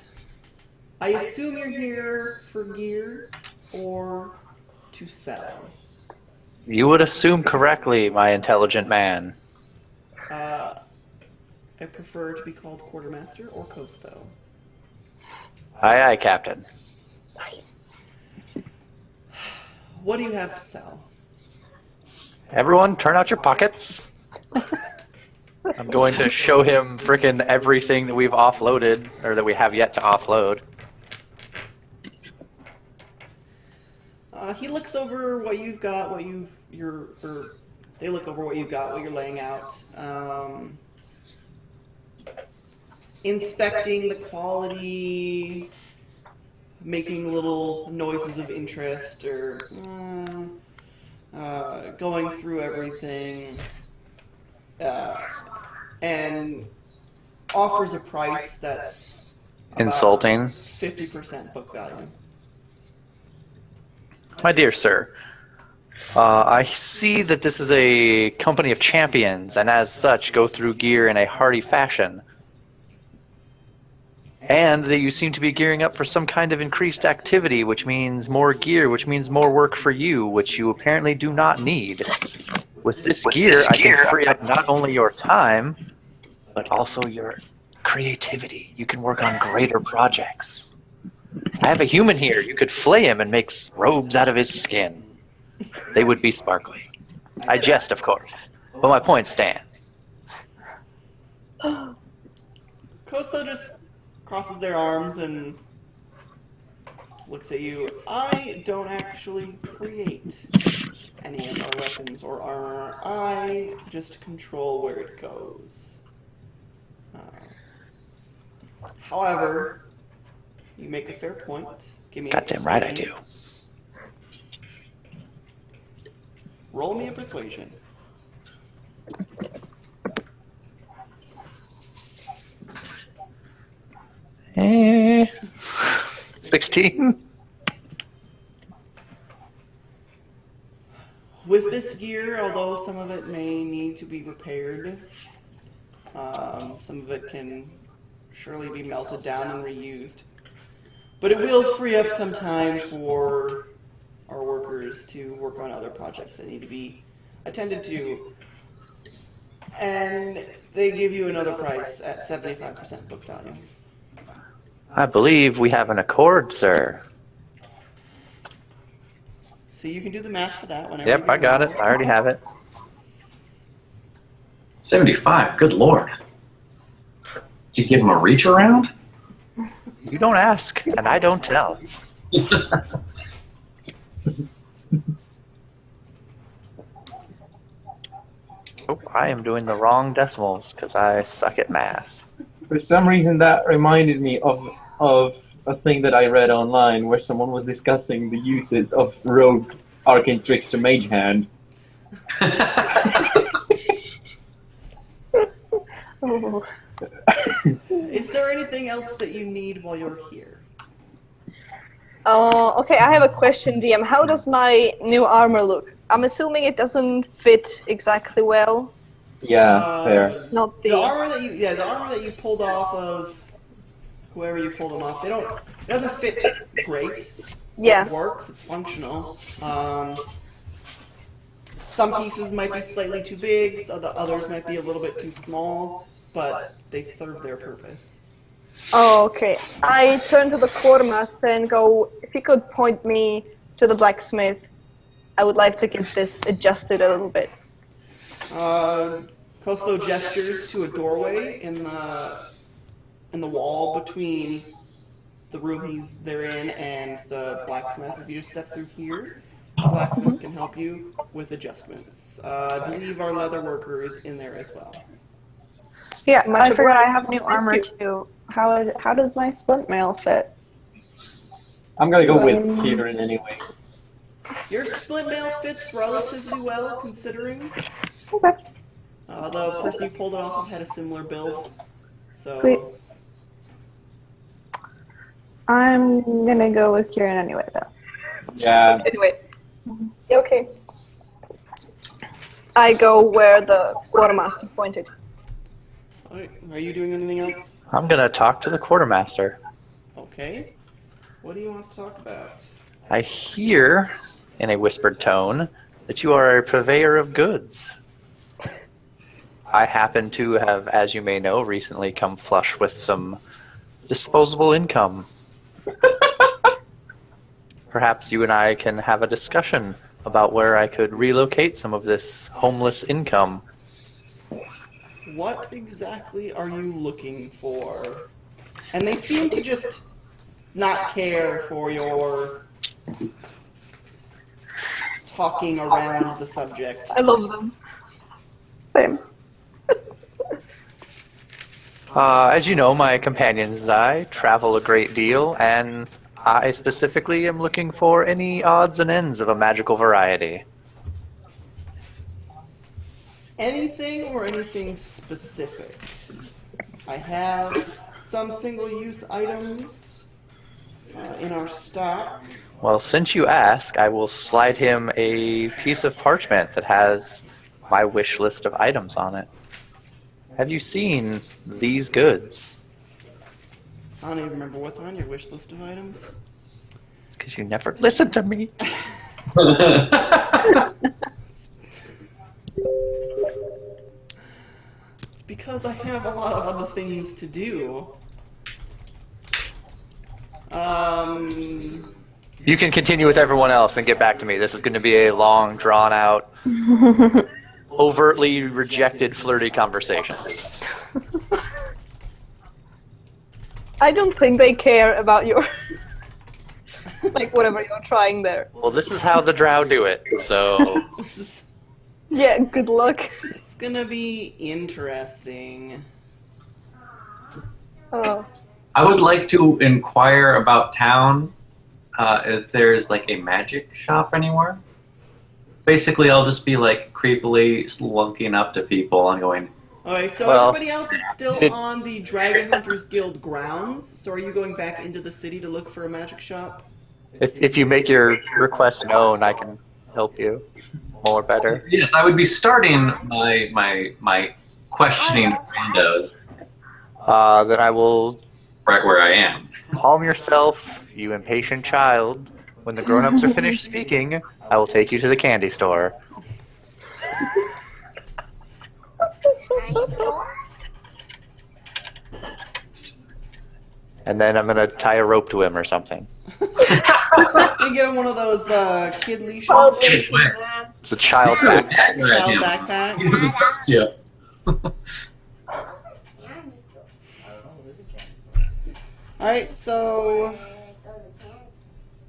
I assume you're here for gear or to sell. You would assume correctly, my intelligent man. I prefer to be called quartermaster or Costo. Aye, aye, Captain. What do you have to sell? Everyone, turn out your pockets. I'm going to show him frickin' everything that we've offloaded, or that we have yet to offload. He looks over what you've got, they look over what you've got, what you're laying out. Inspecting the quality, making little noises of interest, or going through everything, and offers a price that's Insulting. 50% book value. My dear sir, I see that this is a company of champions, and as such go through gear in a hardy fashion. And that you seem to be gearing up for some kind of increased activity, which means more gear, which means more work for you, which you apparently do not need. With this gear, I can free up not only your time, but also your creativity. You can work on greater projects. I have a human here. You could flay him and make robes out of his skin. They would be sparkly. I jest, of course, but my point stands. Costa just crosses their arms and looks at you. I don't actually create any of our weapons or armor. I just control where it goes. However, you make a fair point. Give me Goddamn right I do. Roll me a persuasion. Eh, 16? With this gear, although some of it may need to be repaired, some of it can surely be melted down and reused. But it will free up some time for our workers to work on other projects that need to be attended to. And they give you another price at 75% book value. I believe we have an accord, sir. So you can do the math for that whenever. Yep, I got it. I already have it. 75, good lord. Did you give him a reach around? You don't ask, and I don't tell. Oh, I am doing the wrong decimals because I suck at math. For some reason, that reminded me of a thing that I read online where someone was discussing the uses of rogue arcane trickster mage hand. Oh. Is there anything else that you need while you're here? Okay, I have a question, DM. How does my new armor look? I'm assuming it doesn't fit exactly well. Yeah, fair. Not The armor that you pulled off of whoever you pulled them off, it doesn't fit great. Yeah. It works, it's functional. Some pieces might be slightly too big, so the others might be a little bit too small, but they serve their purpose. Oh, okay. I turn to the quartermaster and go, if you could point me to the blacksmith, I would like to get this adjusted a little bit. Costo gestures to a doorway in the wall between the room they're in and the blacksmith. If you just step through here, the blacksmith can help you with adjustments. I believe our leather worker is in there as well. Yeah, Much I forgot I obliged. have new armor you. too. How does my splint mail fit? I'm gonna go with Kieran anyway. Your split mail fits relatively well, considering. Okay. The person you pulled it off of had a similar build. So. Sweet. I'm gonna go with Kieran anyway, though. Yeah. Anyway. Yeah, okay. I go where the quartermaster pointed. Alright, are you doing anything else? I'm gonna talk to the quartermaster. Okay. What do you want to talk about? I hear, in a whispered tone, that you are a purveyor of goods. I happen to have, as you may know, recently come flush with some disposable income. Perhaps you and I can have a discussion about where I could relocate some of this homeless income. What exactly are you looking for? And they seem to just not care for your talking around the subject. I love them. Same. As you know, my companions and I travel a great deal, and I specifically am looking for any odds and ends of a magical variety. Anything or anything specific? I have some single-use items in our stock. Well, since you ask, I will slide him a piece of parchment that has my wish list of items on it. Have you seen these goods? I don't even remember what's on your wish list of items. It's because you never listen to me. It's because I have a lot of other things to do. You can continue with everyone else and get back to me. This is going to be a long, drawn-out, overtly rejected, flirty conversation. I don't think they care about your like whatever you're trying there. Well, this is how the drow do it, so... This is, Yeah, good luck. it's gonna be interesting. Oh. I would like to inquire about town, if there's like a magic shop anywhere. Basically, I'll just be like creepily slunking up to people and going, Alright, so Well, everybody else is still on the Dragon Hunters Guild grounds, so are you going back into the city to look for a magic shop? If you make your request known, I can help you more better. yes, I would be starting my questioning of randos Then I will right where I am. calm yourself, you impatient child. When the grown-ups are finished speaking, I will take you to the candy store. And then I'm gonna tie a rope to him or something. You get him one of those kid leashes. It's a child back. Child backpack. He was the best gift. Alright, so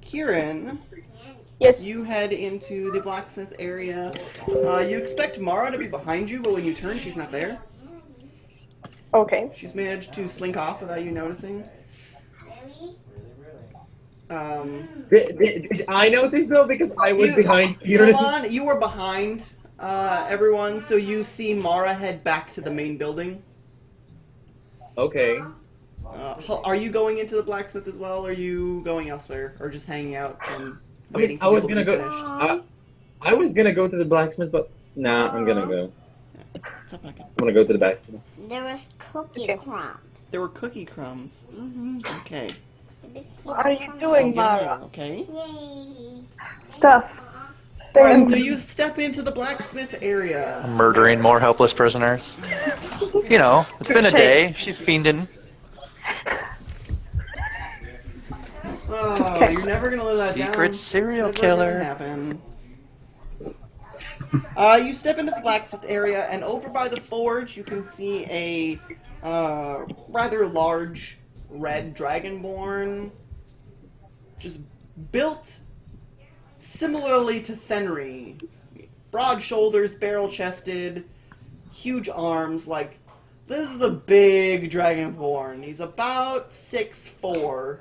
Kieran, Yes. you head into the blacksmith area. You expect Mara to be behind you, but when you turn, she's not there. Okay. She's managed to slink off without you noticing. Did I know this though? Because I was behind Peter. Hold on, you were behind everyone, so you see Mara head back to the main building. Okay. Are you going into the blacksmith as well, or are you going elsewhere, or just hanging out and I waiting mean, for I was people gonna to be go. finished? I was gonna go to the blacksmith, but nah, I'm gonna go. What's up, Becca? I'm gonna go to the back. There was cookie Okay. crumbs. There were cookie crumbs. Okay. What are you doing, Mara? Okay. Yay. Stuff. Alright, so you step into the blacksmith area. Murdering more helpless prisoners. You know, it's been a day. She's fiending. Oh, you're never gonna live that down. Secret serial It's never gonna killer. happen. You step into the blacksmith area, and over by the forge, you can see a rather large red dragonborn, just built similarly to Fenrir. Broad shoulders, barrel-chested, huge arms. Like, this is a big dragonborn. He's about 6'4".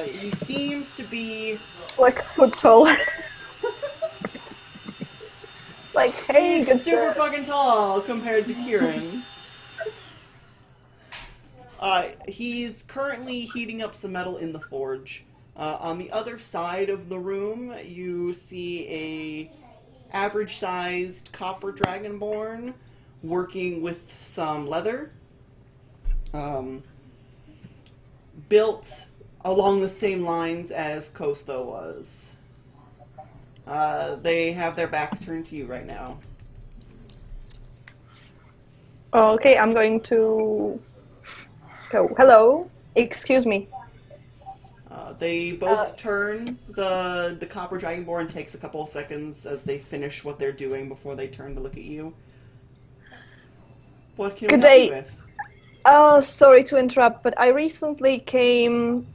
He seems to be... Like a foot tall. Like, hey, He's good super sir. fucking tall compared to Kieran. He's currently heating up some metal in the forge. On the other side of the room, you see a average-sized copper dragonborn working with some leather. Built along the same lines as Kosto was. They have their back turned to you right now. Okay, I'm going to go. Hello, excuse me. They both turn. The copper dragonborn takes a couple of seconds as they finish what they're doing before they turn to look at you. What can we Good help you day. with? Oh, sorry to interrupt, but I recently came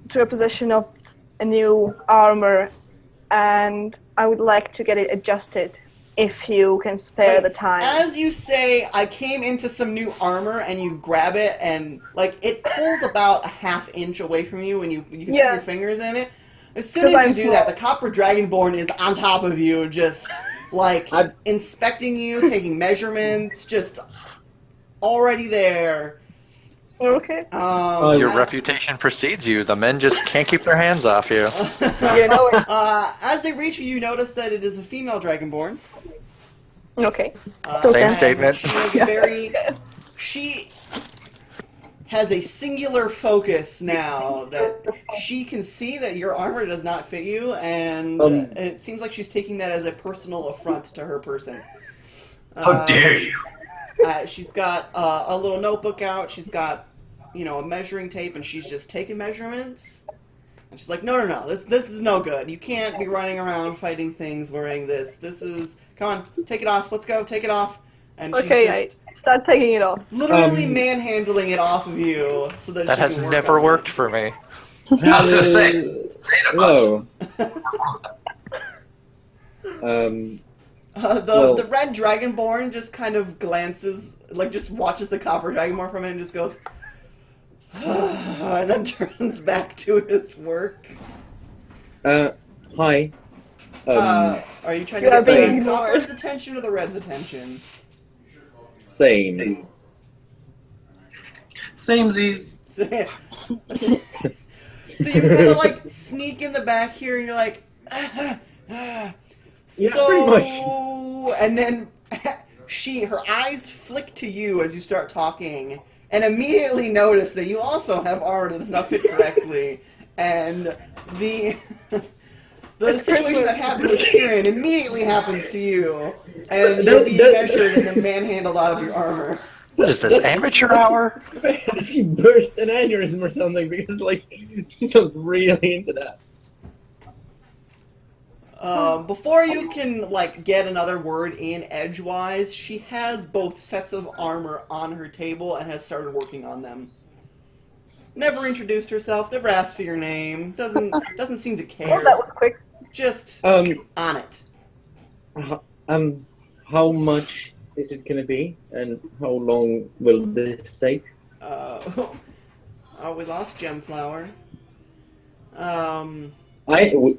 to a position of a new armor, and I would like to get it adjusted, if you can spare Like, the time. As you say, I came into some new armor, and you grab it, and like it pulls about a half inch away from you, and you can see Yeah. your fingers in it. As soon 'Cause as you I'm do small. that, the copper dragonborn is on top of you, just like inspecting you, taking measurements, just already there. Okay. Your reputation precedes you. The men just can't keep their hands off you. You know it. As they reach you, you notice that it is a female dragonborn. Okay. Same And statement. She has a very. She has a singular focus now that she can see that your armor does not fit you, and it seems like she's taking that as a personal affront to her person. How dare you? She's got a little notebook out. She's got, a measuring tape, and she's just taking measurements. And she's like, no, this is no good. You can't be running around fighting things wearing this. This is, come on, take it off. Let's go, take it off. And Okay, she's I start taking it off. literally manhandling it off of you so that That she has can work never on worked it. for me. I was gonna say, say it a bunch. Hello. The red dragonborn just kind of glances, like just watches the copper dragonborn for a minute and just goes, and then turns back to his work. Hi. Are you trying to You are get being the copper's ignored. attention or the red's attention? Same. Samesies. So you kind of like sneak in the back here, and you're like, Yeah, so, pretty much. And then her eyes flick to you as you start talking, and immediately notice that you also have armor that does not fit correctly, and the situation that happened with Kieran immediately happens to you, and you'll be measured and then manhandled out of your armor. What is this, amateur hour? She burst an aneurysm or something because, she sounds really into that. Before you can, get another word in edgewise, she has both sets of armor on her table and has started working on them. Never introduced herself, never asked for your name, doesn't seem to care. Oh, that was quick. Just Um, on it. How much is it gonna be, and how long will this take? We lost Gemflower. I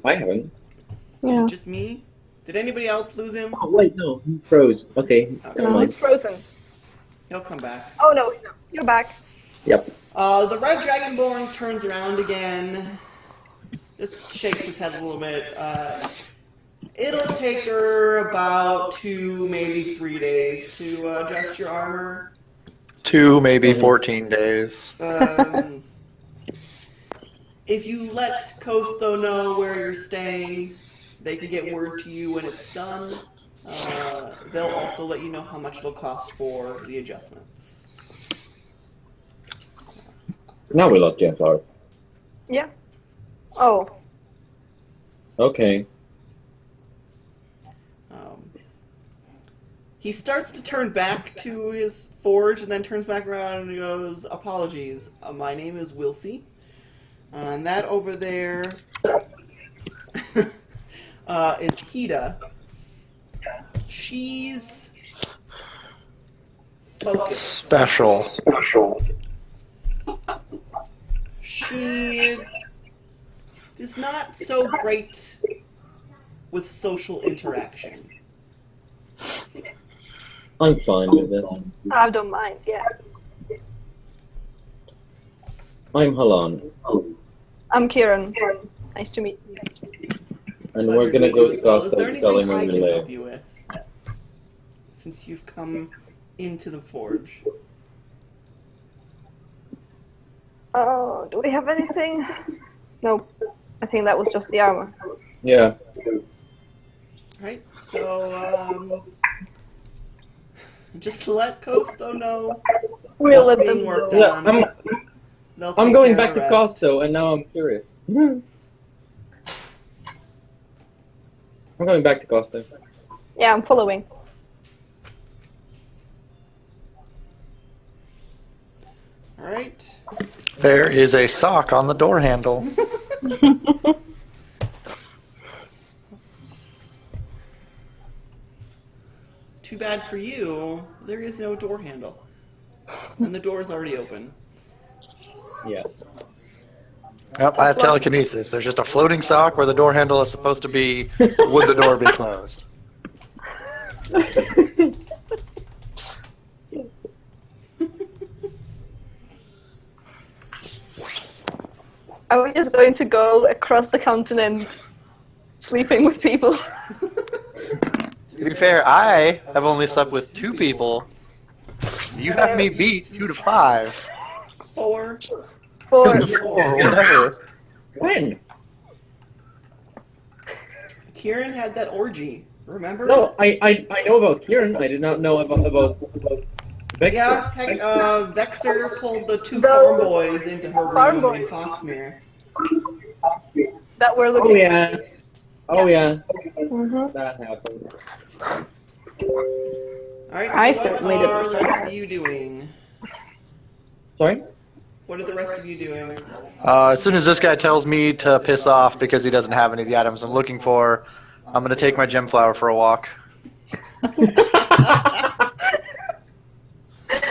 haven't. Is Yeah. it just me? Did anybody else lose him? Oh wait, no, he froze. Okay, never No, mind. it's frozen. He'll come back. Oh no, you're back. Yep. The red dragonborn turns around again, just shakes his head a little bit. It'll take her about 2, maybe 3 days to adjust your armor. 2, maybe 14 days. If you let Kosto know where you're staying, they can get word to you when it's done. They'll also let you know how much it'll cost for the adjustments. Now we lost Gemflower. Yeah. Oh. Okay. He starts to turn back to his forge and then turns back around and he goes, apologies, my name is Wilsey. And that over there is Hida. She's focused. Special. She is not so great with social interaction. I'm fine with this. I don't mind, yeah. I'm Halan, I'm Kieran. Nice to meet you. and Pleasure we're gonna meet go you to as well. Is there Costa to tell anything him I where can we help live. you with? Since you've come into the forge. Oh, do we have anything? Nope. I think that was just the armor. Yeah. Right? So, just let Costo know We'll what's let being them worked know. Yeah, on. They'll I'm take going care back of to the rest. Costa, and now I'm curious. I'm going back to Costa. Yeah, I'm following. Alright. There is a sock on the door handle. Too bad for you, there is no door handle. And the door is already open. Yeah. Yep, I have telekinesis. There's just a floating sock where the door handle is supposed to be. Would the door be closed? Are we just going to go across the continent sleeping with people? To be fair, I have only slept with 2 people. You have me beat 2 to 5. 4. For Or whatever. When? Kieran had that orgy, remember? No, I know about Kieran. I did not know about Victor. Yeah, heck, Vexer pulled the 2 Those farm boys into her farm room in boys. Foxmere. that we're Oh looking. yeah. Oh yeah. Mhm. That happened. Alright, so I what certainly are didn't. the rest of you doing? Sorry? What are the rest of you doing? As soon as this guy tells me to piss off because he doesn't have any of the items I'm looking for, I'm going to take my gem flower for a walk.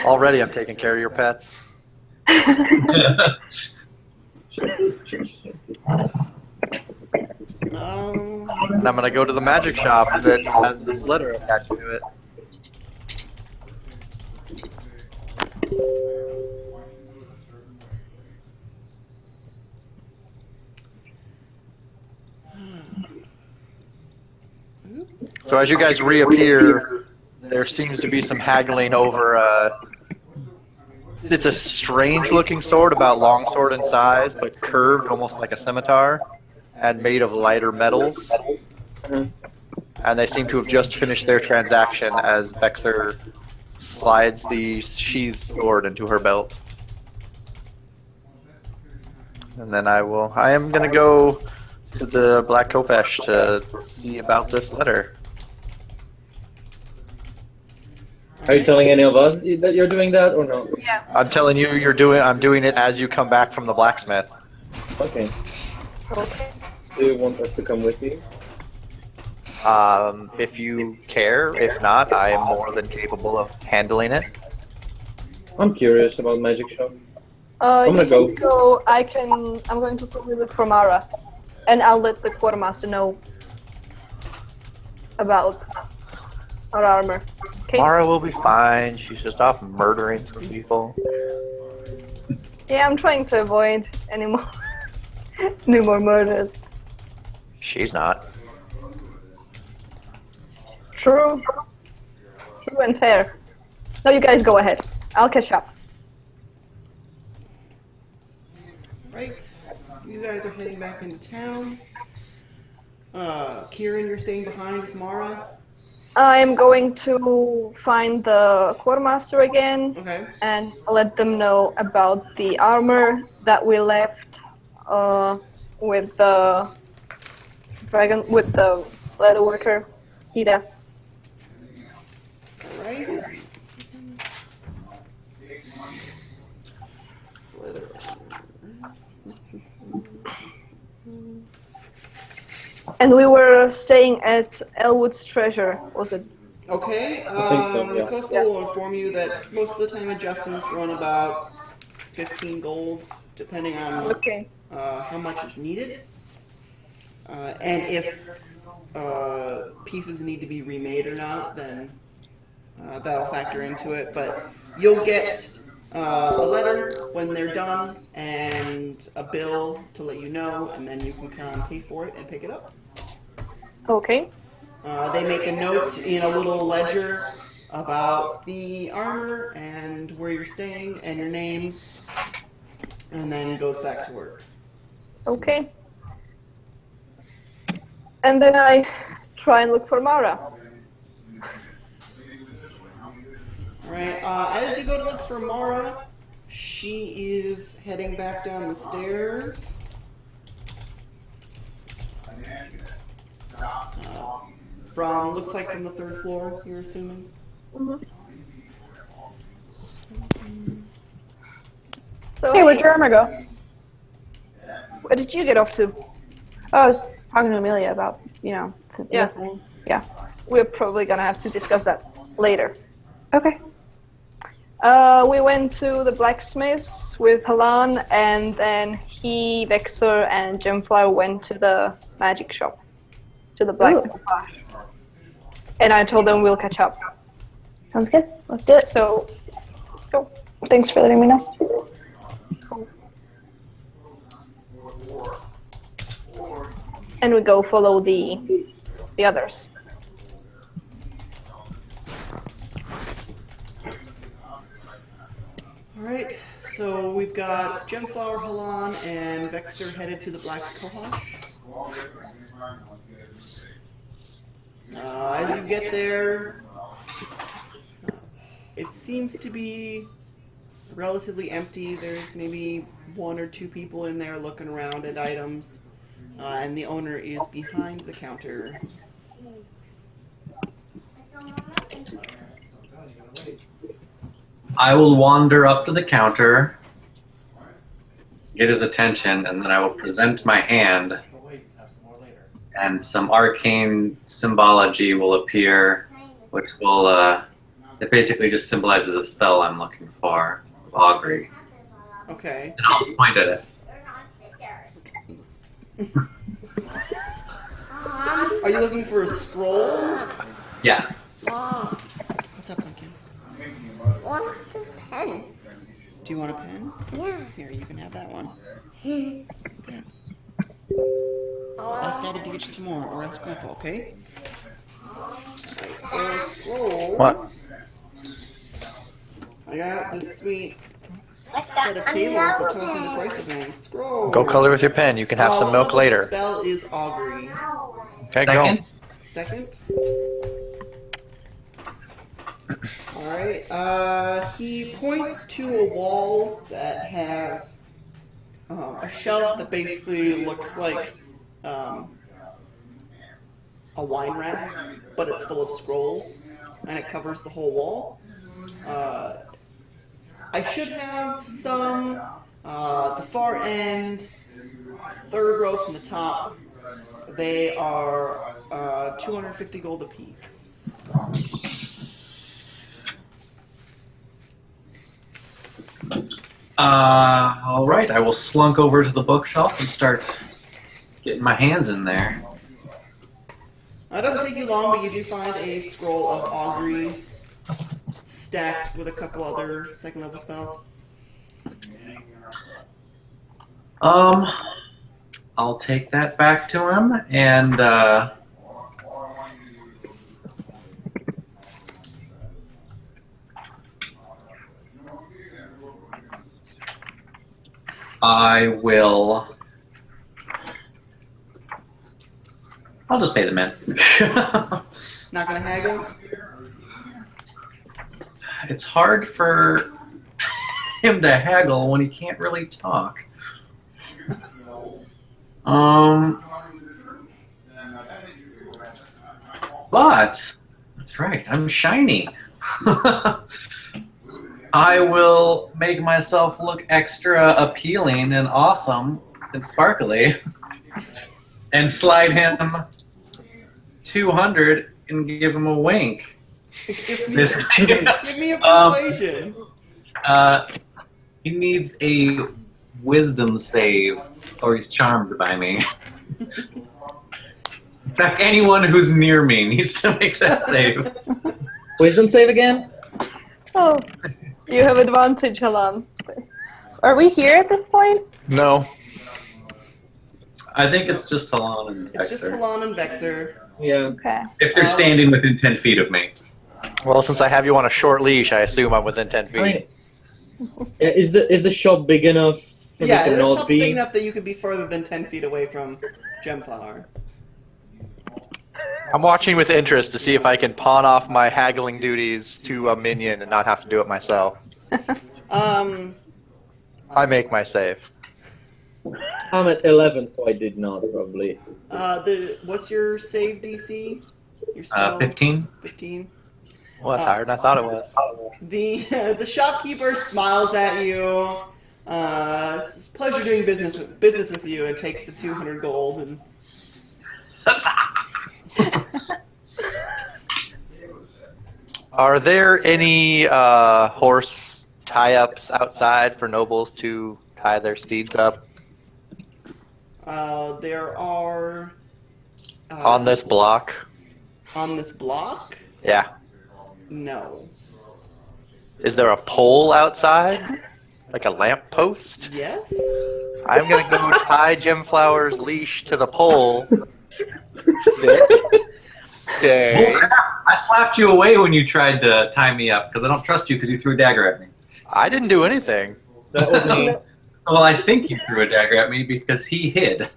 Already I'm taking care of your pets. And I'm going to go to the magic shop that has this letter attached to it. So as you guys reappear, there seems to be some haggling over it's a strange looking sword, about longsword in size, but curved almost like a scimitar, and made of lighter metals. And they seem to have just finished their transaction as Vexer slides the sheathed sword into her belt. And then I am going to go to the Black Kopesh to see about this letter. Are you telling any of us that you're doing that or no? Yeah. I'm telling you, I'm doing it as you come back from the blacksmith. Okay. Okay. Do you want us to come with you? If you care, if not, I am more than capable of handling it. I'm curious about Magic Shop. I'm gonna go. I'm going to probably look for Mara, and I'll let the quartermaster know about our armor. Okay. Mara will be fine. She's just off murdering some people. Yeah, I'm trying to avoid any more murders. She's not. True. True and fair. No, you guys go ahead. I'll catch up. Right. You guys are heading back into town. Kieran, you're staying behind with Mara. I'm going to find the quartermaster again Okay. and let them know about the armor that we left with the leatherworker, Hida. Alright. And we were staying at Elwood's Treasure, was it? Okay, I think so, yeah. Coastal will inform you that most of the time adjustments run about 15 gold, depending on Okay. how much is needed. And if pieces need to be remade or not, then that'll factor into it. But you'll get a letter when they're done and a bill to let you know, and then you can come pay for it and pick it up. Okay. They make a note in a little ledger about the armor and where you're staying and your names, and then goes back to work. Okay. And then I try and look for Mara. Alright, as you go to look for Mara, she is heading back down the stairs. Looks like from the 3rd floor, you're assuming? Mm-hmm. So, Hey, where'd your armor go? where did you get off to? Oh, I was talking to Amelia about, Yeah. nothing. Yeah. We're probably gonna have to discuss that later. Okay. We went to the blacksmith's with Halan, and then he, Vexor, and Gemflower went to the magic shop, to the black. Ooh. And I told them we'll catch up. Sounds good. Let's do it. So, let's go. Thanks for letting me know. And we go follow the others. Alright, so we've got Gemflower, Halan, and Vexor headed to the Black Kohash. As you get there, it seems to be relatively empty. There's maybe 1 or 2 people in there looking around at items, and the owner is behind the counter. I will wander up to the counter, get his attention, and then I will present my hand, and some arcane symbology will appear, which will, it basically just symbolizes a spell I'm looking for, augury. Okay. And I'll just point at it. Are you looking for a scroll? Yeah. What's up, Pumpkin? What's the pen? Do you want a pen? Yeah. Here, you can have that one. Ask Daddy to get you some more, or ask Grandpa, okay? Alright, so scroll. What? I got this sweet set of tables that tells me the price of things. Scroll. Go color with your pen. You can have some milk The later. spell is augury. Okay, Second. go. Second. Alright, he points to a wall that has a shelf that basically looks like a wine rack, but it's full of scrolls, and it covers the whole wall. I should have some at the far end, 3rd row from the top. They are 250 gold apiece. All right, I will slunk over to the bookshelf and start getting my hands in there. It doesn't take you long, but you do find a scroll of augury stacked with a couple other 2nd level spells. I'll take that back to him, and I'll just pay the man. Not gonna haggle? It's hard for him to haggle when he can't really talk. But that's right, I'm shiny. I will make myself look extra appealing and awesome and sparkly and slide him 200 and give him a wink. Give me a persuasion. He needs a wisdom save, or he's charmed by me. fact, anyone who's near me needs to make that save. Wisdom save again? Oh, you have advantage, Halan. Are we here at this point? No. I think it's just Halan and It's just Vexer. Halan and Vexer. Yeah. Okay. If they're standing within 10 feet of me. Well, since I have you on a short leash, I assume I'm within 10 feet. I mean, yeah, is the shop big enough for Yeah, me to the not shop's be? big enough that you could be further than 10 feet away from Gemflower. I'm watching with interest to see if I can pawn off my haggling duties to a minion and not have to do it myself. I make my save. I'm at 11, so I did not probably. What's your save DC? Your spell? 15? 15. Well, that's higher than I thought it was. The shopkeeper smiles at you. It's a pleasure doing business with you, and takes the 200 gold and. Are there any horse tie-ups outside for nobles to tie their steeds up? There are. On this block? On this block? Yeah. No. Is there a pole outside? Like a lamp post? Yes? I'm gonna go tie Gemflower's leash to the pole. Sit. Stay. Oh, I slapped you away when you tried to tie me up because I don't trust you because you threw a dagger at me. I didn't do anything. That was me. Well, I think you threw a dagger at me because he hid.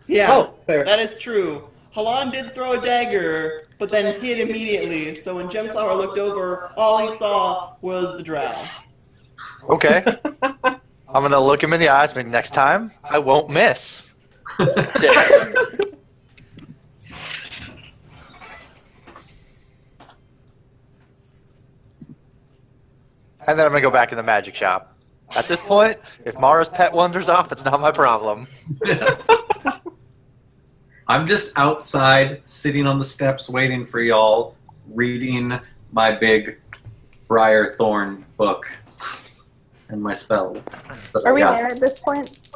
Yeah, Oh, fair. that is true. Halan did throw a dagger, but then hid immediately, so when Gemflower looked over, all he saw was the drow. Okay. I'm gonna look him in the eyes, but next time, I won't miss. Stay. And then I'm gonna go back in the magic shop. At this point, if Mara's pet wanders off, it's not my problem. I'm just outside, sitting on the steps, waiting for y'all, reading my big briar thorn book and my spell. that I Are we got. there at this point?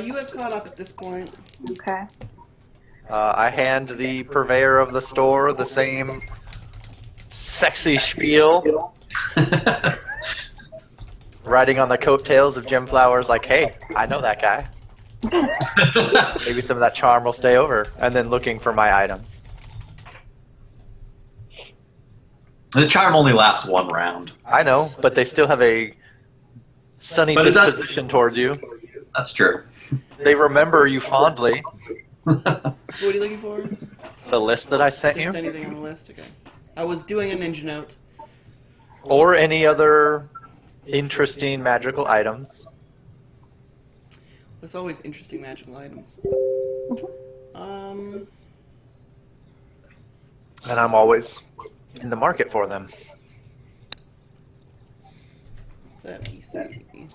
You have caught up at this point. Okay. I hand the purveyor of the store the same sexy spiel, riding on the coattails of Gemflower's like, hey, I know that guy. Maybe some of that charm will stay over. And then looking for my items. The charm only lasts one round. I know, but they still have a sunny But it does- disposition towards you. That's true. They remember you fondly. What are you looking for? The list that I sent Just you, anything on the list? Okay. I was doing a ninja note. or any other interesting magical items. There's always interesting magical items. And I'm always in the market for them. Let me see.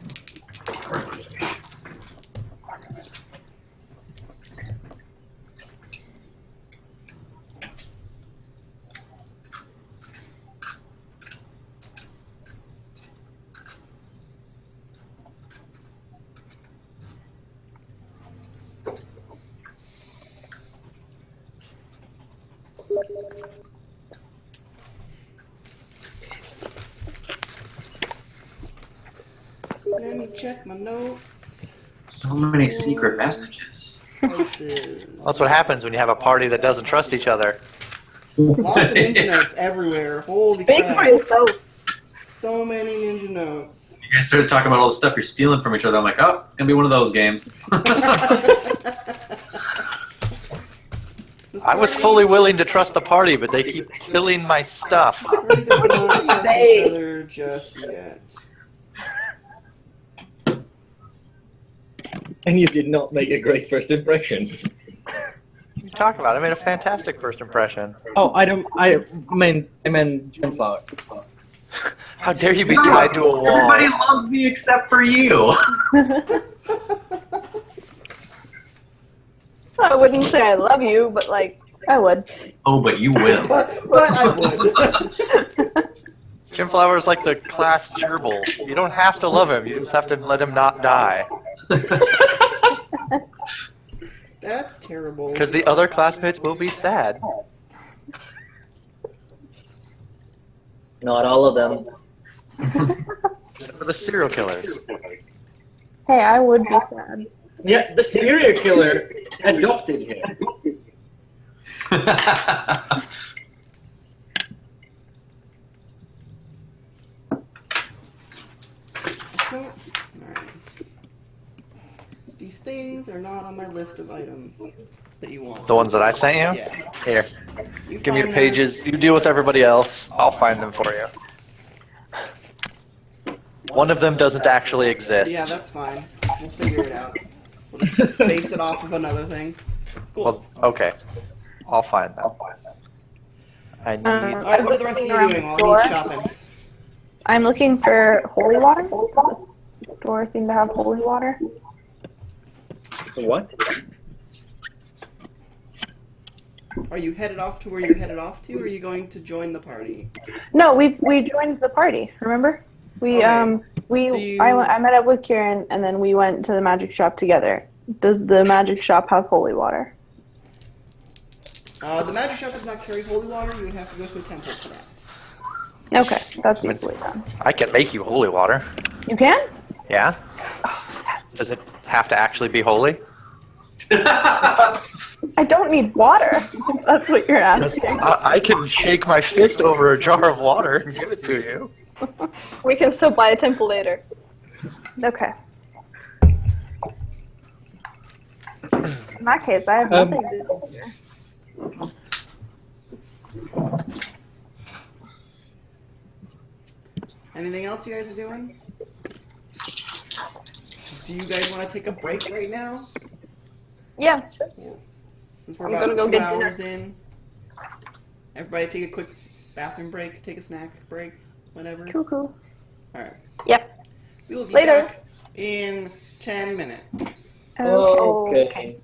Let me check my notes. So many secret messages. Places. Well, that's what happens when you have a party that doesn't trust each other. Lots of ninja notes everywhere. Holy Speak for crap. yourself. So many ninja notes. You guys started talking about all the stuff you're stealing from each other. I'm like, oh, it's going to be one of those games. This I was party- fully willing to trust the party, but they keep killing my stuff. party does not trust Say. each other just yet. And you did not make a great first impression. What are you talking about? I made a fantastic first impression. Oh, I meant Gemflower. How dare you be tied to a wall? Everybody loves me except for you. I wouldn't say I love you, but like, I would. Oh, but you will. But I would. Gemflower is like the class gerbil. You don't have to love him, you just have to let him not die. That's terrible. Because the other classmates will be sad. Not all of them. Except for the serial killers. Hey, I would be sad. Yeah, the serial killer adopted him. Alright. These things are not on my list of items that you want. The ones that I sent you? Yeah. Here. You Give me the find them. pages. You deal with everybody else. I'll find them for you. One of them doesn't actually exist. Yeah, that's fine. We'll figure it out. We'll just base it off of another thing. It's cool. Well, okay. I'll find them. I need. Alright, what are the rest of you Around doing the while store. he's shopping? I'm looking for holy water. Does this store seem to have holy water? What? Are you headed off to where you're headed off to, or are you going to join the party? No, we joined the party. Remember? We Okay. So I met up with Kieran and then we went to the magic shop together. Does the magic shop have holy water? The magic shop does not carry holy water. You would have to go to a temple for that. Okay, that's easily done. I can make you holy water. You can? Yeah? Does it have to actually be holy? I don't need water. If that's what you're asking. I can shake my fist over a jar of water and give it to you. We can still buy a temple later. Okay. In that case, I have nothing to do here. Anything else you guys are doing? Do you guys want to take a break right now? Yeah. Since we're I'm about gonna go 2 get hours in. Everybody take a quick bathroom break, take a snack break, whatever. Cool. Alright. Yep. We will be Later. back in 10 minutes. Okay.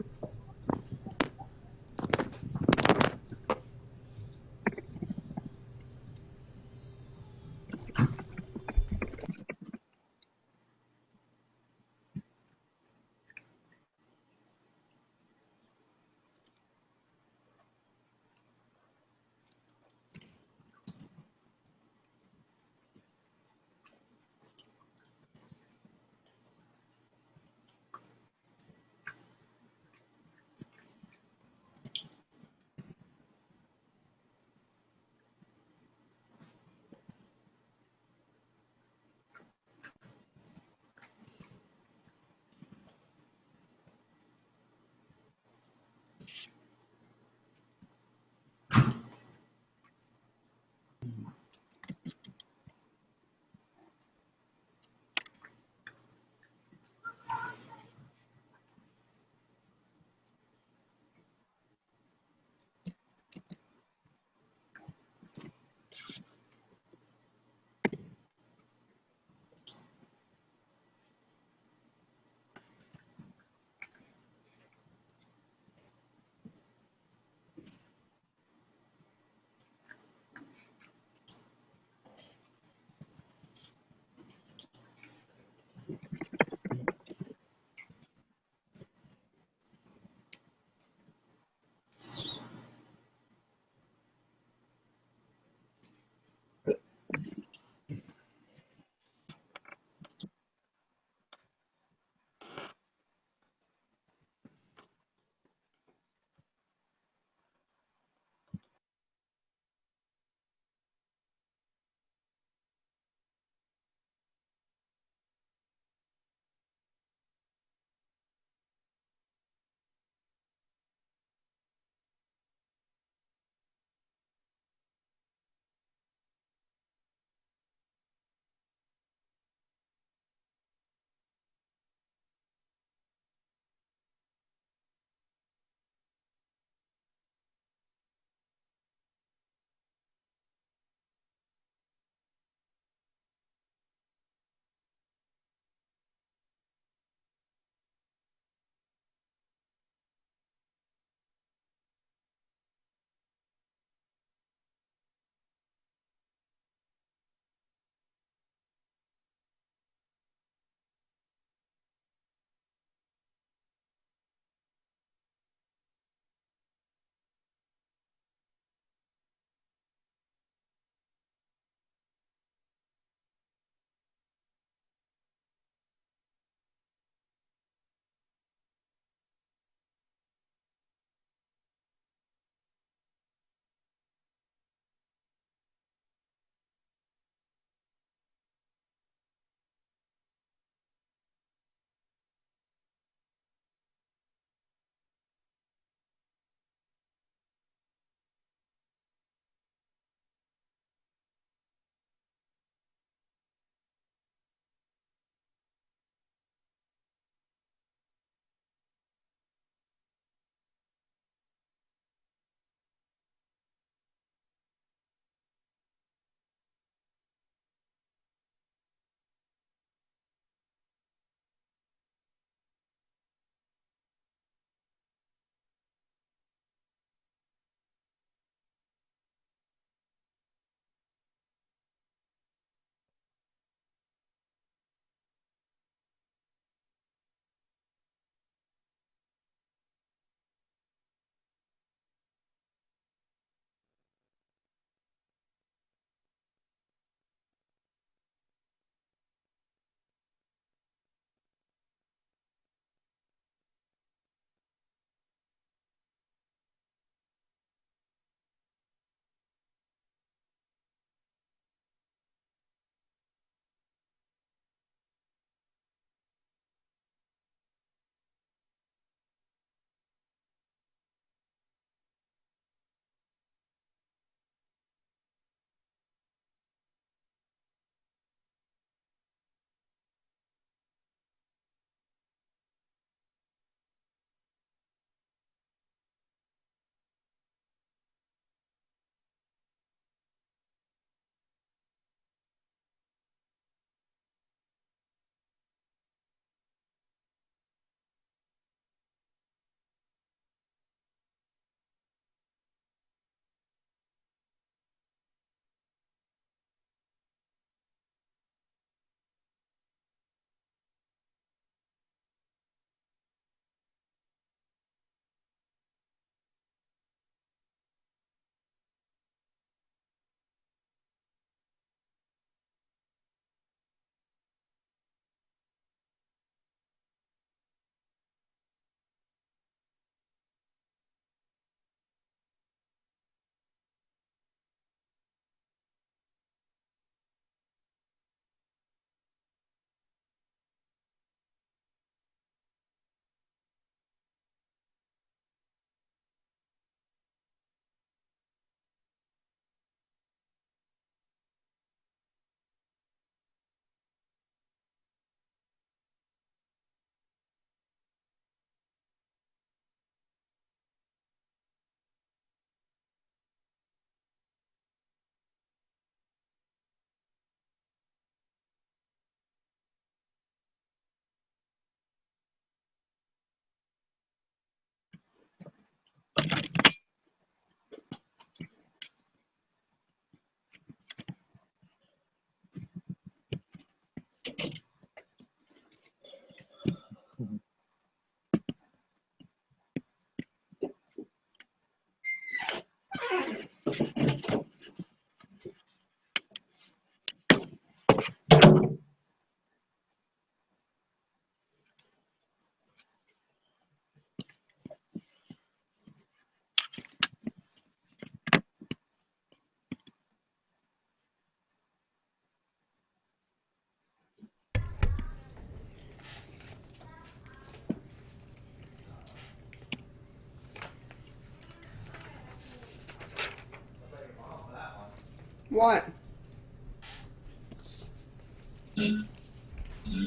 What?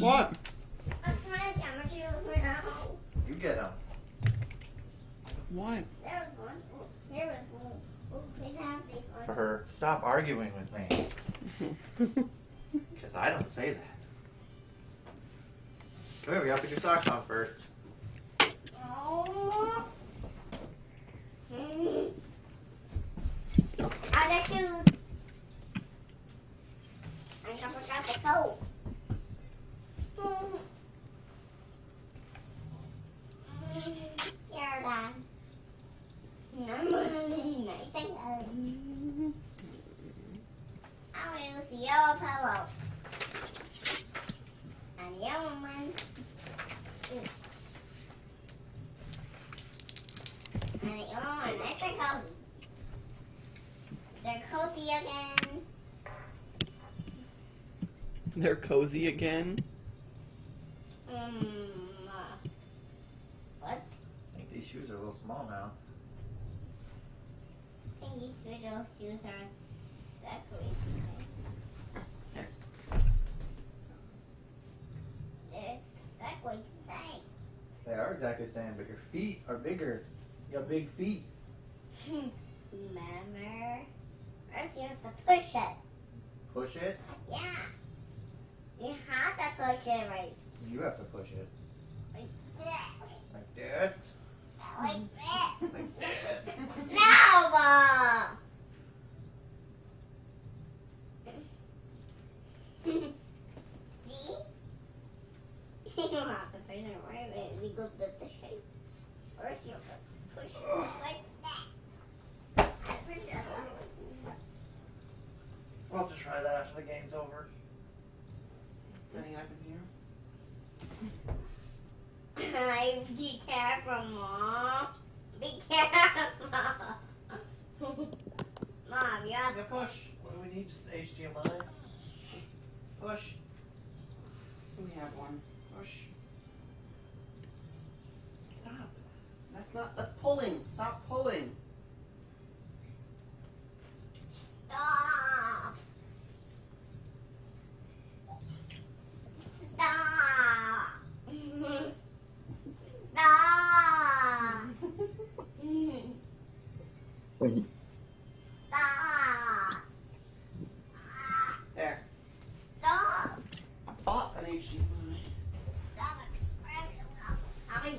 What? I'm trying to get my shoes now. You get them. What? There was one. Oh, here was one. Oh, please have these ones. For her, stop arguing with me. Because I don't say that. Come here, we gotta put your socks on first. Oh. Other shoes. I forgot the coat. Here, Dad. I'm gonna be nice and I will use the yellow pillow. And the yellow one. And the yellow one, nice and cozy. They're cozy again. They're cozy again. What? I think these shoes are a little small now. I think these little shoes are exactly They're exactly the same. They are exactly the same, but your feet are bigger. You have big feet. Remember? First you have to push it. Push it. Yeah. You have to push it right. You have to push it. Like this. Like this. Like this. Like this. No! See? You don't have to push it right away. We go with the shape. First you have to push it like that. Push it. We'll have to try that after the game's over. Setting up in Be careful, Mom. Be careful. Mom, you have Yeah, push. What do we need? Just HDMI? Push. here. We have one. Push. Stop. That's pulling. Stop pulling. Stop. Stop. Stop. Stop. There. Stop. I bought an HDMI. Stop it. I mean,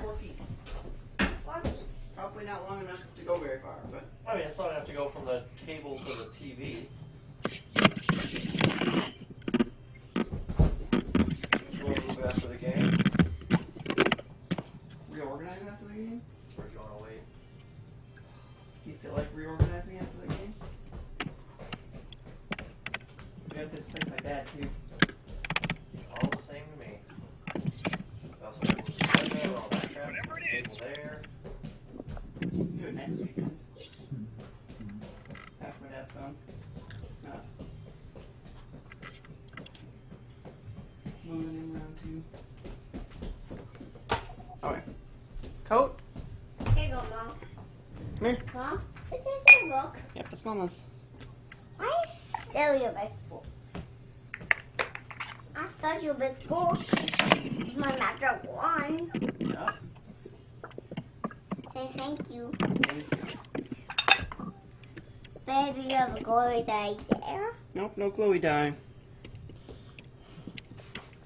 4 feet. 4 feet. Probably not long enough to go very far, but I mean, it's not enough to go from the table to the TV. You want to move it after the game? reorganize after the game? Or do you want to wait? Do you feel like reorganizing after the game? So we have this place like that too. It's all the same to me. We also have the there, all that crap. Whatever it is. There. Do it next weekend. After my dad's gone. It's not. Moving in round 2. Okay. Coat? Here you go, Mom. Come here. Mom, this is your book. Yeah, that's Mama's. Why is still your big book? I thought your big book was my magic wand. Yeah. Say thank you. Thank you. Baby, you have a glory die there. Nope, no glowy dye.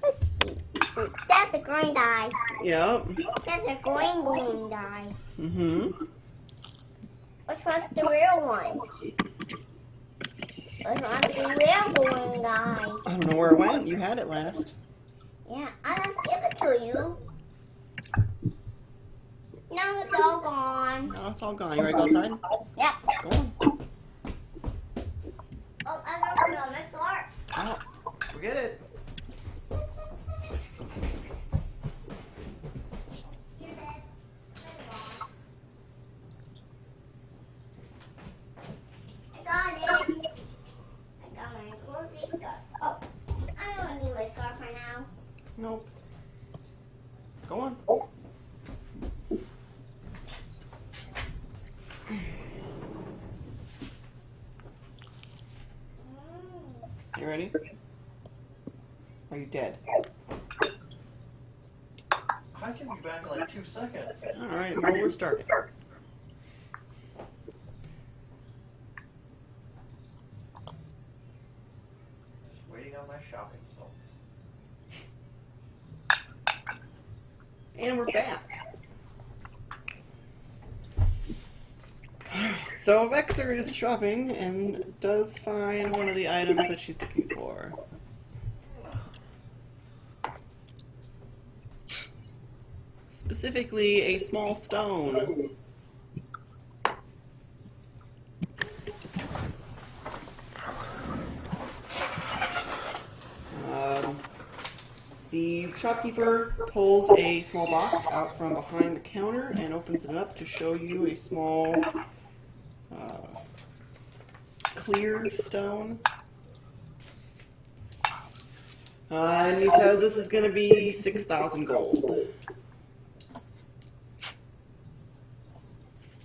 Let's see. That's a green die. Yep. That's a green die. Mm-hmm. Which one's the real one? Which one's the real green die? I don't know where it went. You had it last. Yeah, I'll just give it to you. Now it's all gone. No, it's all gone. You ready to go outside? Yep. Go on. Oh, I don't put it on my scarf. Oh, Forget it. I got it. I got my cozy scarf. Oh, I don't need my scarf for now. nope. Go on. Alrighty. Are you dead? I can be back in like 2 seconds. Alright, well, we're starting. Just waiting on my shopping results. And we're back. So Vexer is shopping and does find one of the items that she's looking for. Specifically, a small stone. The shopkeeper pulls a small box out from behind the counter and opens it up to show you a small clear stone. And he says this is going to be 6,000 gold.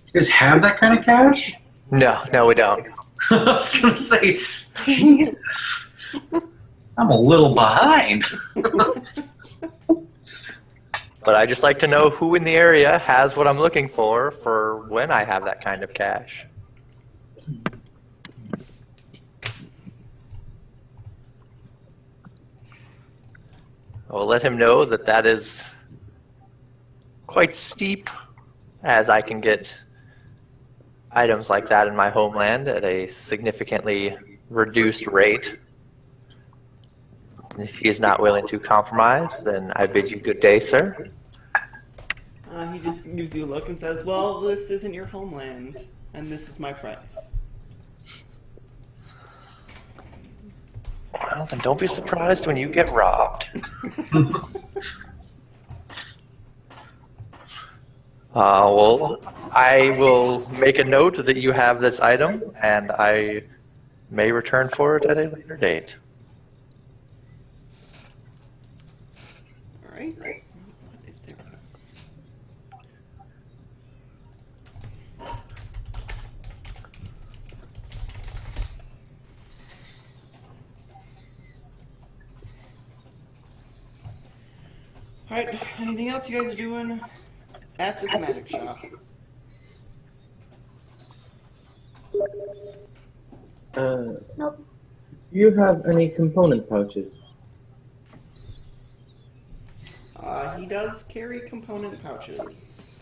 You guys have that kind of cash? No, we don't. I was gonna say, Jesus, I'm a little behind. But I just like to know who in the area has what I'm looking for when I have that kind of cash. I will let him know that that is quite steep, as I can get items like that in my homeland at a significantly reduced rate. And if he is not willing to compromise, then I bid you good day, sir. He just gives you a look and says, well, this isn't your homeland, and this is my price. Well, then don't be surprised when you get robbed. Well, I will make a note that you have this item, and I may return for it at a later date. Alright. What is there? Alright, anything else you guys are doing at this magic shop? Nope. Do you have any component pouches? He does carry component pouches.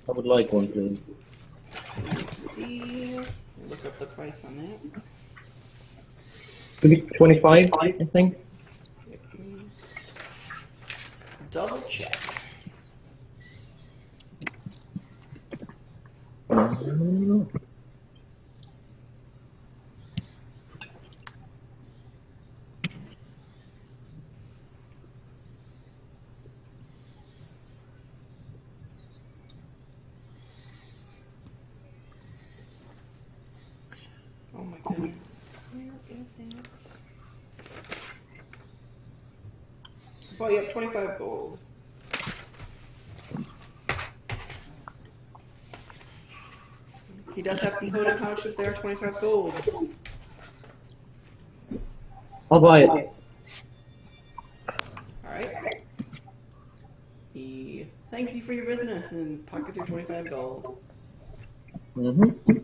I would like one, please. Let's see. Look up the price on that. Maybe 25, I think. Let me double check. Oh my goodness. Where is it? Oh, yep, 25 gold. He does have component pouches there, 25 gold. I'll buy it. Alright. He thanks you for your business and pockets your 25 gold. Mm-hmm.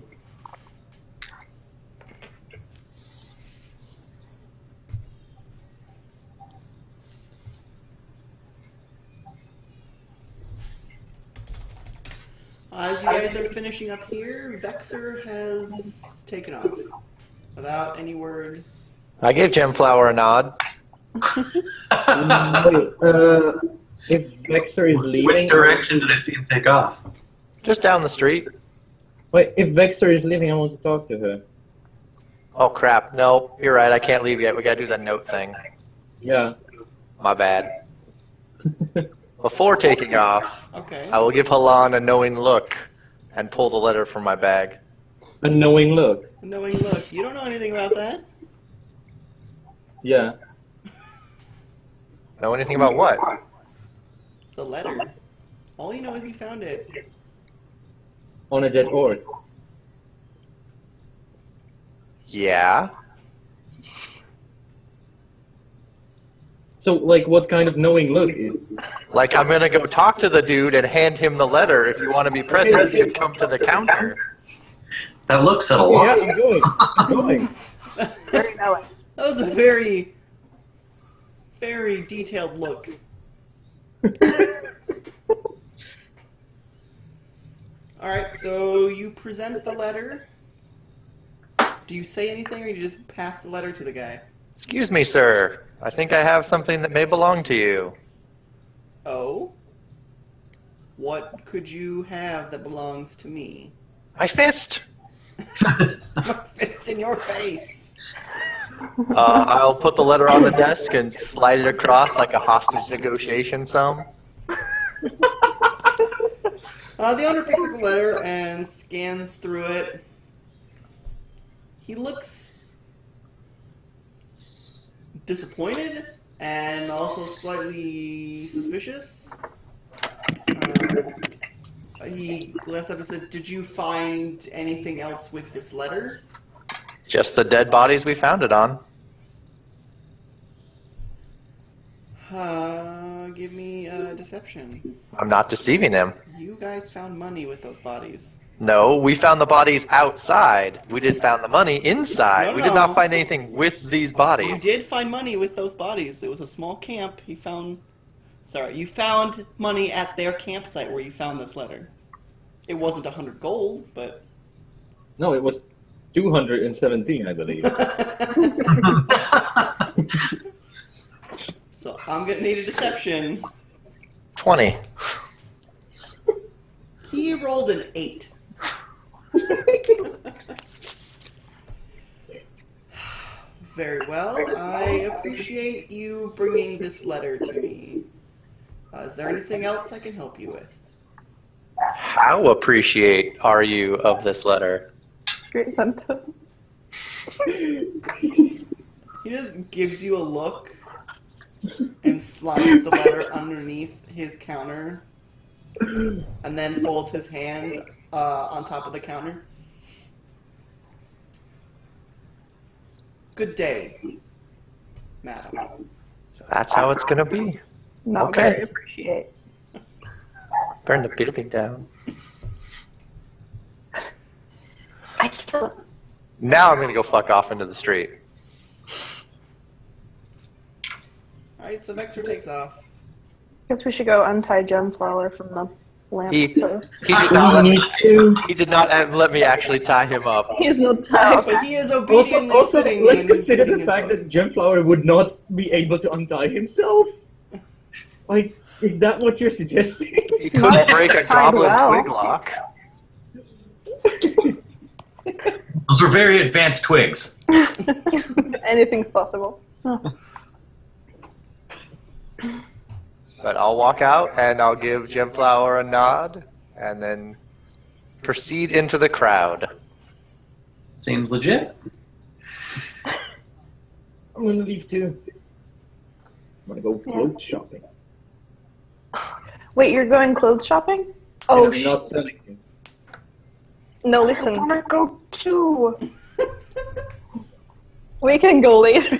As you guys are finishing up here, Vexer has taken off. Without any word. I gave Gemflower a nod. Wait, if Vexer is leaving... Which direction did I see him take off? Just down the street. Wait, if Vexer is leaving, I want to talk to her. Oh crap, no, you're right, I can't leave yet. We gotta do that note thing. Yeah. My bad. Before taking off, Okay. I will give Halan a knowing look and pull the letter from my bag. A knowing look. Knowing look. You don't know anything about that? Yeah. Know anything about what? The letter. All you know is you found it. On a dead orc. Yeah. So, like, what kind of knowing look is? Like, I'm gonna go talk to the dude and hand him the letter. If you want to be present, you should come to the counter. That looks at a Yeah, lot. I'm going. I'm going. Very knowing. That was a very, very detailed look. Alright, so you present the letter. Do you say anything, or you just pass the letter to the guy? Excuse me, sir. I think I have something that may belong to you. Oh? What could you have that belongs to me? My fist! My fist in your face! I'll put the letter on the desk and slide it across like a hostage negotiation sum. The owner picks up the letter and scans through it. He looks disappointed and also slightly suspicious. He glanced up and said, "Did you find anything else with this letter?" Just the dead bodies we found it on. Give me deception. I'm not deceiving him. You guys found money with those bodies. No, we found the bodies outside. We did found the money inside. No, We did no. not find anything with these You bodies. did find money with those bodies. It was a small camp. You found money at their campsite where you found this letter. It wasn't 100 gold, but... No, it was 217, I believe. So I'm gonna need a deception. 20. He rolled an 8. Very well. I appreciate you bringing this letter to me. Is there anything else I can help you with? How appreciate are you of this letter? Great sentence. He just gives you a look and slides the letter underneath his counter and then folds his hand on top of the counter. Good day, madam. So that's how it's gonna be. Not Okay. very appreciate. Burn the building down. I killed him. Now I'm gonna go fuck off into the street. Alright, so Vexor takes off. Guess we should go untie Gemflower from the He lamppost. did not let me. to. He did not let me actually tie him up. He's not tied. But he is obediently Also, sitting let's and consider reading the his fact book. that Gemflower would not be able to untie himself. Like, is that what you're suggesting? He couldn't break a goblin well. twig lock. Those were very advanced twigs. Anything's possible. But I'll walk out and I'll give Gemflower a nod and then proceed into the crowd. Seems legit. I'm gonna leave too. I'm gonna go clothes shopping. Wait, you're going clothes shopping? Oh, Oh, I'm not telling you. No, I listen. wanna go too. We can go later.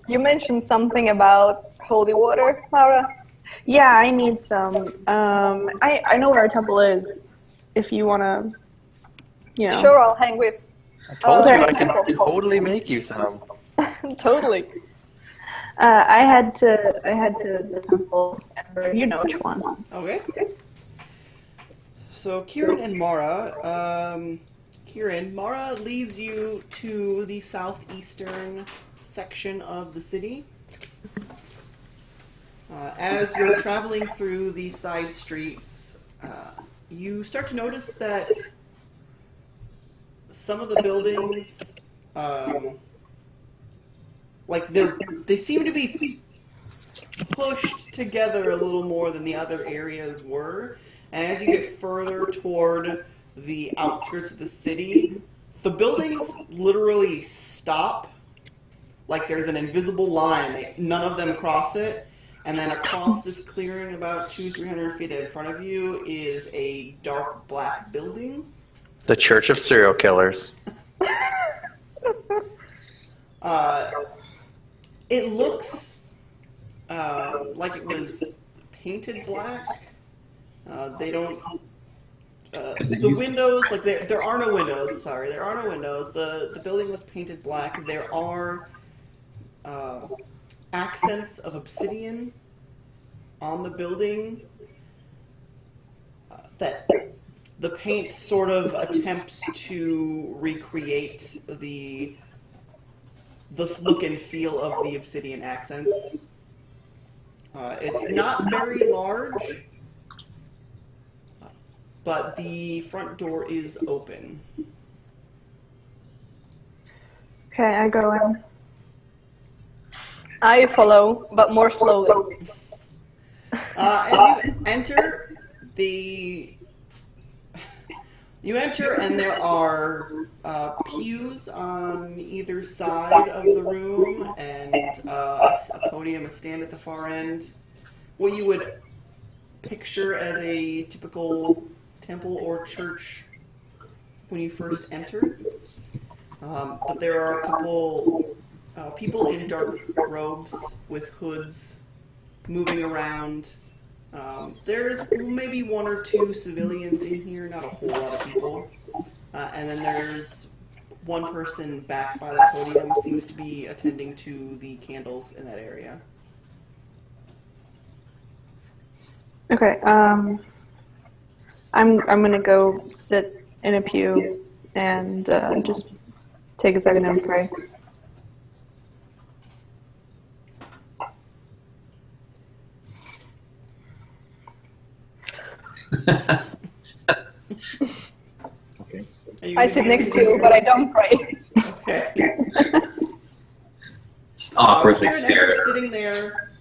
You mentioned something about holy water, Mara. Yeah, I need some. I know where our temple is. If you wanna, you know. Sure, I'll hang with. I told there you I is can temple. totally make you some. Totally. I had to the temple. You know which one. Okay. So Kieran and Mara, Mara leads you to the southeastern section of the city. As you're traveling through the side streets, you start to notice that some of the buildings, they seem to be pushed together a little more than the other areas were. And as you get further toward the outskirts of the city, the buildings literally stop. Like there's an invisible line. None of them cross it. And then across this clearing, about 200-300 feet in front of you, is a dark black building. The Church of Serial Killers. It looks like it was painted black. They don't. The windows, like there are no windows. Sorry, there are no windows. The building was painted black. There are accents of obsidian on the building that the paint sort of attempts to recreate the look and feel of the obsidian accents. It's not very large, but the front door is open. Okay, I go in. I follow, but more slowly. As you enter, you enter and there are pews on either side of the room and a podium, a stand at the far end. What you would picture as a typical temple or church when you first enter. But there are a couple people in dark robes with hoods moving around. There's maybe one or two civilians in here, not a whole lot of people. And then there's one person back by the podium, seems to be attending to the candles in that area. Okay, I'm gonna go sit in a pew and just take a second and pray. Okay. I sit next to you, but I don't pray. Okay. Just awkwardly Karen, as stare. you're sitting there,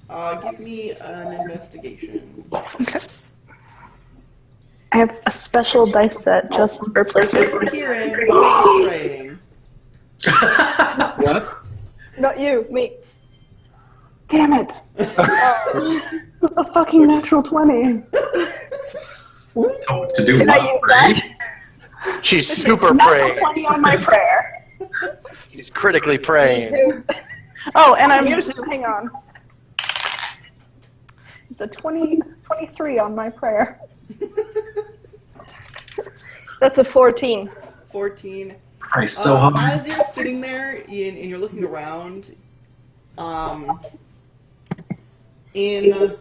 give me an investigation. Okay. I have a special dice set just for places. Kieran, who's praying? What? Not you, me. Damn it! It was a fucking natural 20. To do Can I what? use Pray? She's super Natural praying. 20 on my prayer. She's critically praying. Oh, and I'm hang on. It's a 23 on my prayer. That's a 14. 14. Pray so hard. As you're sitting there and you're looking around, in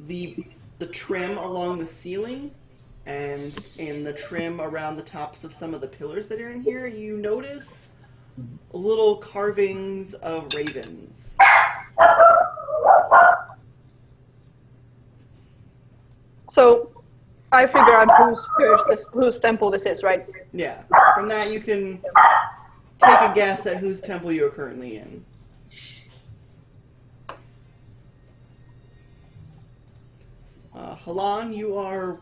the trim along the ceiling and in the trim around the tops of some of the pillars that are in here, you notice little carvings of ravens. So I figure out whose temple this is, right? Yeah. From that, you can take a guess at whose temple you're currently in. Halan, you are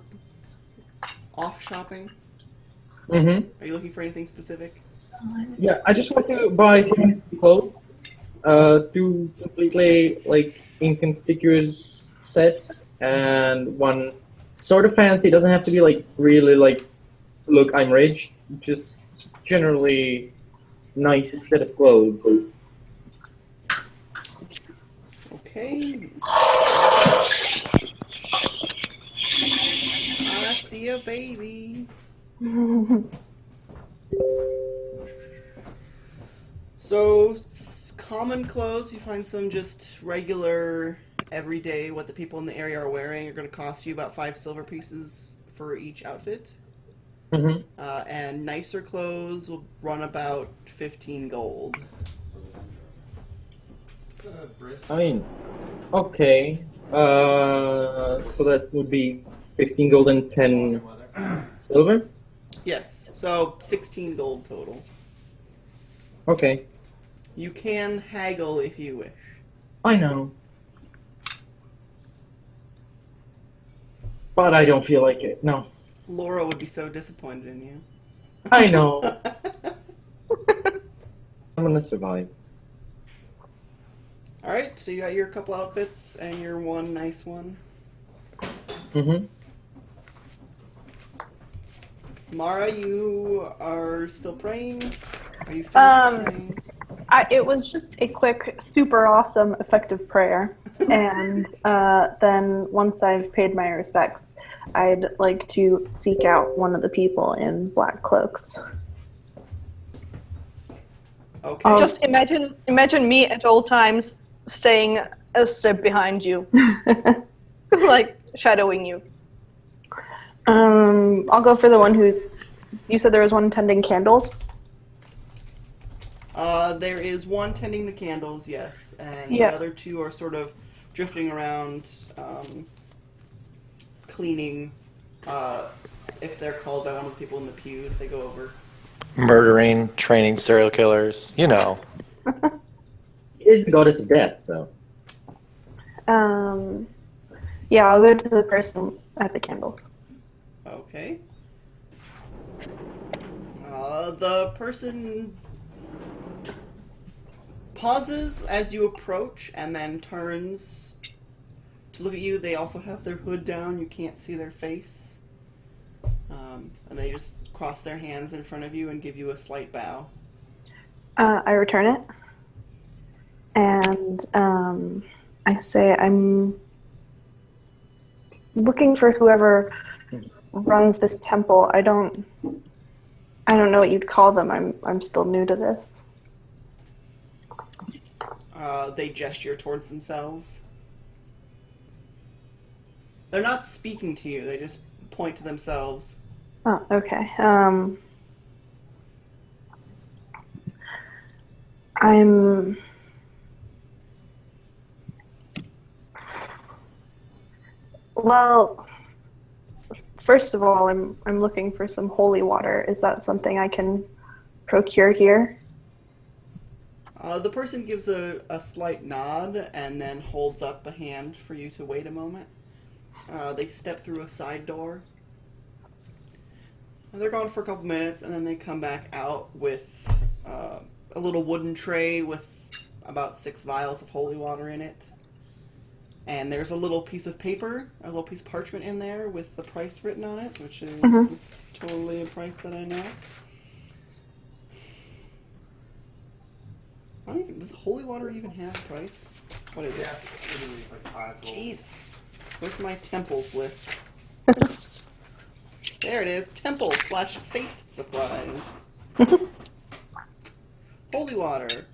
off shopping. Mm-hmm. Are you looking for anything specific? Yeah, I just want to buy some clothes. Two completely like inconspicuous sets and one sort of fancy. It doesn't have to be like really like, look, I'm rich. Just generally nice set of clothes. Okay. I see a baby. So, common clothes, you find some just regular, everyday, what the people in the area are wearing are going to cost you about 5 silver pieces for each outfit. Mm-hmm. And nicer clothes will run about 15 gold. I mean, okay. So that would be 15 gold and 10 silver? Yes, so 16 gold total. Okay. You can haggle if you wish. I know. But I don't feel like it. No. Laura would be so disappointed in you. I know. I'm gonna survive. All right, so you got your couple outfits and your one nice one. Mm-hmm. Mara, you are still praying? Are you finished praying? It was just a quick, super awesome, effective prayer. And then once I've paid my respects, I'd like to seek out one of the people in black cloaks. Okay. Just imagine me at all times staying a step behind you, like shadowing you. I'll go for the one who's. You said there was one tending candles. There is one tending the candles, yes, and Yeah. the other two are sort of drifting around, cleaning. If they're called by one of the people in the pews, they go over. Murdering, training serial killers. You know. He is the goddess of death, so. Yeah, I'll go to the person at the candles. Okay. The person pauses as you approach and then turns to look at you. They also have their hood down. You can't see their face. And they just cross their hands in front of you and give you a slight bow. I return it. And I say I'm looking for whoever runs this temple. I don't know what you'd call them. I'm still new to this. They gesture towards themselves. They're not speaking to you. They just point to themselves. Oh, okay. I'm. Well, first of all, I'm looking for some holy water. Is that something I can procure here? The person gives a slight nod and then holds up a hand for you to wait a moment. They step through a side door. And they're gone for a couple minutes, and then they come back out with a little wooden tray with about 6 vials of holy water in it. And there's a little piece of paper, a little piece of parchment in there with the price written on it, which is totally a price that I know. Does holy water even have a price? What is it? Literally like 5 gold. Jesus. Where's my temples list? There it is. Temple/faith supplies. Holy water.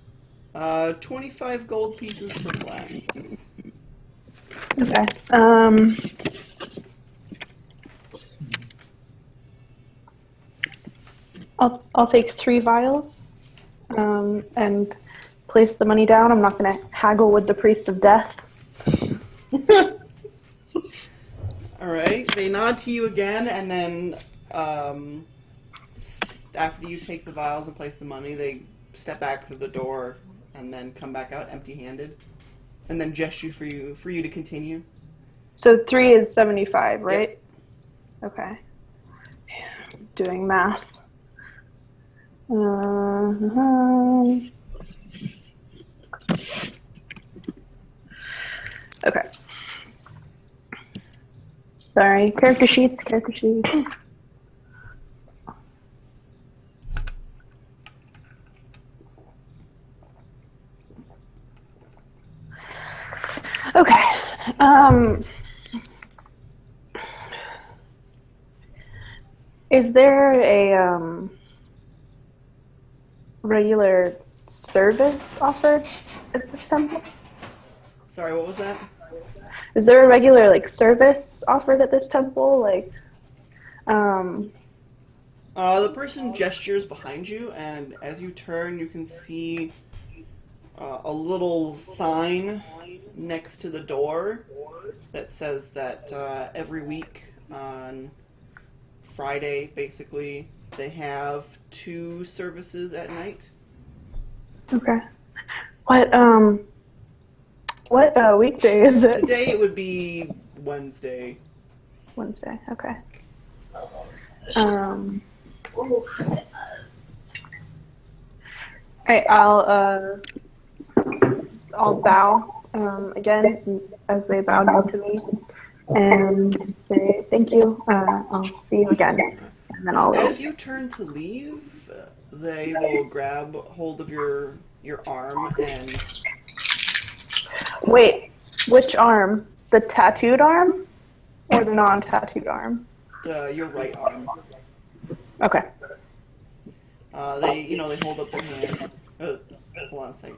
25 gold pieces per class. Okay. I'll take 3 vials, and place the money down. I'm not going to haggle with the priest of death. All right. They nod to you again, and then after you take the vials and place the money, they step back through the door and then come back out empty-handed, and then gesture for you to continue. So 3 is 75, right? Yep. Okay. Doing math. Okay. Sorry, character sheets. Okay. Is there a regular service offered at this temple? Sorry, what was that? Is there a regular service offered at this temple? The person gestures behind you, and as you turn, you can see a little sign next to the door that says that every week on Friday, basically, they have 2 services at night. Okay. What weekday is it? Today it would be Wednesday. Wednesday. Okay. Alright, I'll bow again as they bow down to me and say thank you. I'll see you again, and then I'll leave. As you turn to leave, they will grab hold of your arm and Wait, which arm? The tattooed arm or the non-tattooed arm? your right arm. Okay. They hold up their hand. Hold on a second.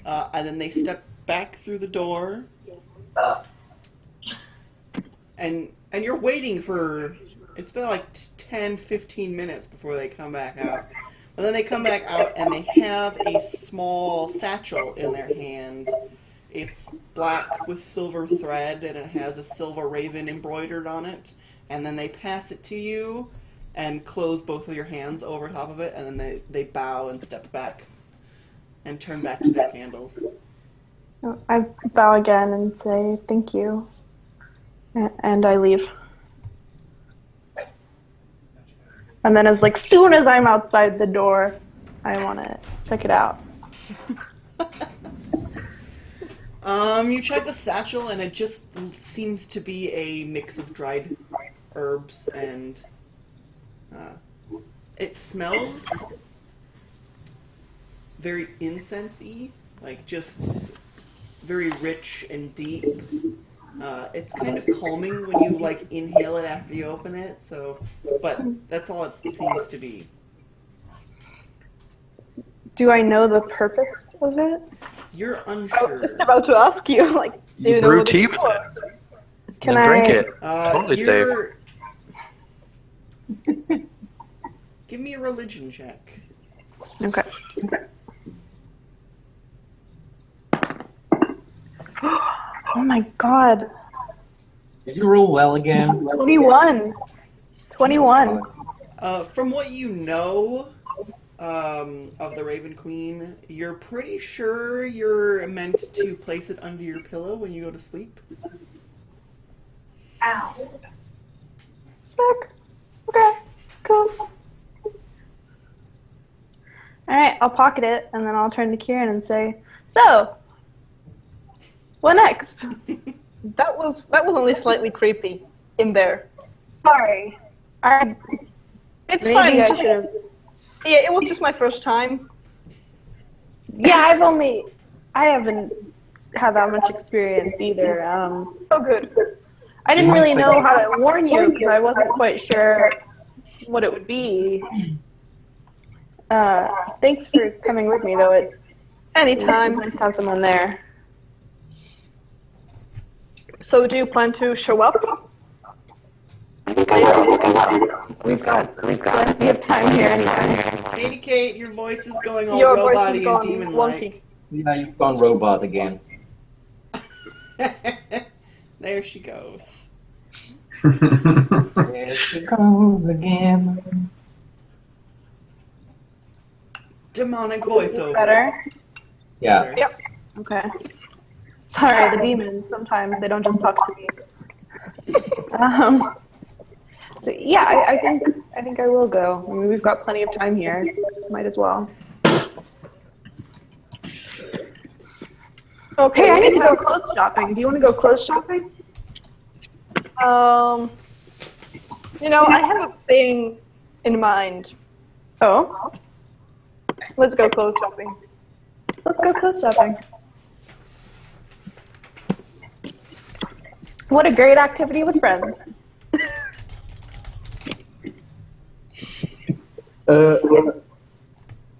And then they step back through the door. And you're waiting for, it's been like 10, 15 minutes before they come back out. But then they come back out and they have a small satchel in their hand. It's black with silver thread and it has a silver raven embroidered on it. And then they pass it to you and close both of your hands over top of it, and then they bow and step back and turn back to their candles. I bow again and say thank you, and I leave. And then as soon as I'm outside the door, I want to check it out. You check the satchel, and it just seems to be a mix of dried herbs, and it smells very incense-y, just very rich and deep. It's kind of calming when you inhale it after you open it, but that's all it seems to be. Do I know the purpose of it? You're I unsure. was just about to ask you, do you know Brew what tea it's with for? it. Can And drink I- it. Totally safe. Give me a religion check. Okay. Oh my god. Did you roll well again? 21. 21. From what you know of the Raven Queen, you're pretty sure you're meant to place it under your pillow when you go to sleep. Ow. Sick. Okay. Cool. Alright, I'll pocket it and then I'll turn to Kieran and say, so, what next? That was only slightly creepy in there. Sorry. It's Maybe fine. I Just, should've- yeah, it was just my first time. Yeah, I haven't had that much experience either. Oh, good. I didn't really know how to warn you because I wasn't quite sure what it would be. Thanks for coming with me, though. It's Anytime. nice to have someone there. So, do you plan to show up? We've got plenty of time here anytime. Lady Kate, your voice is going all Your voice robot-y is and gone demon-like. Yeah, you've gone robot again. There she goes. There she goes again. Demonic voiceover. Better? Yeah. Better. Yep. Okay. Sorry, the demons, sometimes they don't just talk to me. So yeah, I think I will go. I mean, we've got plenty of time here. Might as well. Okay. Hey, I need to go clothes shopping. Do you want to go clothes shopping? I have a thing in mind. Oh, Let's go clothes shopping. let's go clothes shopping. What a great activity with friends.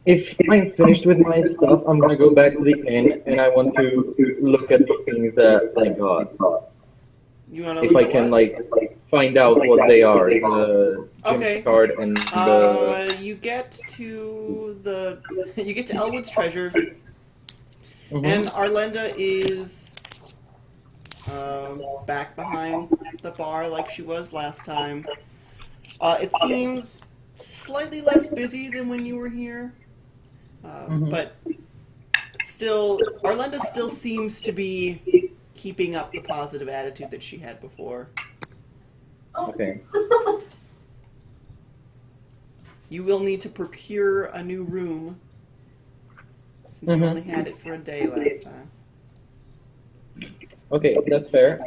If I'm finished with my stuff, I'm gonna go back to the inn and I want to look at the things that I got. You want to If I can find out what they are, the gym Okay. card and the. You get to Elwood's treasure, Mhm. and Arlenda is back behind the bar like she was last time. It seems slightly less busy than when you were here, but still, Arlenda still seems to be keeping up the positive attitude that she had before. Okay. You will need to procure a new room, since you only had it for a day last time. Okay, that's fair.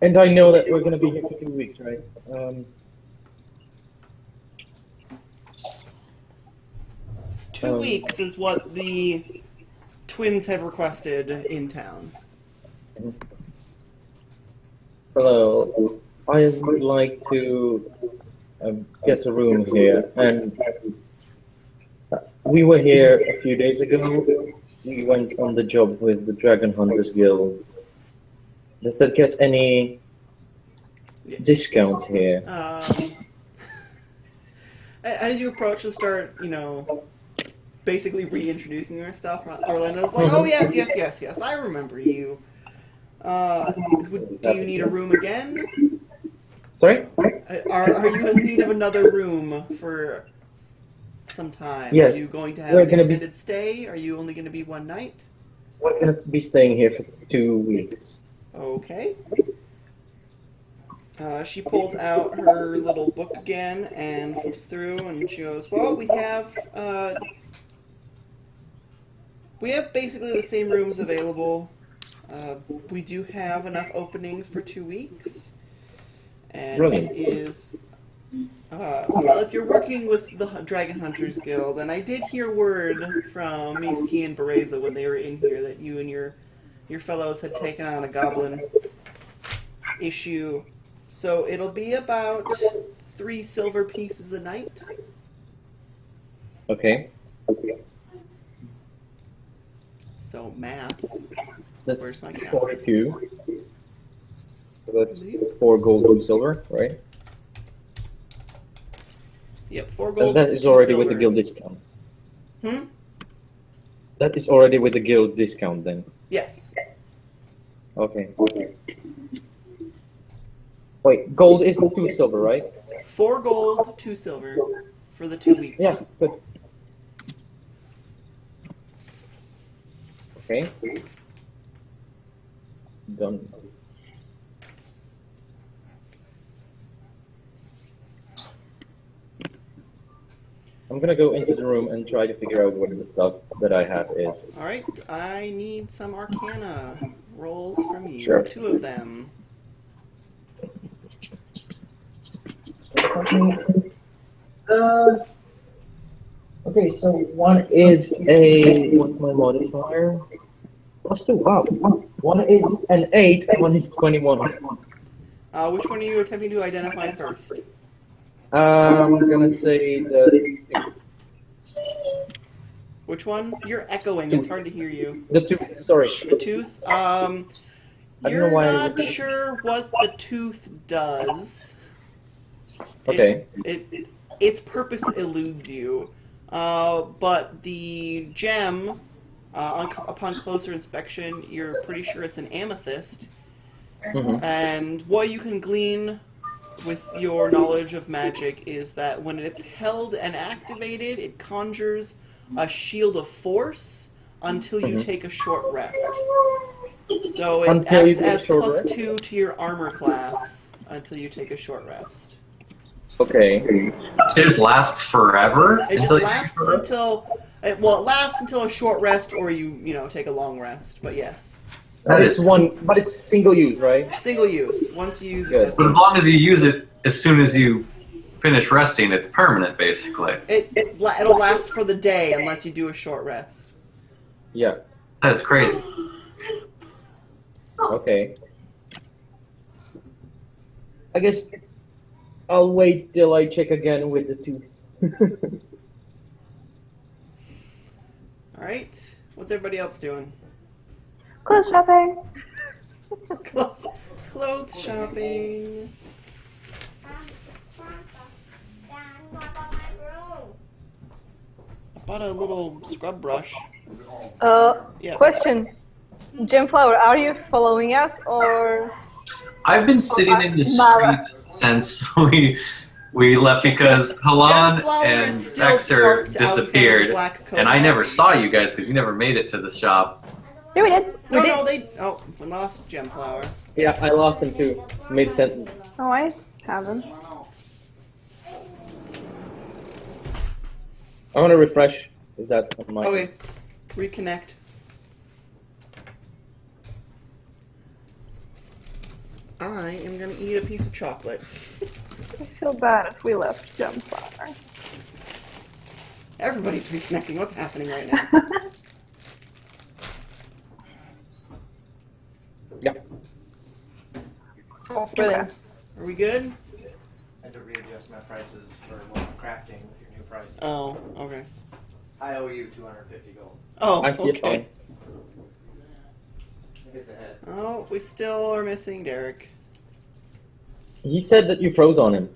And I know that we're gonna be here for 2 weeks, right? 2 weeks is what the twins have requested in town. Hello. I would like to get a room here, and we were here a few days ago. We went on the job with the Dragon Hunters Guild. Does that get any discounts here? As you approach and start, basically reintroducing your stuff, Orlando's like, "Oh yes, I remember you. Do you need a room again? Sorry? Are you in need of another room for some time? Yes. Are you going to have We're an gonna be- extended stay? Are you only going to be one night? We're gonna be staying here for 2 weeks. Okay." She pulls out her little book again and flips through, and she goes, "Well, we have basically the same rooms available. We do have enough openings for 2 weeks, and Brilliant. it is well, if you're working with the Dragon Hunters Guild, and I did hear word from Miski and Bereza when they were in here that you and your fellows had taken on a goblin issue. So it'll be about 3 silver pieces a night." Okay. So math. So Where's my that's calculator? 42. So that's 4 gold, 2 silver, right? Yep, 4 And gold. that 2 is already with the silver. guild discount. Hmm? That is already with the guild discount then. Yes. Okay. Wait, gold is 2 silver, right? 4 gold, 2 silver for the 2 weeks. Yeah, good. Okay. Done. I'm gonna go into the room and try to figure out what the stuff that I have is. Alright, I need some Arcana rolls from you. Sure. 2 of them. Okay, so one is a, what's my modifier? +2, wow. One is an 8 and one is 21. Which one are you attempting to identify first? I'm gonna say the Which one? You're echoing. It's hard to hear you. 2, sorry. The tooth? know You're why I not would- sure what the tooth does. Okay. Its purpose eludes you. But the gem, upon closer inspection, you're pretty sure it's an amethyst. Mhm. And what you can glean with your knowledge of magic is that when it's held and activated, it conjures a shield of force until you Mhm. take a short rest. So it Until you acts take a as short plus rest? 2 to your armor class until you take a short rest. Okay. It just lasts forever? It just until you- lasts until it lasts until a short rest, or you take a long rest. But yes, That But it's is- one, but it's single use, right? single use. Once you use Good. it, But as long as you use it as soon as you finish resting, it's permanent, basically. it'll last for the day unless you do a short rest. Yeah. That's crazy. Okay. I guess I'll wait till I check again with the tooth. All right, what's everybody else doing? Clothes shopping. Clothes shopping. I bought a little scrub brush. Yeah. Question. Gemflower, are you following us or? I've been sitting in the Mara. street since we left because Halan Gemflower and is still Vexer parked out in front of the disappeared, Black Coat and I House. never saw you guys because you never made it to the shop. Yeah, we did. We did. We lost Gemflower. Yeah, I lost him too, mid-sentence. Oh, I haven't. I want to refresh if that's on my. Okay, reconnect. I am gonna eat a piece of chocolate. I feel bad if we left Gemflower. Everybody's reconnecting. What's happening right now? Yeah. Oh, brilliant. Are we good? I had to readjust my prices for what I'm crafting with your new prices. Oh, okay. I owe you 250 gold. Oh, I see it okay. fine. It's ahead. Oh, we still are missing Derek. He said that you froze on him.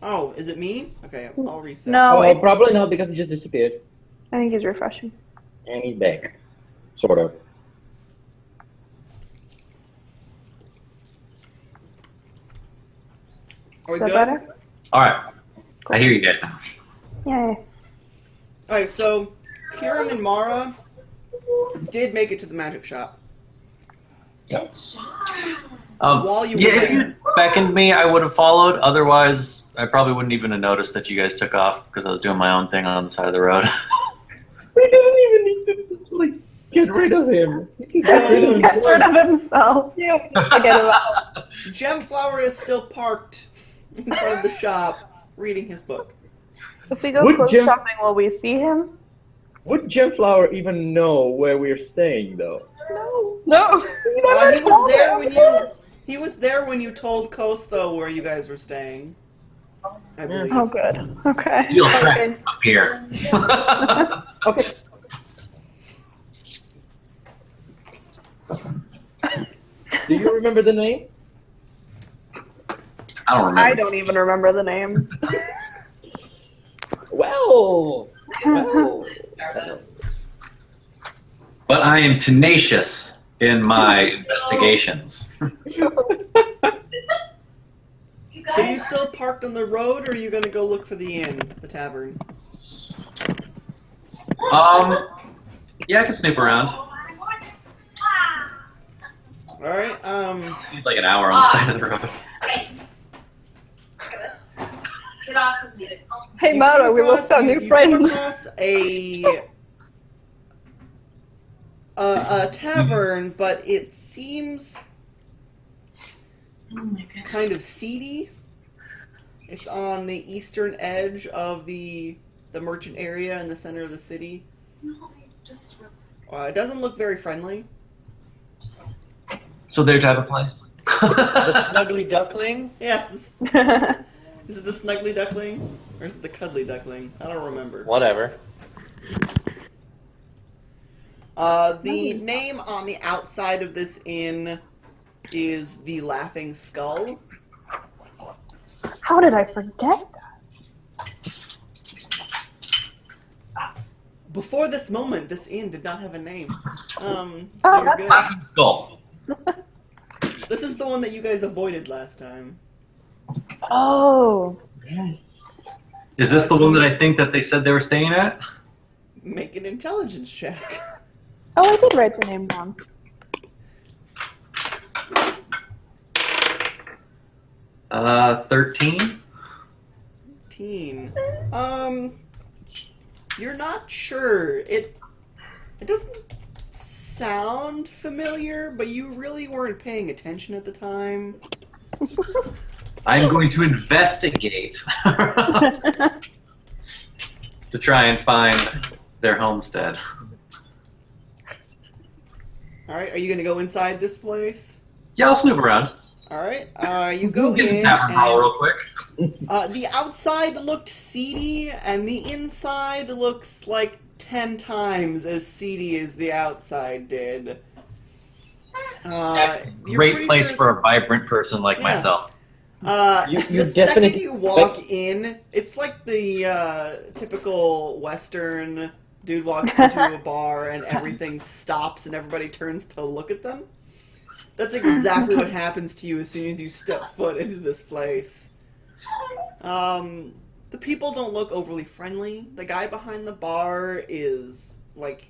Oh, is it me? Okay, I'll reset. No, Oh, probably not because he just disappeared. I think he's refreshing. And he's back. Sort of. Are we Is that good? better? All right. I hear you guys now. Yay. Alright, so Kieran and Mara did make it to the magic shop. While you were Yeah, if there. you beckoned me, I would have followed. Otherwise, I probably wouldn't even have noticed that you guys took off because I was doing my own thing on the side of the road. We didn't even need to like get rid of him. He got rid of Gets rid himself. of himself. You forget about it. Gemflower is still parked in front of the shop reading his book. If we go Would clothes Gem- shopping, will we see him? Would Gemflower even know where we're staying, though? No. No. You never He was told there him. when you he was there when you told Costo where you guys were staying. I believe. Oh, good. Okay. Steel trap Okay. up here. Okay. Do you remember the name? I don't remember. I don't even remember the name. Well. But I am tenacious in my investigations. So you still parked on the road, or are you gonna go look for the inn, the tavern? Yeah, I can snoop around. All right. Need like an hour on the side of the road. Get off of me. Hey, you Mara, came we across- lost our new you friend. came across a tavern, but it seems Oh my god. kind of seedy. It's on the eastern edge of the merchant area in the center of the city. No, just It doesn't look very friendly. So their type of place. The Snuggly Duckling? Yes. Is it the Snuggly Duckling? Or is it the Cuddly Duckling? I don't remember. Whatever. The name on the outside of this inn is the Laughing Skull. How did I forget that? Before this moment, this inn did not have a name. So Oh, you're that's good. Laughing skull. This is the one that you guys avoided last time. Oh. Yes. Is this the one that I think that they said they were staying at? Make an intelligence check. Oh, I did write the name down. 13. You're not sure. It doesn't sound familiar, but you really weren't paying attention at the time. I'm going to investigate to try and find their homestead. Alright, are you gonna go inside this place? Yeah, I'll snoop around. Alright, you go Get the in, tavern hall real and quick. the outside looked seedy, and the inside looks like 10 times as seedy as the outside did. Excellent. You're Great pretty place sure- for a vibrant person like Yeah. myself. You the second definitely- you walk in, it's like the typical Western dude walks into a bar and everything stops and everybody turns to look at them. That's exactly what happens to you as soon as you step foot into this place. The people don't look overly friendly. The guy behind the bar is like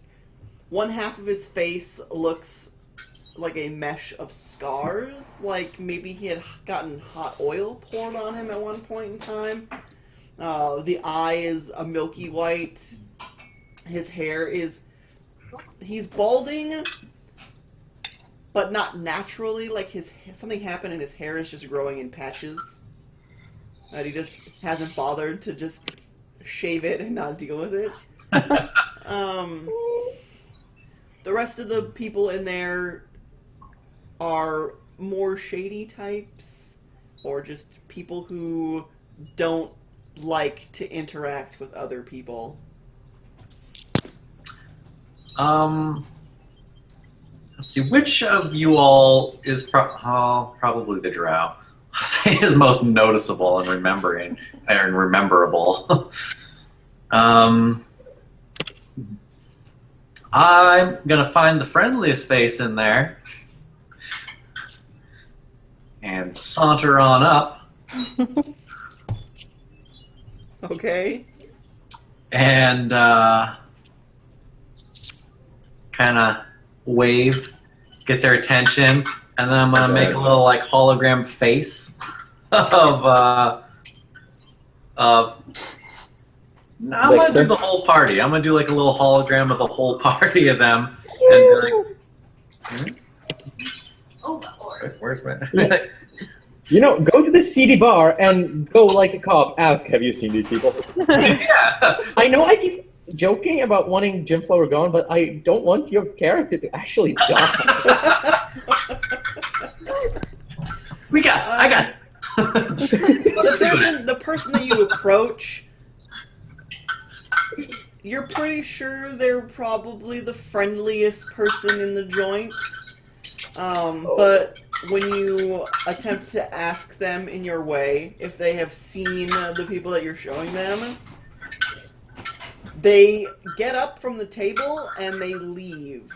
one half of his face looks like a mesh of scars, like maybe he had gotten hot oil poured on him at one point in time. The eye is a milky white. His hair is... He's balding, but not naturally. Like something happened and his hair is just growing in patches. And he just hasn't bothered to just shave it and not deal with it. The rest of the people in there are more shady types, or just people who don't like to interact with other people. Let's see, which of you all is probably the drow? I'll say is most noticeable and rememberable. I'm gonna find the friendliest face in there and saunter on up. Okay. And kind of wave, get their attention, and then I'm gonna make a little like hologram face of. No, I'm gonna do the whole party. I'm gonna do like a little hologram of the whole party of them, and be like, Oh, Lord. "Where's my?" You know, go to the CD bar and go like a cop. Ask, have you seen these people? Yeah. I know I keep joking about wanting Jim Flower gone, but I don't want your character to actually die. I got. The person that you approach, you're pretty sure they're probably the friendliest person in the joint. But when you attempt to ask them in your way if they have seen the people that you're showing them, they get up from the table and they leave.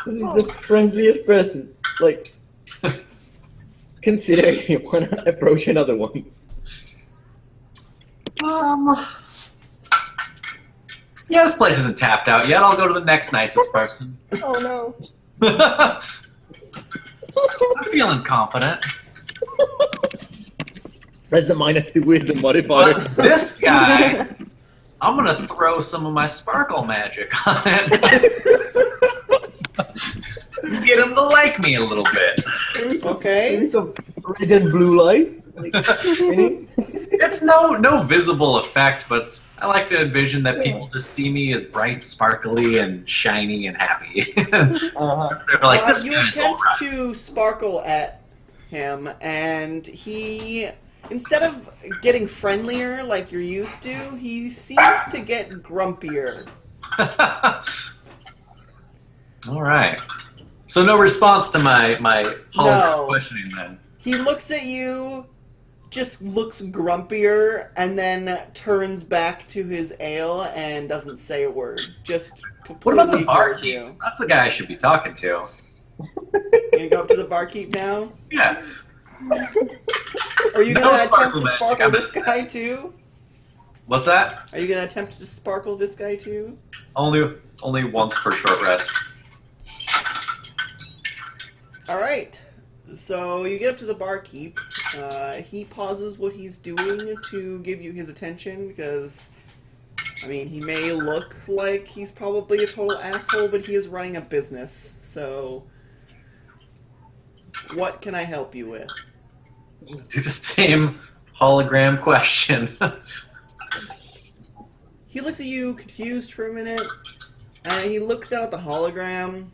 Who's the friendliest person? Like, consider you want to approach another one. Yeah, this place isn't tapped out yet. I'll go to the next nicest person. Oh no. I'm feeling confident. Press the -2 wisdom modifier. But this guy, I'm gonna throw some of my sparkle magic on it. Get him to like me a little bit. Okay. Maybe some red and blue lights. Like, It's no visible effect, but I like to envision that people just see me as bright, sparkly, and shiny and happy. They're like, this You guy's attempt alright. to sparkle at him, and he, instead of getting friendlier like you're used to, he seems to get grumpier. Alright. So no response to my hologram No. questioning then. He looks at you, just looks grumpier, and then turns back to his ale and doesn't say a word. Just What completely about the ignores barkeep? you. That's the guy I should be talking to. You gonna go up to the barkeep now? Yeah. Are you No gonna attempt sparkle to magic, sparkle I'm this gonna guy too? What's that? Are you gonna attempt to sparkle this guy too? Only once per short rest. Alright. So you get up to the barkeep. He pauses what he's doing to give you his attention because, I mean, he may look like he's probably a total asshole, but he is running a business. So, what can I help you with? Do the same hologram question. He looks at you confused for a minute, and he looks down at the hologram,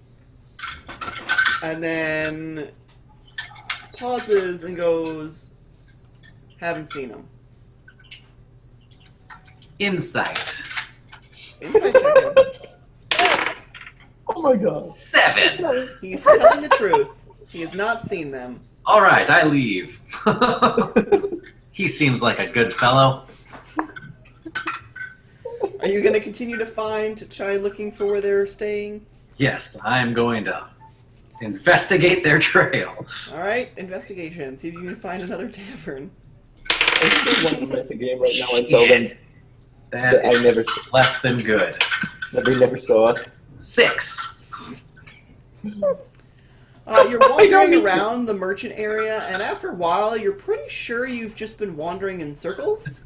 and then pauses and goes, haven't seen him. Insight. Insight check. oh my god. 7. He's telling the truth. He has not seen them. Alright, I leave. He seems like a good fellow. Are you going to continue to try looking for where they're staying? Yes, I'm going to investigate their trail. Alright, investigation. See if you can find another tavern. I still want to play the game right now and tell them Shit. that I That never, is less than good. that they never saw us. 6. You're wandering around the merchant area, and after a while, you're pretty sure you've just been wandering in circles.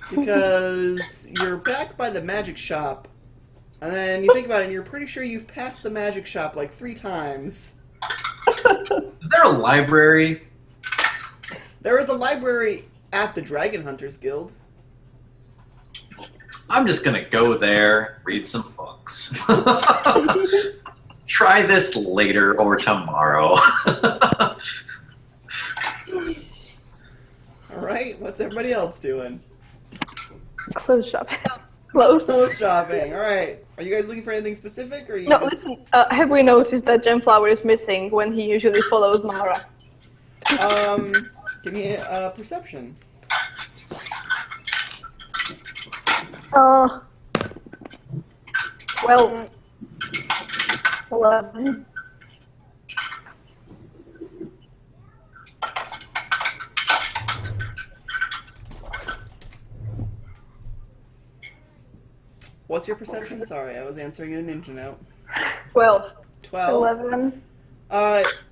Because you're back by the magic shop, and then you think about it, and you're pretty sure you've passed the magic shop like 3 times. Is there a library? There is a library at the Dragon Hunters Guild. I'm just gonna go there, read some books. Try this later or tomorrow. Alright, what's everybody else doing? Clothes shopping. Clothes shopping, alright. Are you guys looking for anything specific, or are you No, just... listen, have we noticed that Gemflower is missing when he usually follows Mara? Give me a perception. Well, 11. What's your perception? Sorry, I was answering a ninja note. 12. 12. 11.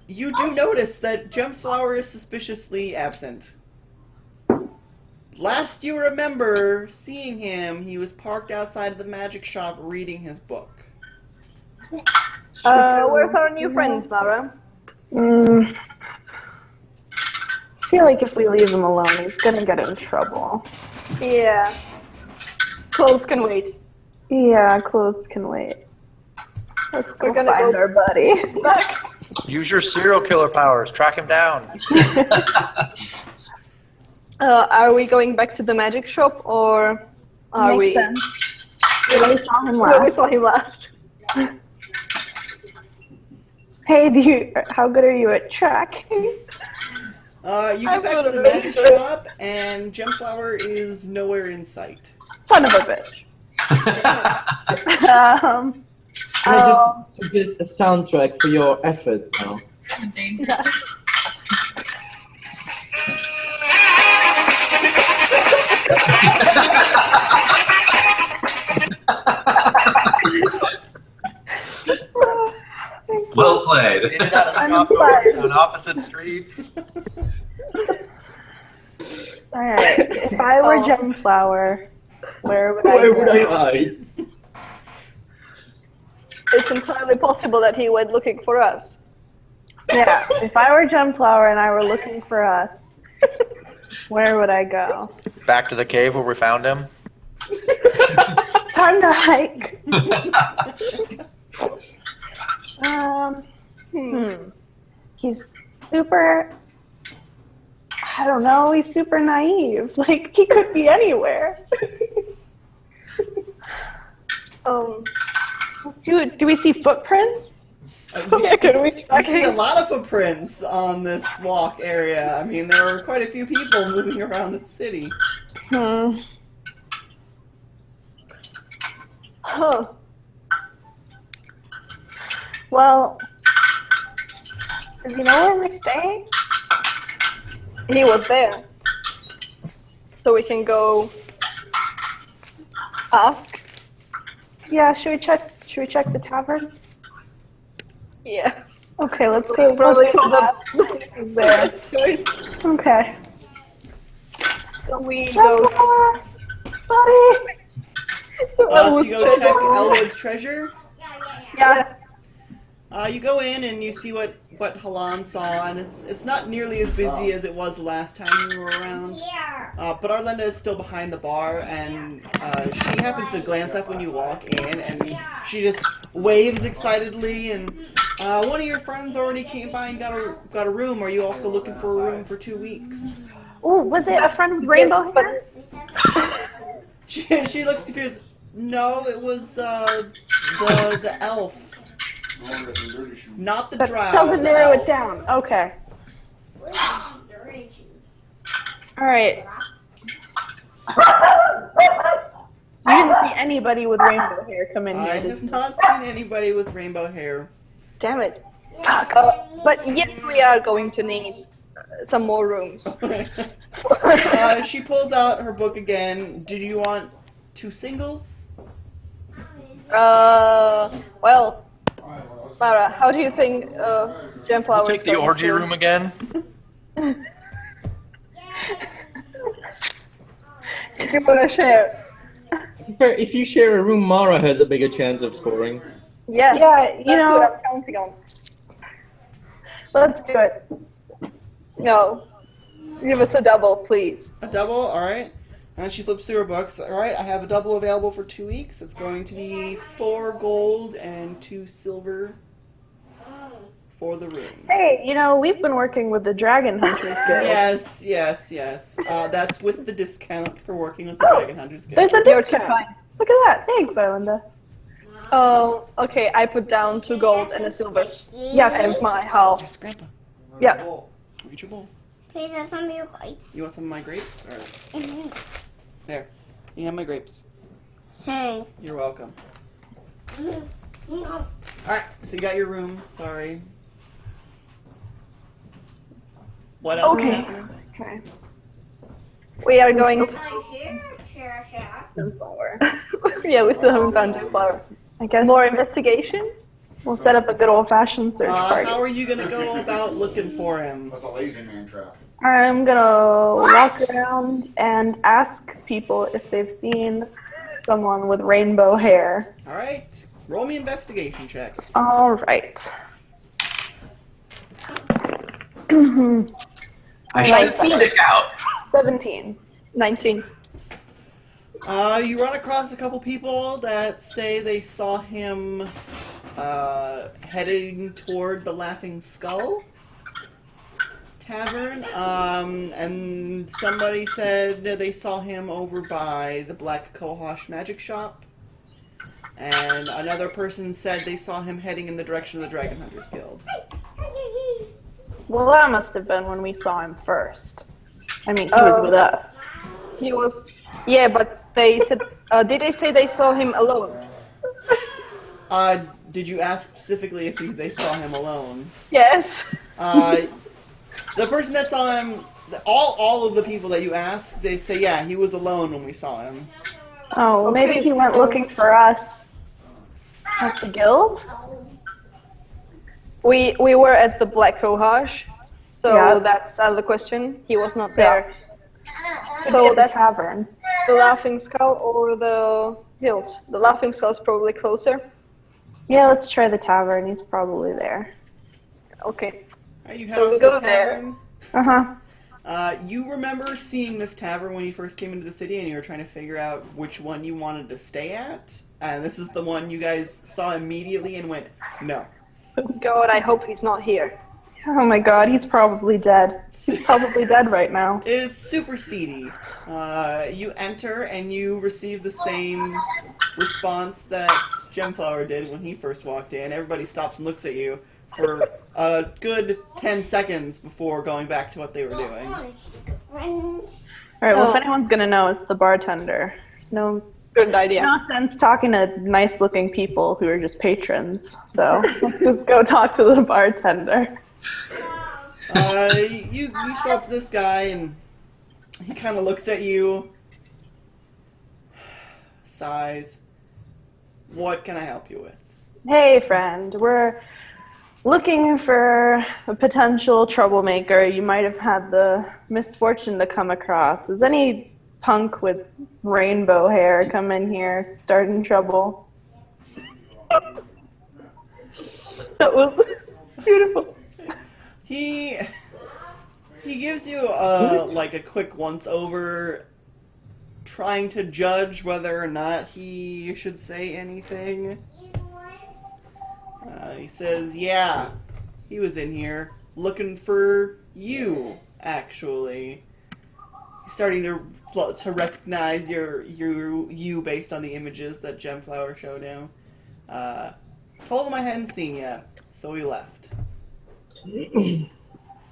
You do notice that Gemflower is suspiciously absent. Last you remember seeing him, he was parked outside of the magic shop reading his book. Where's our new friend, Mara? I feel like if we leave him alone, he's gonna get in trouble. Yeah. Clothes can wait. Yeah, clothes can wait. Let's go We're gonna find go our buddy. back. Use your serial killer powers. Track him down. Are we going back to the magic shop, or are Makes we sense. Where we saw him where we last. saw him last? Hey, how good are you at tracking? You I'm get back to gonna the make magic sure. shop, and Gemflower is nowhere in sight. Son of a bitch. Can I just suggest a soundtrack for your efforts now? Well played. In and out of shop, on opposite streets. Alright, if I were Gemflower, where would I Where go? would I hide? It's entirely possible that he went looking for us. Yeah, if I were Gemflower and I were looking for us, where would I go? Back to the cave where we found him. Time to hike. He's super, I don't know, he's super naive. Like, he could be anywhere. Do we see footprints? You Can we see track a him? lot of footprints on this walk area. I mean, there are quite a few people moving around the city. Huh. Well, does he know where we're staying? He was there. So we can go ask? Yeah, should we check the tavern? Yeah. Okay, let's go. Probably Let's go there. choice. Okay. So we go. Gemflower, buddy. So you go check Elwood's treasure. Yeah. You go in and you see what Halan saw, and it's not nearly as busy as it was the last time you were around. But Arlinda is still behind the bar, and she happens to glance up when you walk in, and she just waves excitedly. And one of your friends already came by and got a room. Are you also looking for a room for 2 weeks? Oh, was it a friend with rainbow hair? She looks confused. No, it was the elf. Not the drow. Tell them the narrow elf. it down. Okay. All right. You didn't see anybody with rainbow hair come in here. I did have you? not seen anybody with rainbow hair. Damn it. But yes, we are going to need some more rooms. She pulls out her book again. Did you want 2 singles? Well, Mara, how do you think Gemflower We'll is take the going orgy to- room again. Do you want to share? If you share a room, Mara has a bigger chance of scoring. Yeah. Yeah, you That's know, what I'm counting on. Let's do it. No. Give us a double, please. A double, alright. And she flips through her books. Alright, I have a double available for 2 weeks. It's going to be 4 gold and 2 silver for the room. hey, you know, we've been working with the Dragon Hunters Guild. Yes. That's with the discount for working with the Dragon Hunters Guild. There's a You're too discount. kind. Look at that. Thanks, Arlinda. Oh, okay. I put down 2 gold and a silver. Yes, And my half. Yes, Grandpa. Yeah. Reach your bowl. Please have some milk. You want some of my grapes? Or... There. You have my grapes. Thanks. You're welcome. No. Alright, so you got your room. Sorry. What else is Okay. happening? Okay. We are going to Sure. Gemflower. Yeah, we still haven't found Gemflower. I guess More investigation? we'll set up a good old-fashioned search party. How are you gonna go about looking for him? That's a lazy man trap. I'm gonna walk around and ask people if they've seen someone with rainbow hair. Alright, roll me investigation checks. All right. I should stick out. 17. 19. You run across a couple people that say they saw him heading toward the Laughing Skull Tavern, and somebody said they saw him over by the Black Kohosh Magic Shop, and another person said they saw him heading in the direction of the Dragon Hunters Guild. Well, that must have been when we saw him first. I mean, he was with us. He was. Yeah, but they said. Did they say they saw him alone? Did you ask specifically if they saw him alone? Yes. The person that saw him, all of the people that you asked, they say, yeah, he was alone when we saw him. Oh, well, maybe Okay, he went so- looking for us at the guild? We were at the Black Kohosh, so Yeah. that's out of the question. He was not Yeah. there. So So the that's tavern. the Laughing Skull or the Guild. The Laughing Skull is probably closer. Yeah, let's try the tavern. He's probably there. Okay. Alright, you head So off we to the go there. tavern. Uh-huh. You remember seeing this tavern when you first came into the city and you were trying to figure out which one you wanted to stay at? And this is the one you guys saw immediately and went, no. God, I hope he's not here. Oh my god, he's probably dead. He's probably dead right now. It is super seedy. You enter and you receive the same response that Gemflower did when he first walked in. Everybody stops and looks at you for a good 10 seconds before going back to what they were doing. Alright, well, if anyone's gonna know, it's the bartender. There's no Good idea. sense talking to nice-looking people who are just patrons. So let's just go talk to the bartender. You show up to this guy and he kind of looks at you, sighs. What can I help you with? Hey, friend, we're looking for a potential troublemaker you might have had the misfortune to come across. Is any punk with rainbow hair come in here starting trouble? That was beautiful. He gives you a quick once over, trying to judge whether or not he should say anything. He says, "Yeah, he was in here looking for you. Actually, he's starting to recognize you based on the images that Gemflower showed him. Told him I hadn't seen you, so he left."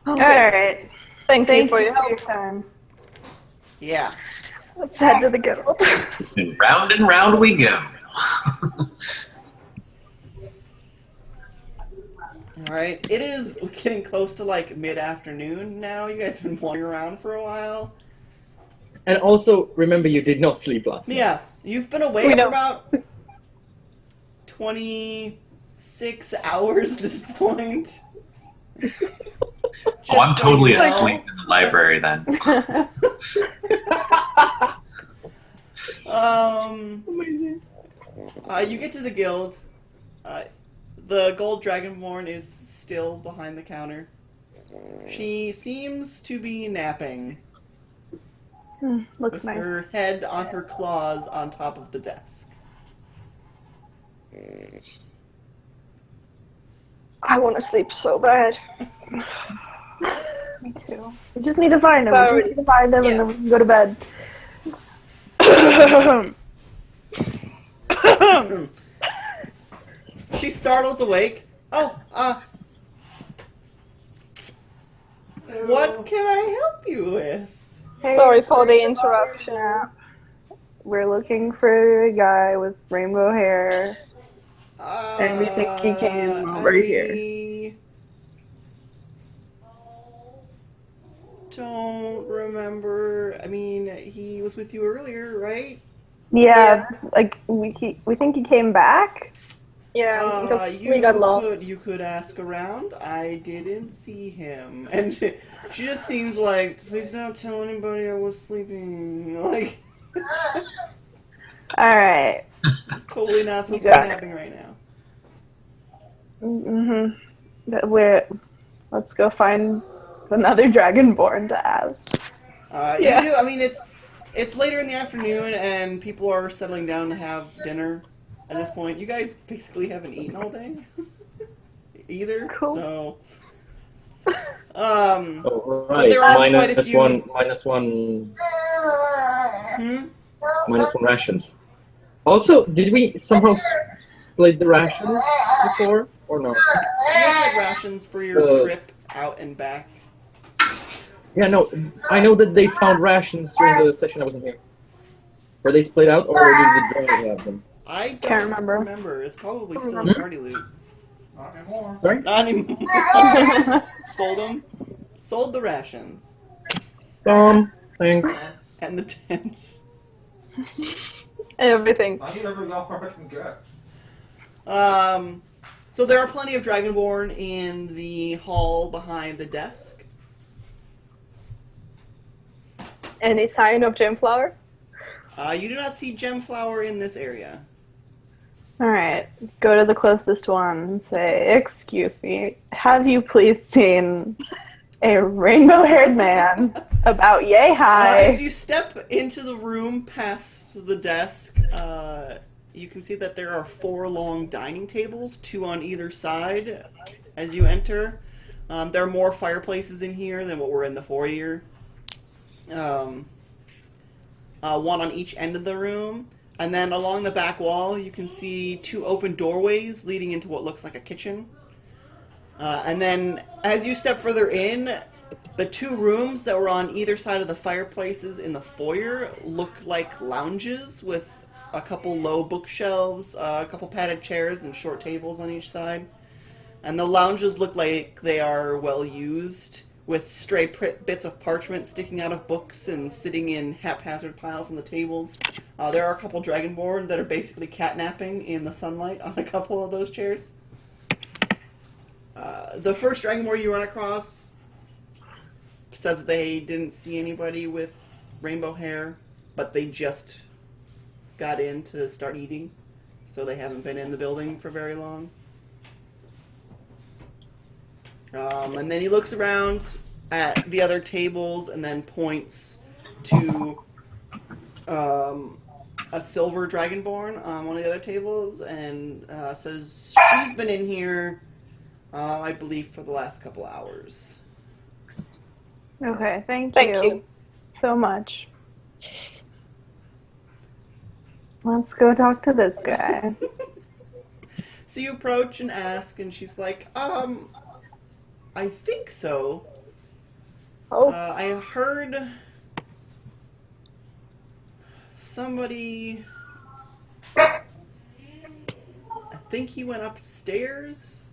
Alright. Thank you for your for help. your time. Yeah. Let's head to the guild. And round we go. Alright, it is getting close to like mid-afternoon now. You guys have been wandering around for a while. And also, remember you did not sleep last night. Yeah, you've been awake We for know. about 26 hours at this point. Oh, I'm so totally you know. asleep in the library then. You get to the guild. The gold dragonborn is still behind the counter. She seems to be napping, Looks with nice. her head on her claws on top of the desk. I want to sleep so bad. Me too. We just need to find him. Sorry. We just need to find him, Yeah. and then we can go to bed. She startles awake. Oh, what can I help you with? Hey, Sorry for the interruption. we're looking for a guy with rainbow hair. And we think he came over here. Don't remember. I mean, he was with you earlier, right? Yeah, like we think he came back. Yeah, because we got lost. You could ask around. I didn't see him, and she just seems like, please don't tell anybody I was sleeping. Like, All right. totally not supposed to You be got it. napping right now. Let's go find another dragonborn to ask. Yeah. You do. I mean, it's later in the afternoon, and people are settling down to have dinner. At this point, you guys basically haven't eaten all day, either. Cool. So, Oh, But right. there are quite a Minus few- one. Minus one. Minus one rations. Also, did we somehow split the rations before or no? You guys had rations for your trip out and back. Yeah, no. I know that they found rations during the session I wasn't here. Were they split out, or did the droid have them? I don't Can't remember. It's probably still in party loot. Not anymore. Sorry? Not anymore. Sold them. Sold the rations Thanks. That's, and the tents. Everything. I need every dollar I can get. So there are plenty of Dragonborn in the hall behind the desk. Any sign of Gemflower? You do not see Gemflower in this area. All right, go to the closest one and say, "Excuse me, have you please seen a rainbow-haired man about yay high?" As you step into the room past the desk, you can see that there are 4 long dining tables, 2 on either side as you enter. There are more fireplaces in here than what were in the foyer. One on each end of the room. And then along the back wall, you can see 2 open doorways leading into what looks like a kitchen. And then as you step further in, the 2 rooms that were on either side of the fireplaces in the foyer look like lounges with a couple low bookshelves, a couple padded chairs, and short tables on each side. And the lounges look like they are well used, with stray bits of parchment sticking out of books and sitting in haphazard piles on the tables. There are a couple Dragonborn that are basically catnapping in the sunlight on a couple of those chairs. The first Dragonborn you run across says that they didn't see anybody with rainbow hair, but they just got in to start eating, so they haven't been in the building for very long. And then he looks around at the other tables and then points to a silver dragonborn on one of the other tables and says she's been in here, I believe, for the last couple hours. Okay, thank Thank you you. so much. Let's go talk to this guy. So you approach and ask, and she's like, I think so. Oh, I heard somebody. I think he went upstairs,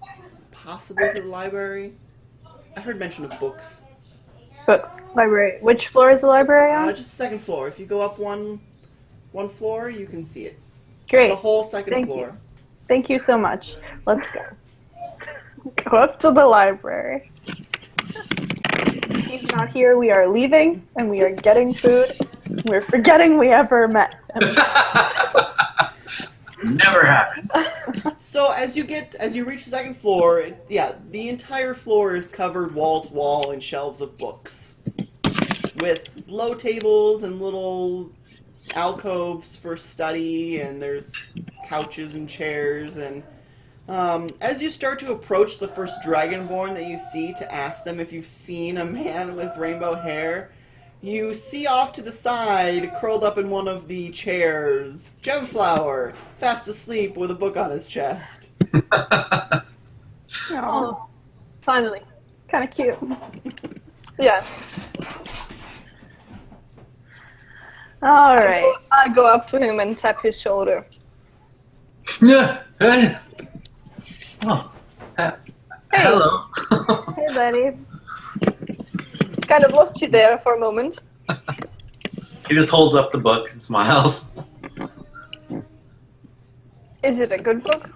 possibly to the library. I heard mention of books. Books, library. Which floor is the library on? Just the second floor. If you go up one floor, you can see it. Great. The whole second Thank floor. Thank you so much. Let's go. Go up to the library. not here. We are leaving, and we are getting food. We're forgetting we ever met him. Never happened. So as you reach the second floor, the entire floor is covered wall to wall in shelves of books, with low tables and little alcoves for study, and there's couches and chairs. And as you start to approach the first dragonborn that you see to ask them if you've seen a man with rainbow hair, you see off to the side, curled up in one of the chairs, Gemflower, fast asleep with a book on his chest. Oh, finally. Kind of cute. Yeah. All right. I go up to him and tap his shoulder. Oh, hello. Hey, buddy. Kind of lost you there for a moment. He just holds up the book and smiles. Is it a good book?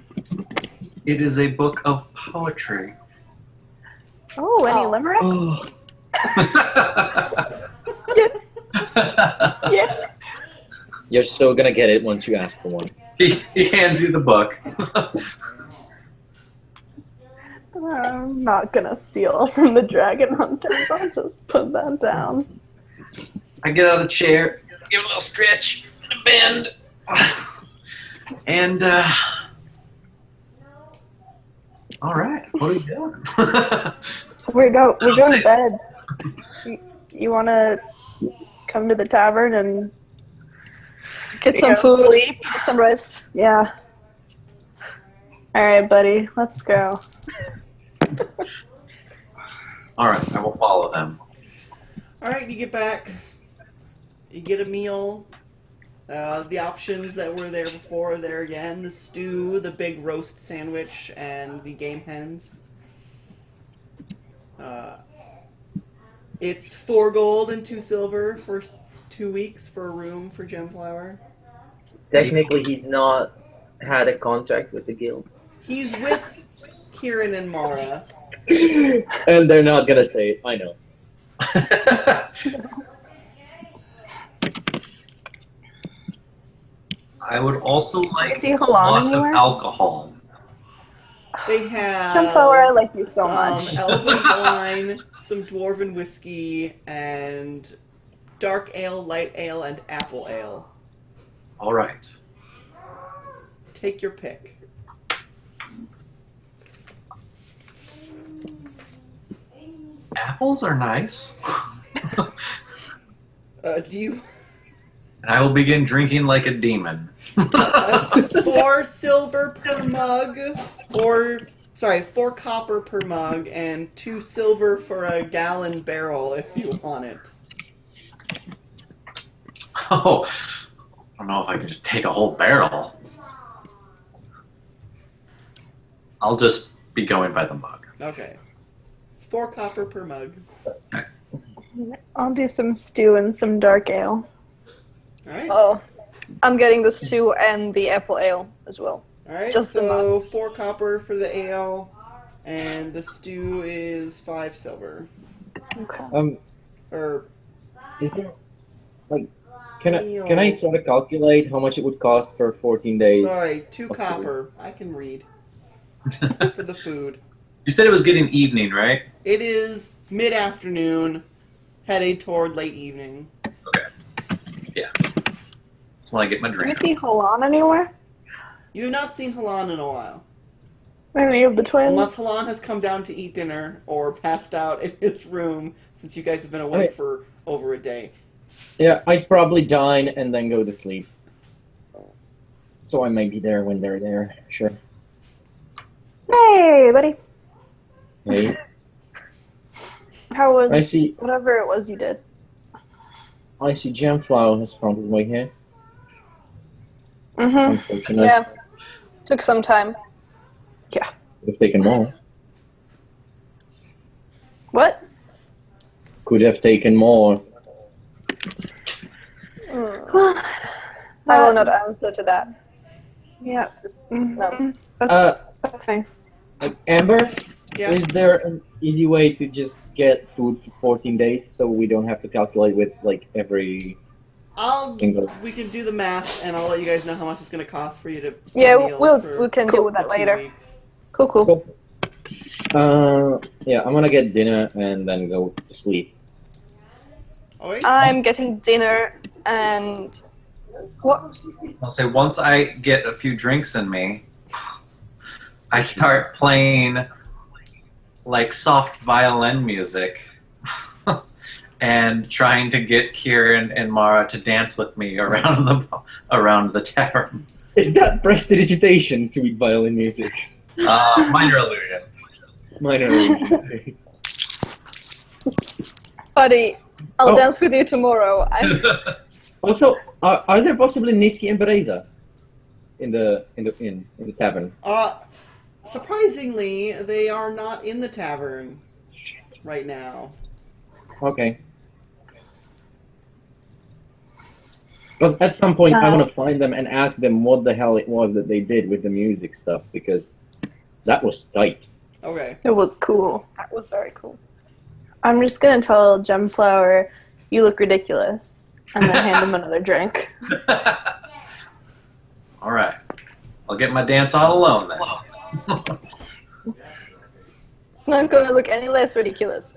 It is a book of poetry. Oh, any Oh. limericks? Oh, Yes. Yes. you're still gonna get it once you ask for one. He hands you the book. I'm not gonna steal from the dragon hunters. I'll just put that down. I get out of the chair, give it a little stretch and a bend, and all right, what are we doing? We're going say- to bed. You want to come to the tavern and Get some food, get some rest. yeah. All right, buddy. Let's go. All right, I will follow them. Alright, you get back. You get a meal. The options that were there before are there again. The stew, the big roast sandwich, and the game hens. It's 4 gold and 2 silver for 2 weeks for a room for Gemflower. Technically, he's not had a contract with the guild. He's with Kieran and Mara. And they're not gonna say it, I know. I would also like Is he a Halan lot of anywhere? alcohol. They have Sunflower, I like you so some much. elven wine, some dwarven whiskey, and dark ale, light ale, and apple ale. All right. Take your pick. Apples are nice. Do you... And I will begin drinking like a demon. That's 4 silver per mug, or... Sorry, 4 copper per mug, and 2 silver for a gallon barrel if you want it. Oh, I don't know if I can just take a whole barrel. I'll just be going by the mug. Okay. 4 copper per mug. I'll do some stew and some dark ale. Alright. Oh, I'm getting the stew and the apple ale as well. Alright, Just the so 4 copper for the ale, and the stew is 5 silver. Okay. Or, Is there like can I sort of calculate how much it would cost for 14 days? sorry, 2 Okay. copper. I can read. For the food. You said it was getting evening, right? It is mid-afternoon, headed toward late evening. That's when I get my Do you drink. see Halan anywhere? You have not seen Halan in a while. Any of the twins? Unless Halan has come down to eat dinner or passed out in his room since you guys have been awake Okay. for over a day. Yeah, I'd probably dine and then go to sleep. So I might be there when they're there, sure. Hey, buddy. Hey, How was I see whatever it was you did? Gemflower has found his way here. Mm-hmm. Unfortunately. Yeah, took some time. Could have taken more. What? Could have taken more. I will not answer to that. Yeah. No. That's fine. Like, Amber, Yeah. Is there an easy way to just get food for 14 days so we don't have to calculate with like every single? We can do the math, and I'll let you guys know how much it's going to cost for you to Yeah, buy meals for we can deal with the that 2 later. weeks. Cool. Cool. Yeah, I'm gonna get dinner and then go to sleep. Oh, wait. I'm getting dinner and what? I'll say once I get a few drinks in me, I start playing like soft violin music and trying to get Kieran and Mara to dance with me around the tavern. Is that prestidigitation, sweet violin music? Minor illusion. Minor illusion. Buddy, I'll Oh. dance with you tomorrow. Also, are there possibly Niski and Bereza in the tavern? Surprisingly, they are not in the tavern right now. Okay. Because at some point I want to find them and ask them what the hell it was that they did with the music stuff, because that was tight. Okay. It was cool. That was very cool. I'm just gonna tell Gemflower, you look ridiculous, and then hand him another drink. All right. I'll get my dance on alone then. Not gonna look any less ridiculous.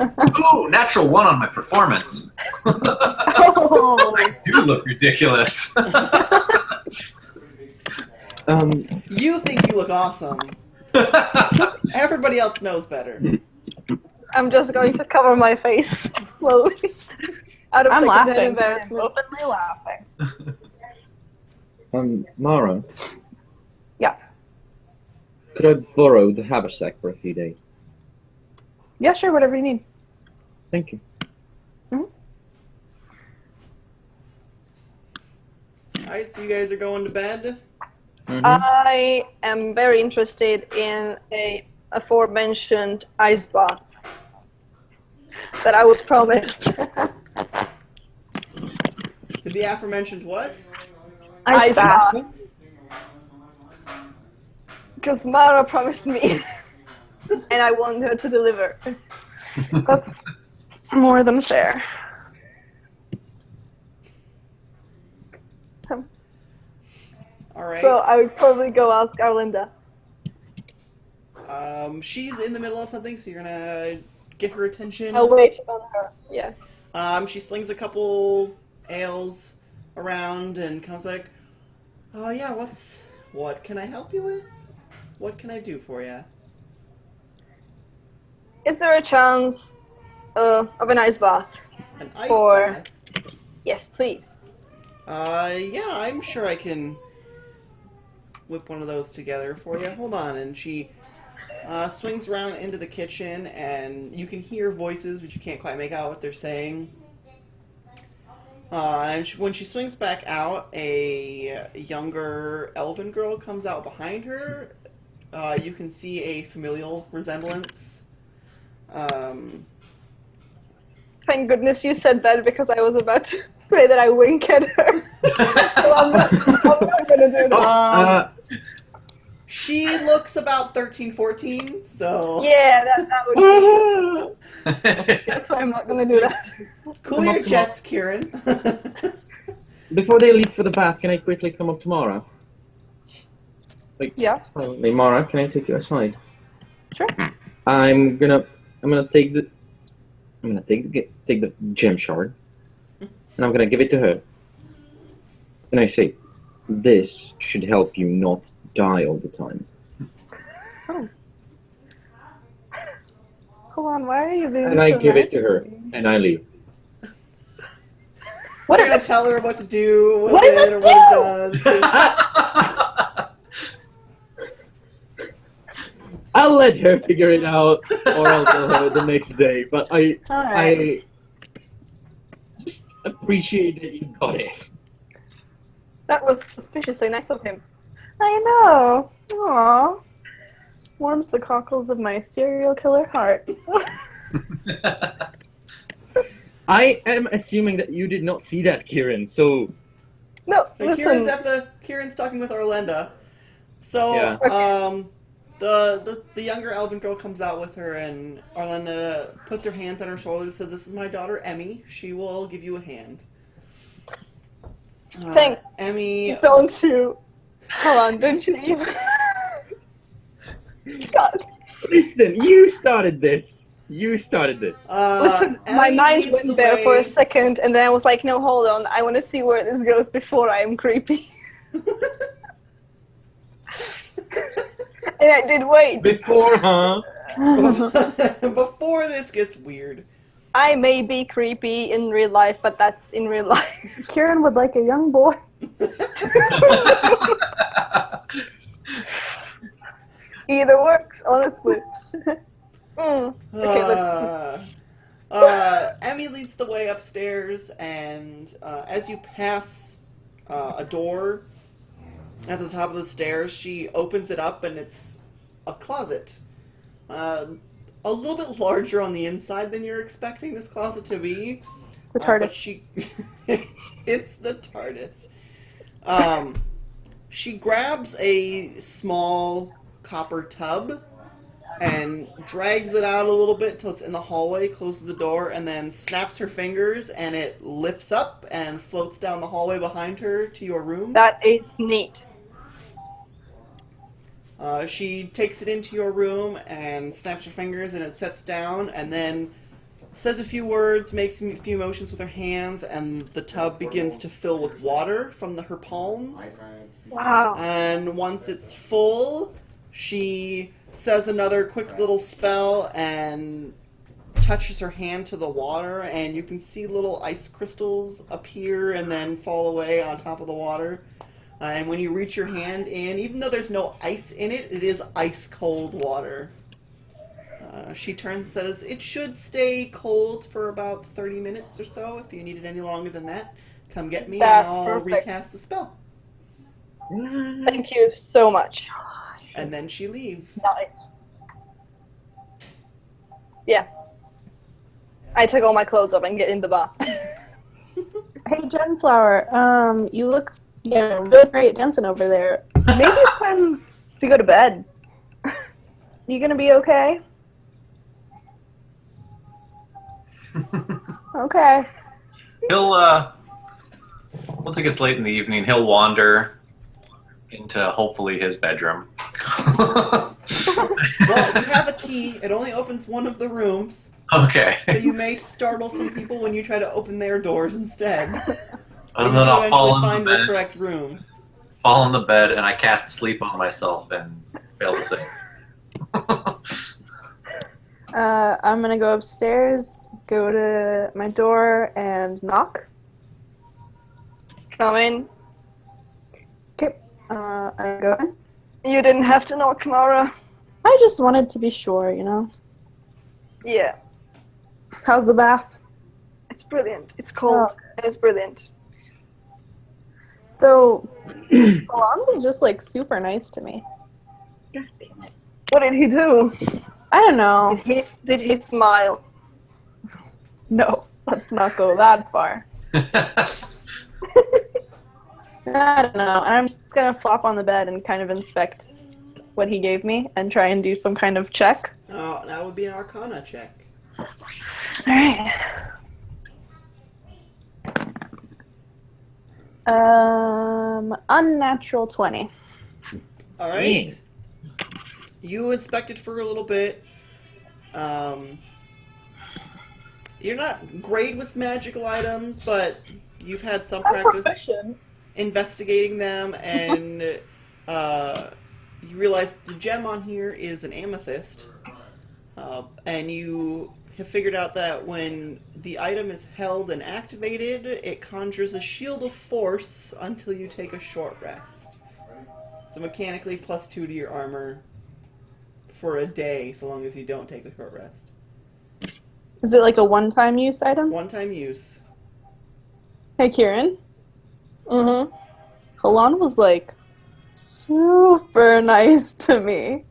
Ooh, natural 1 on my performance. Oh. I do look ridiculous. You think you look awesome. Everybody else knows better. I'm just going to cover my face slowly. Out of I'm secondhand laughing. embarrassment. Openly laughing. Mara. Yeah. Could I borrow the haversack for a few days? Yeah, sure, whatever you need. Thank you. Alright, so you guys are going to bed? I am very interested in a aforementioned ice bath that I was promised. Did the aforementioned what? Ice bath. Because Mara promised me, and I want her to deliver. That's more than fair. Alright. So I would probably go ask Arlinda. She's in the middle of something, so you're gonna get her attention. I'll wait on her. Yeah. She slings a couple ales around and comes like, "Oh yeah, what can I help you with? What can I do for you?" Is there a chance of an ice bath? An ice For- bath? Yes, please. Yeah, I'm sure I can whip one of those together for you. Hold on, and she swings around into the kitchen, and you can hear voices, but you can't quite make out what they're saying. And when she swings back out, a younger elven girl comes out behind her. You can see a familial resemblance. Thank goodness you said that, because I was about to say that I wink at her. So I'm not gonna do that. She looks about 13, 14, so... Yeah, that would be. That's why I'm not gonna do that. Cool your jets, Kieran. Before they leave for the bath, can I quickly come up to Mara? Like, Yeah. silently, Mara, can I take you aside? Sure. I'm gonna take the gem shard, and I'm gonna give it to her. And I say, this should help you not die all the time. Hold on, why are you being And I so give nice it to her, me? and I leave. What are you gonna tell her what to do? What does it or what it does? I'll let her figure it out, or I'll tell her the next day. But I just appreciate that you got it. That was suspiciously nice of him. I know. Aww. Warms the cockles of my serial killer heart. I am assuming that you did not see that, Kieran. So No, And Kieran's listen. Kieran's talking with Orlando. So, Yeah. the younger elven girl comes out with her, and Arlena puts her hands on her shoulders and says, "This is my daughter, Emmy. She will give you a hand." Thank- Emmy. Don't you? Hold on, don't you even? God. Listen, you started this. You started this. Listen, my Emmy mind leads went the there for way. a second, and then I was like, no, hold on, I want to see where this goes before I am creepy. And I did wait. Before, huh? Before this gets weird. I may be creepy in real life, but that's in real life. Kieran would like a young boy. Either works, honestly. Okay, let's. Emmy leads the way upstairs, and as you pass a door at the top of the stairs, she opens it up, and it's a closet. A little bit larger on the inside than you're expecting this closet to be. It's a But TARDIS. it's the TARDIS. She grabs a small copper tub and drags it out a little bit till it's in the hallway, closes the door, and then snaps her fingers, and it lifts up and floats down the hallway behind her to your room. That is neat. She takes it into your room and snaps her fingers, and it sets down, and then says a few words, makes a few motions with her hands, and the tub begins to fill with water from her palms. Wow. And once it's full, she says another quick little spell and touches her hand to the water, and you can see little ice crystals appear and then fall away on top of the water. And when you reach your hand in, even though there's no ice in it, it is ice cold water. She turns and says, "It should stay cold for about 30 minutes or so. If you need it any longer than that, come get me That's and I'll perfect. recast the spell." Thank you so much. And then she leaves. Nice. Yeah. I take all my clothes off and get in the bath. Hey, Genflower, you look really great dancing over there. Maybe it's time to go to bed. You gonna be okay? Okay. He'll, once it gets late in the evening, he'll wander into hopefully his bedroom. Well, you have a key. It only opens one of the rooms. Okay. So you may startle some people when you try to open their doors instead. And then I'll fall eventually in find the the bed, correct room. fall in the bed, and I cast sleep on myself and fail to save. I'm gonna go upstairs, go to my door, and knock. Come in. Okay. I go in. You didn't have to knock, Mara. I just wanted to be sure, you know. Yeah. How's the bath? It's brilliant. It's cold. And it's brilliant. So, Alon was just like super nice to me. What did he do? I don't know. Did he smile? No, let's not go that far. I don't know. And I'm just gonna flop on the bed and kind of inspect what he gave me and try and do some kind of check. Oh, that would be an Arcana check. Alright. Unnatural 20. All right. You inspected for a little bit. You're not great with magical items, but you've had some practice investigating them, and you realize the gem on here is an amethyst, and you have figured out that when the item is held and activated, it conjures a shield of force until you take a short rest. So mechanically, +2 to your armor for a day, so long as you don't take a short rest. Is it like a one-time use item? One-time use. Hey, Kieran. Mm-hmm. Alon was like super nice to me.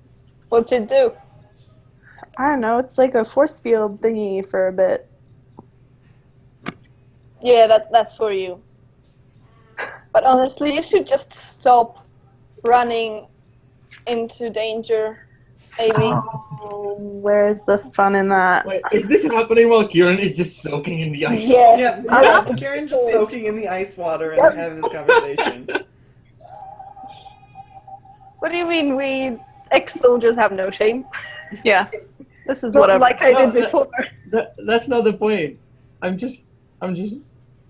What's it do? I don't know. It's like a force field thingy for a bit. Yeah, that's for you. But honestly, you should just stop running into danger, Amy. Oh, where's the fun in that? Wait, is this happening while Kieran is just soaking in the ice? Yes. Yeah, Karen's just soaking in the ice water and they're having this conversation. What do you mean we ex-soldiers have no shame? Yeah, this is Not whatever. like I No, did before. That's not the point. I'm just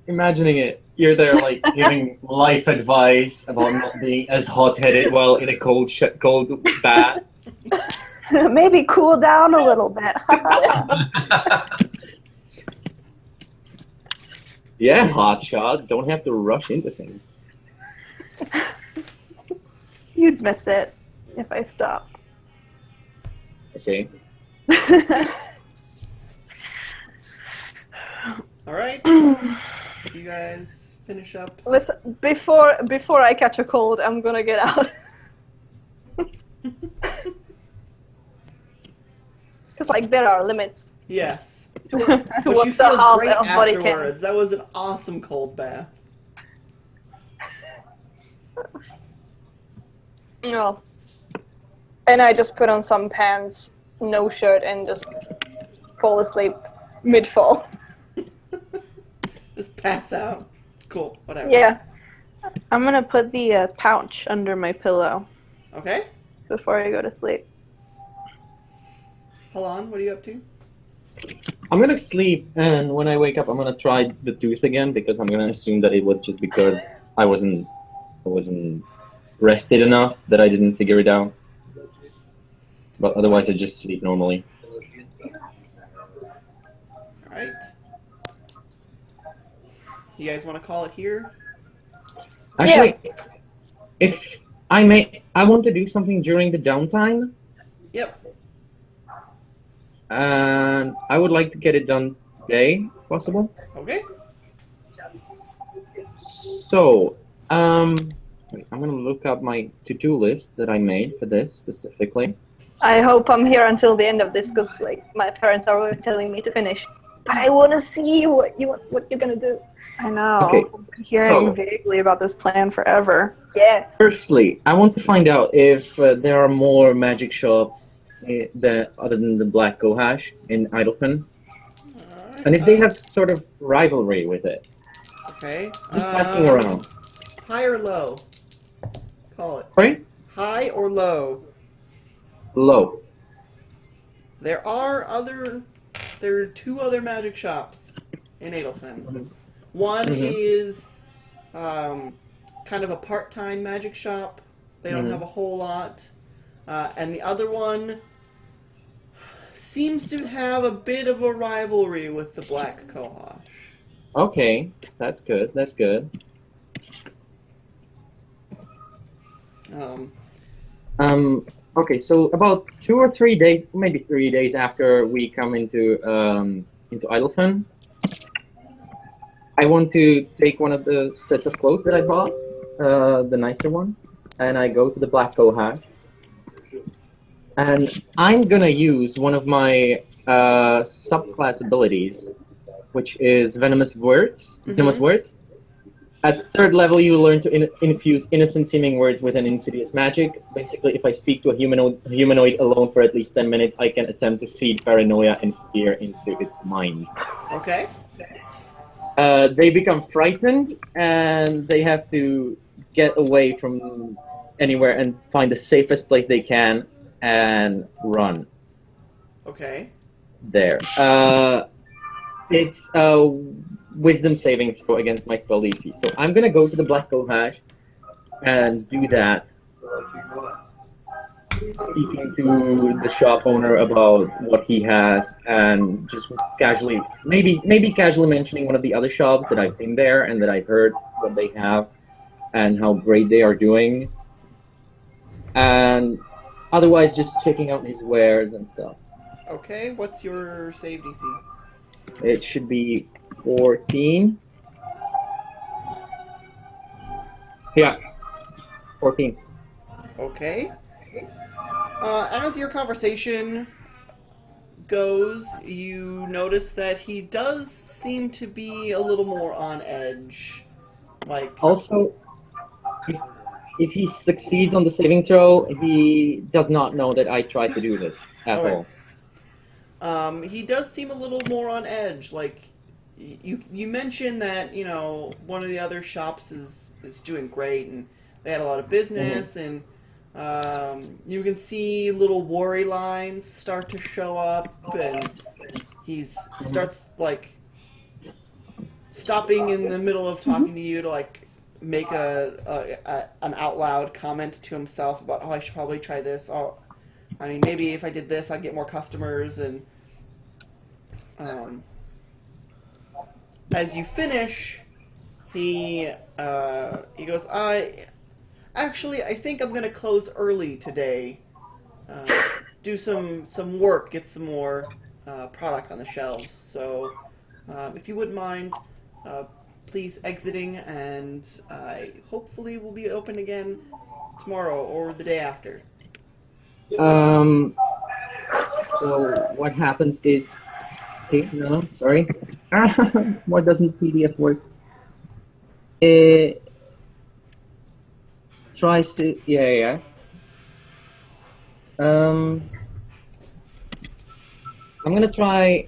imagining it. You're there, like, giving life advice about not being as hot-headed while in a cold bath. Maybe cool down a little bit. Yeah, hotshot. Don't have to rush into things. You'd miss it if I stopped. Okay. Alright. You guys finish up. Listen, before I catch a cold, I'm gonna get out. Because, like, there are limits Yes. to But what you the feel heart great of body can. afterwards. That was an awesome cold bath. No. And I just put on some pants, no shirt, and just fall asleep mid-fall. Just pass out. It's cool. Whatever. Yeah. I'm gonna put the pouch under my pillow Okay. before I go to sleep. Hold on. What are you up to? I'm gonna sleep, and when I wake up, I'm gonna try the tooth again because I'm gonna assume that it was just because I wasn't rested enough that I didn't figure it out. But otherwise, I just sleep normally. Alright. You guys want to call it here? Actually, if I may, I want to do something during the downtime, Yep. and I would like to get it done today, if possible. Okay. So, wait, I'm gonna look up my to-do list that I made for this specifically. I hope I'm here until the end of this, because, like, my parents are already telling me to finish. But I want to see what you're gonna do. I know. Okay, I've been hearing so- vaguely about this plan forever. Yeah. Firstly, I want to find out if there are more magic shops other than the Black Cohash in Eidelfen, Alright. and if they have sort of rivalry with it. Okay. Just asking around. High or low? Call it. Sorry? High or low? Low. There are two other magic shops in Eidelfen. One is kind of a part-time magic shop. They don't have a whole lot. And the other one seems to have a bit of a rivalry with the Black Cohosh. Okay, that's good. That's good. Okay, so about 2 or 3 days, maybe 3 days after we come into Eidelfen, I want to take one of the sets of clothes that I bought, the nicer one, and I go to the Black Cohash. And I'm gonna use one of my subclass abilities, which is Venomous Words. Venomous Words. At 3rd level, you learn to infuse innocent-seeming words with an insidious magic. Basically, if I speak to a humanoid alone for at least 10 minutes, I can attempt to seed paranoia and fear into its mind. Okay. They become frightened, and they have to get away from anywhere and find the safest place they can and run Okay. there. It's wisdom saving throw against my spell DC. So I'm gonna go to the Black Cohash and do that. Speaking to the shop owner about what he has, and just casually, maybe casually mentioning one of the other shops that I've been there and that I've heard what they have and how great they are doing. And otherwise, just checking out his wares and stuff. Okay. What's your save DC? It should be 14. Yeah, 14. Okay. As your conversation goes, you notice that he does seem to be a little more on edge. Like, Also, if he succeeds on the saving throw, he does not know that I tried to do this at Okay. all. He does seem a little more on edge. Like you mentioned that one of the other shops is doing great and they had a lot of business and you can see little worry lines start to show up and he starts like stopping in the middle of talking to you to like make an out loud comment to himself about I should probably try this. I mean, maybe if I did this, I'd get more customers. And as you finish, he goes, I think I'm gonna close early today. Do some work, get some more product on the shelves. So if you wouldn't mind, please exiting, and hopefully we'll be open again tomorrow or the day after. So what happens is, okay, no, sorry. Why doesn't PDF work? It tries to, yeah. I'm gonna try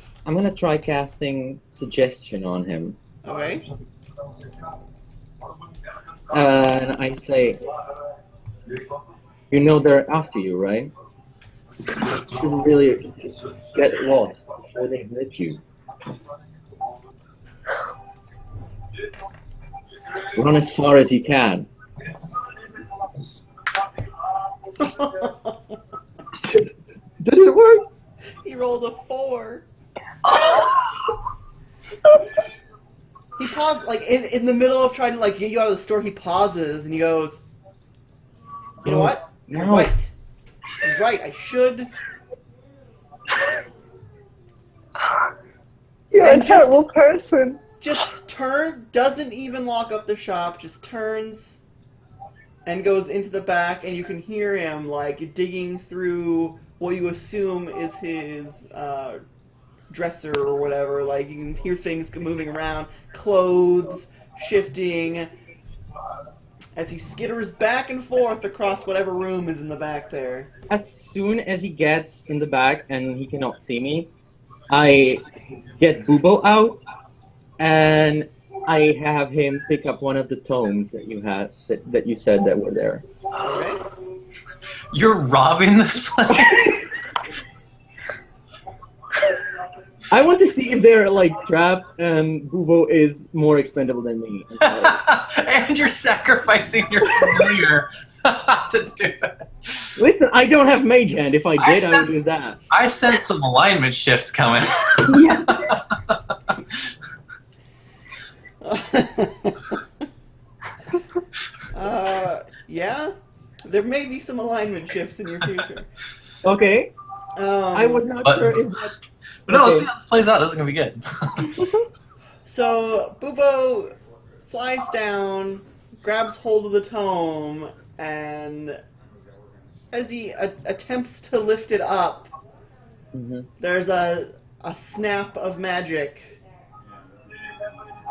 casting suggestion on him. Okay. And I say, you know they're after you, right? You shouldn't really get lost before they hit you. Run as far as you can. Did it work? He rolled a 4. He paused, like, in the middle of trying to, like, get you out of the store, he pauses, and he goes, you know what? You're No. right. You're right, I should. You're And a terrible person. Just doesn't even lock up the shop, just turns and goes into the back, and you can hear him, like, digging through what you assume is his, dresser or whatever. Like, you can hear things moving around, clothes shifting, as he skitters back and forth across whatever room is in the back there. As soon as he gets in the back and he cannot see me, I get Bubo out and I have him pick up one of the tomes that you had that you said that were there. Okay. You're robbing this place? I want to see if they're like trapped and Bubo is more expendable than me. And you're sacrificing your familiar to do it. Listen, I don't have Mage Hand. If I did, I would do that. I sense some alignment shifts coming. Yeah, there may be some alignment shifts in your future. Okay. I was not sure if that... But no, let's Okay. see how this plays out. This is going to be good. So, Bubo flies down, grabs hold of the tome, and as he attempts to lift it up, there's a snap of magic,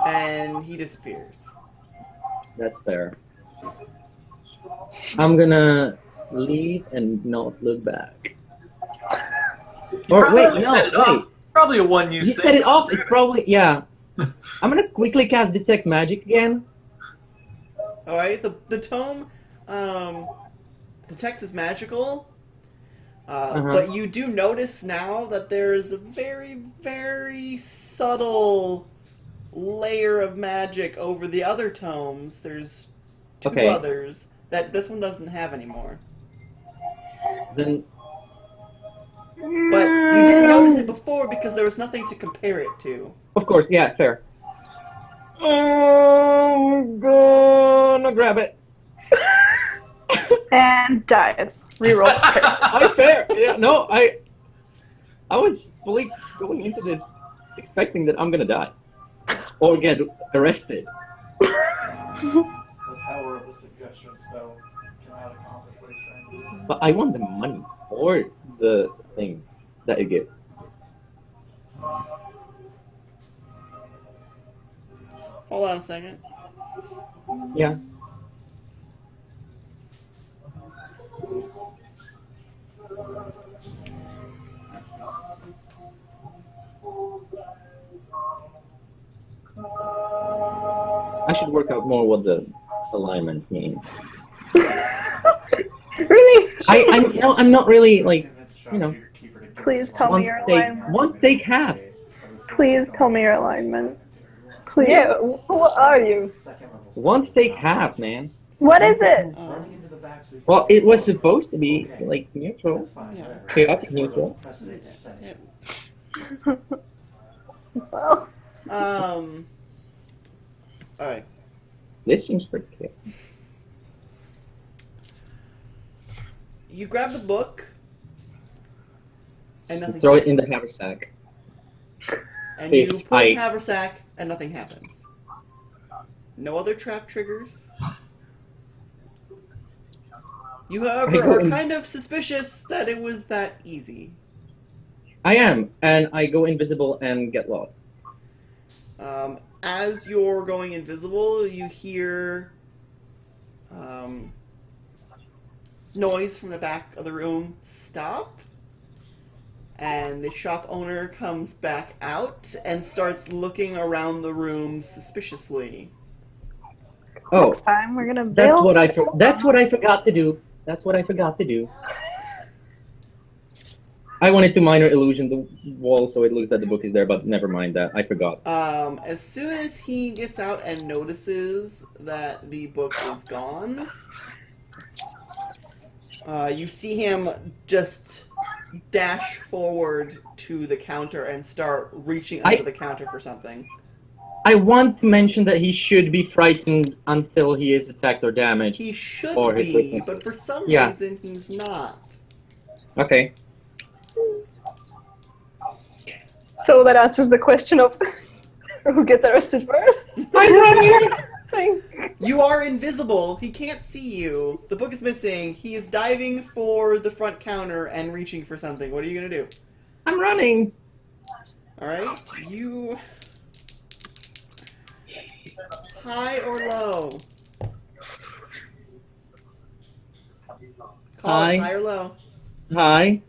and he disappears. That's fair. I'm gonna leave and not look back. Or wait, Probably set it no, off. wait. It's probably a one-use You thing. set it off. It's probably yeah. I'm gonna quickly cast Detect Magic again. Alright, the tome detects as magical, but you do notice now that there's a very, very subtle layer of magic over the other tomes. There's 2 Okay. others that this one doesn't have anymore. Then But you didn't notice it before because there was nothing to compare it to. of course, yeah, fair. I'm gonna grab it. And dies. Reroll. I fair. Yeah, no, I was fully going into this expecting that I'm gonna die or get arrested. The power of the suggestion spell cannot accomplish what he's trying to do. But I want the money or the thing that it gives. Hold on a second. Yeah. should work out more what the alignments mean. Really? I'm not really like, you know. Please tell me your alignment. One steak half. Please tell me your alignment. Please. Yeah, what are you? One steak half, man. What is it? Well, it was supposed to be like neutral, Yeah. chaotic neutral. Well, Alright. This seems pretty clear. You grab the book, and nothing Throw it in the happens. haversack. And you If put it in I- haversack, and nothing happens. No other trap triggers. You, however, I go are in- kind of suspicious that it was that easy. I am, and I go invisible and get lost. As you're going invisible, you hear noise from the back of the room stop, and the shop owner comes back out and starts looking around the room suspiciously. Oh, Next time we're gonna that's build. that's what I forgot to do. That's what I forgot to do. I wanted to minor illusion the wall so it looks that the book is there, but never mind that. I forgot. As soon as he gets out and notices that the book is gone, you see him just dash forward to the counter and start reaching under the counter for something. I want to mention that he should be frightened until he is attacked or damaged. He should Or his be, weakness. but for some Yeah. reason he's not. Okay. so that answers the question of who gets arrested first. You are invisible. He can't see you. The book is missing. He is diving for the front counter and reaching for something. What are you going to do? I'm running. Alright, you... High or low? Call High. it, high or low? Hi.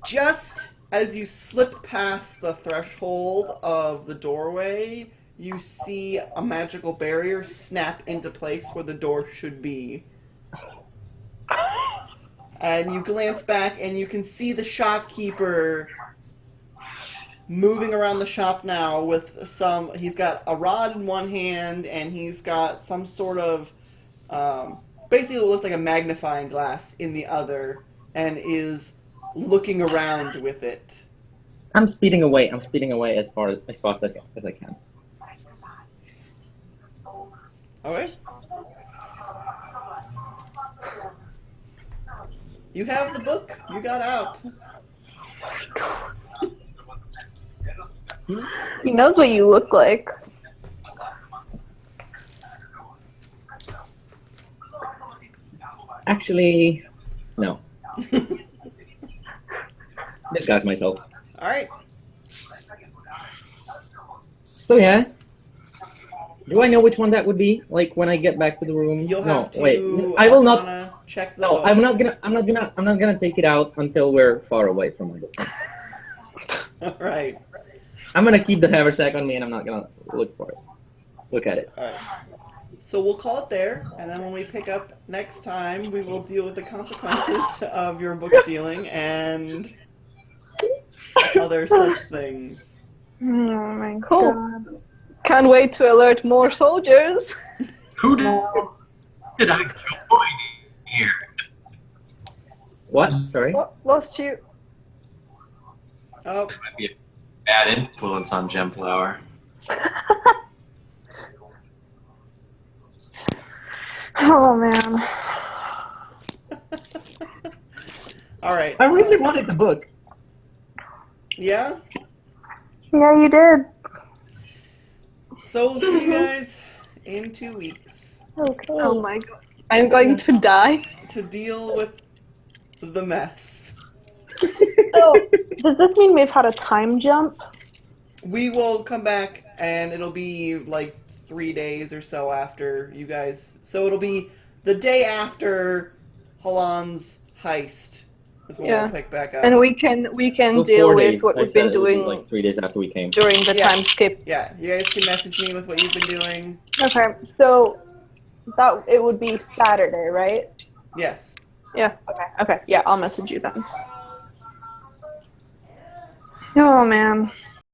Just as you slip past the threshold of the doorway, you see a magical barrier snap into place where the door should be. And you glance back and you can see the shopkeeper moving around the shop now with some... He's got a rod in one hand and he's got some sort of... basically it looks like a magnifying glass in the other and is looking around with it. I'm speeding away. I'm speeding away as fast as I can. Okay. You have the book. You got out. He knows what you look like. Actually, no. Disguise myself. Alright. So yeah. Do I know which one that would be? Like when I get back to the room? You'll no, have to wait. I will not. Arcana check the No, book. I'm not gonna take it out until we're far away from my book. Alright. I'm gonna keep the haversack on me, and I'm not gonna look for it. Look at it. Alright. So we'll call it there, and then when we pick up next time, we will deal with the consequences of your book stealing and other such things. Oh my Cool. god. Can't wait to alert more soldiers. Who did I join here? What? Sorry. Oh, lost you. Oh, Might be a bad influence on Gemflower. Oh man. alright. I really wanted the book. Yeah? Yeah, you did. So we'll see you guys in 2 weeks Okay. Oh my god. I'm going to die. to deal with the mess. So, does this mean we've had a time jump? We will come back and it'll be like 3 days or so after you guys. So it'll be the day after Halan's heist is when Yeah. we'll pick back up. And we can So deal 4 with days. what I we've said been it would be doing like 3 days after we came. during the Yeah. time skip. Yeah, you guys can message me with what you've been doing. Okay, so that it would be Saturday, right? Yes. Yeah. Okay, yeah, I'll message you then. Oh man.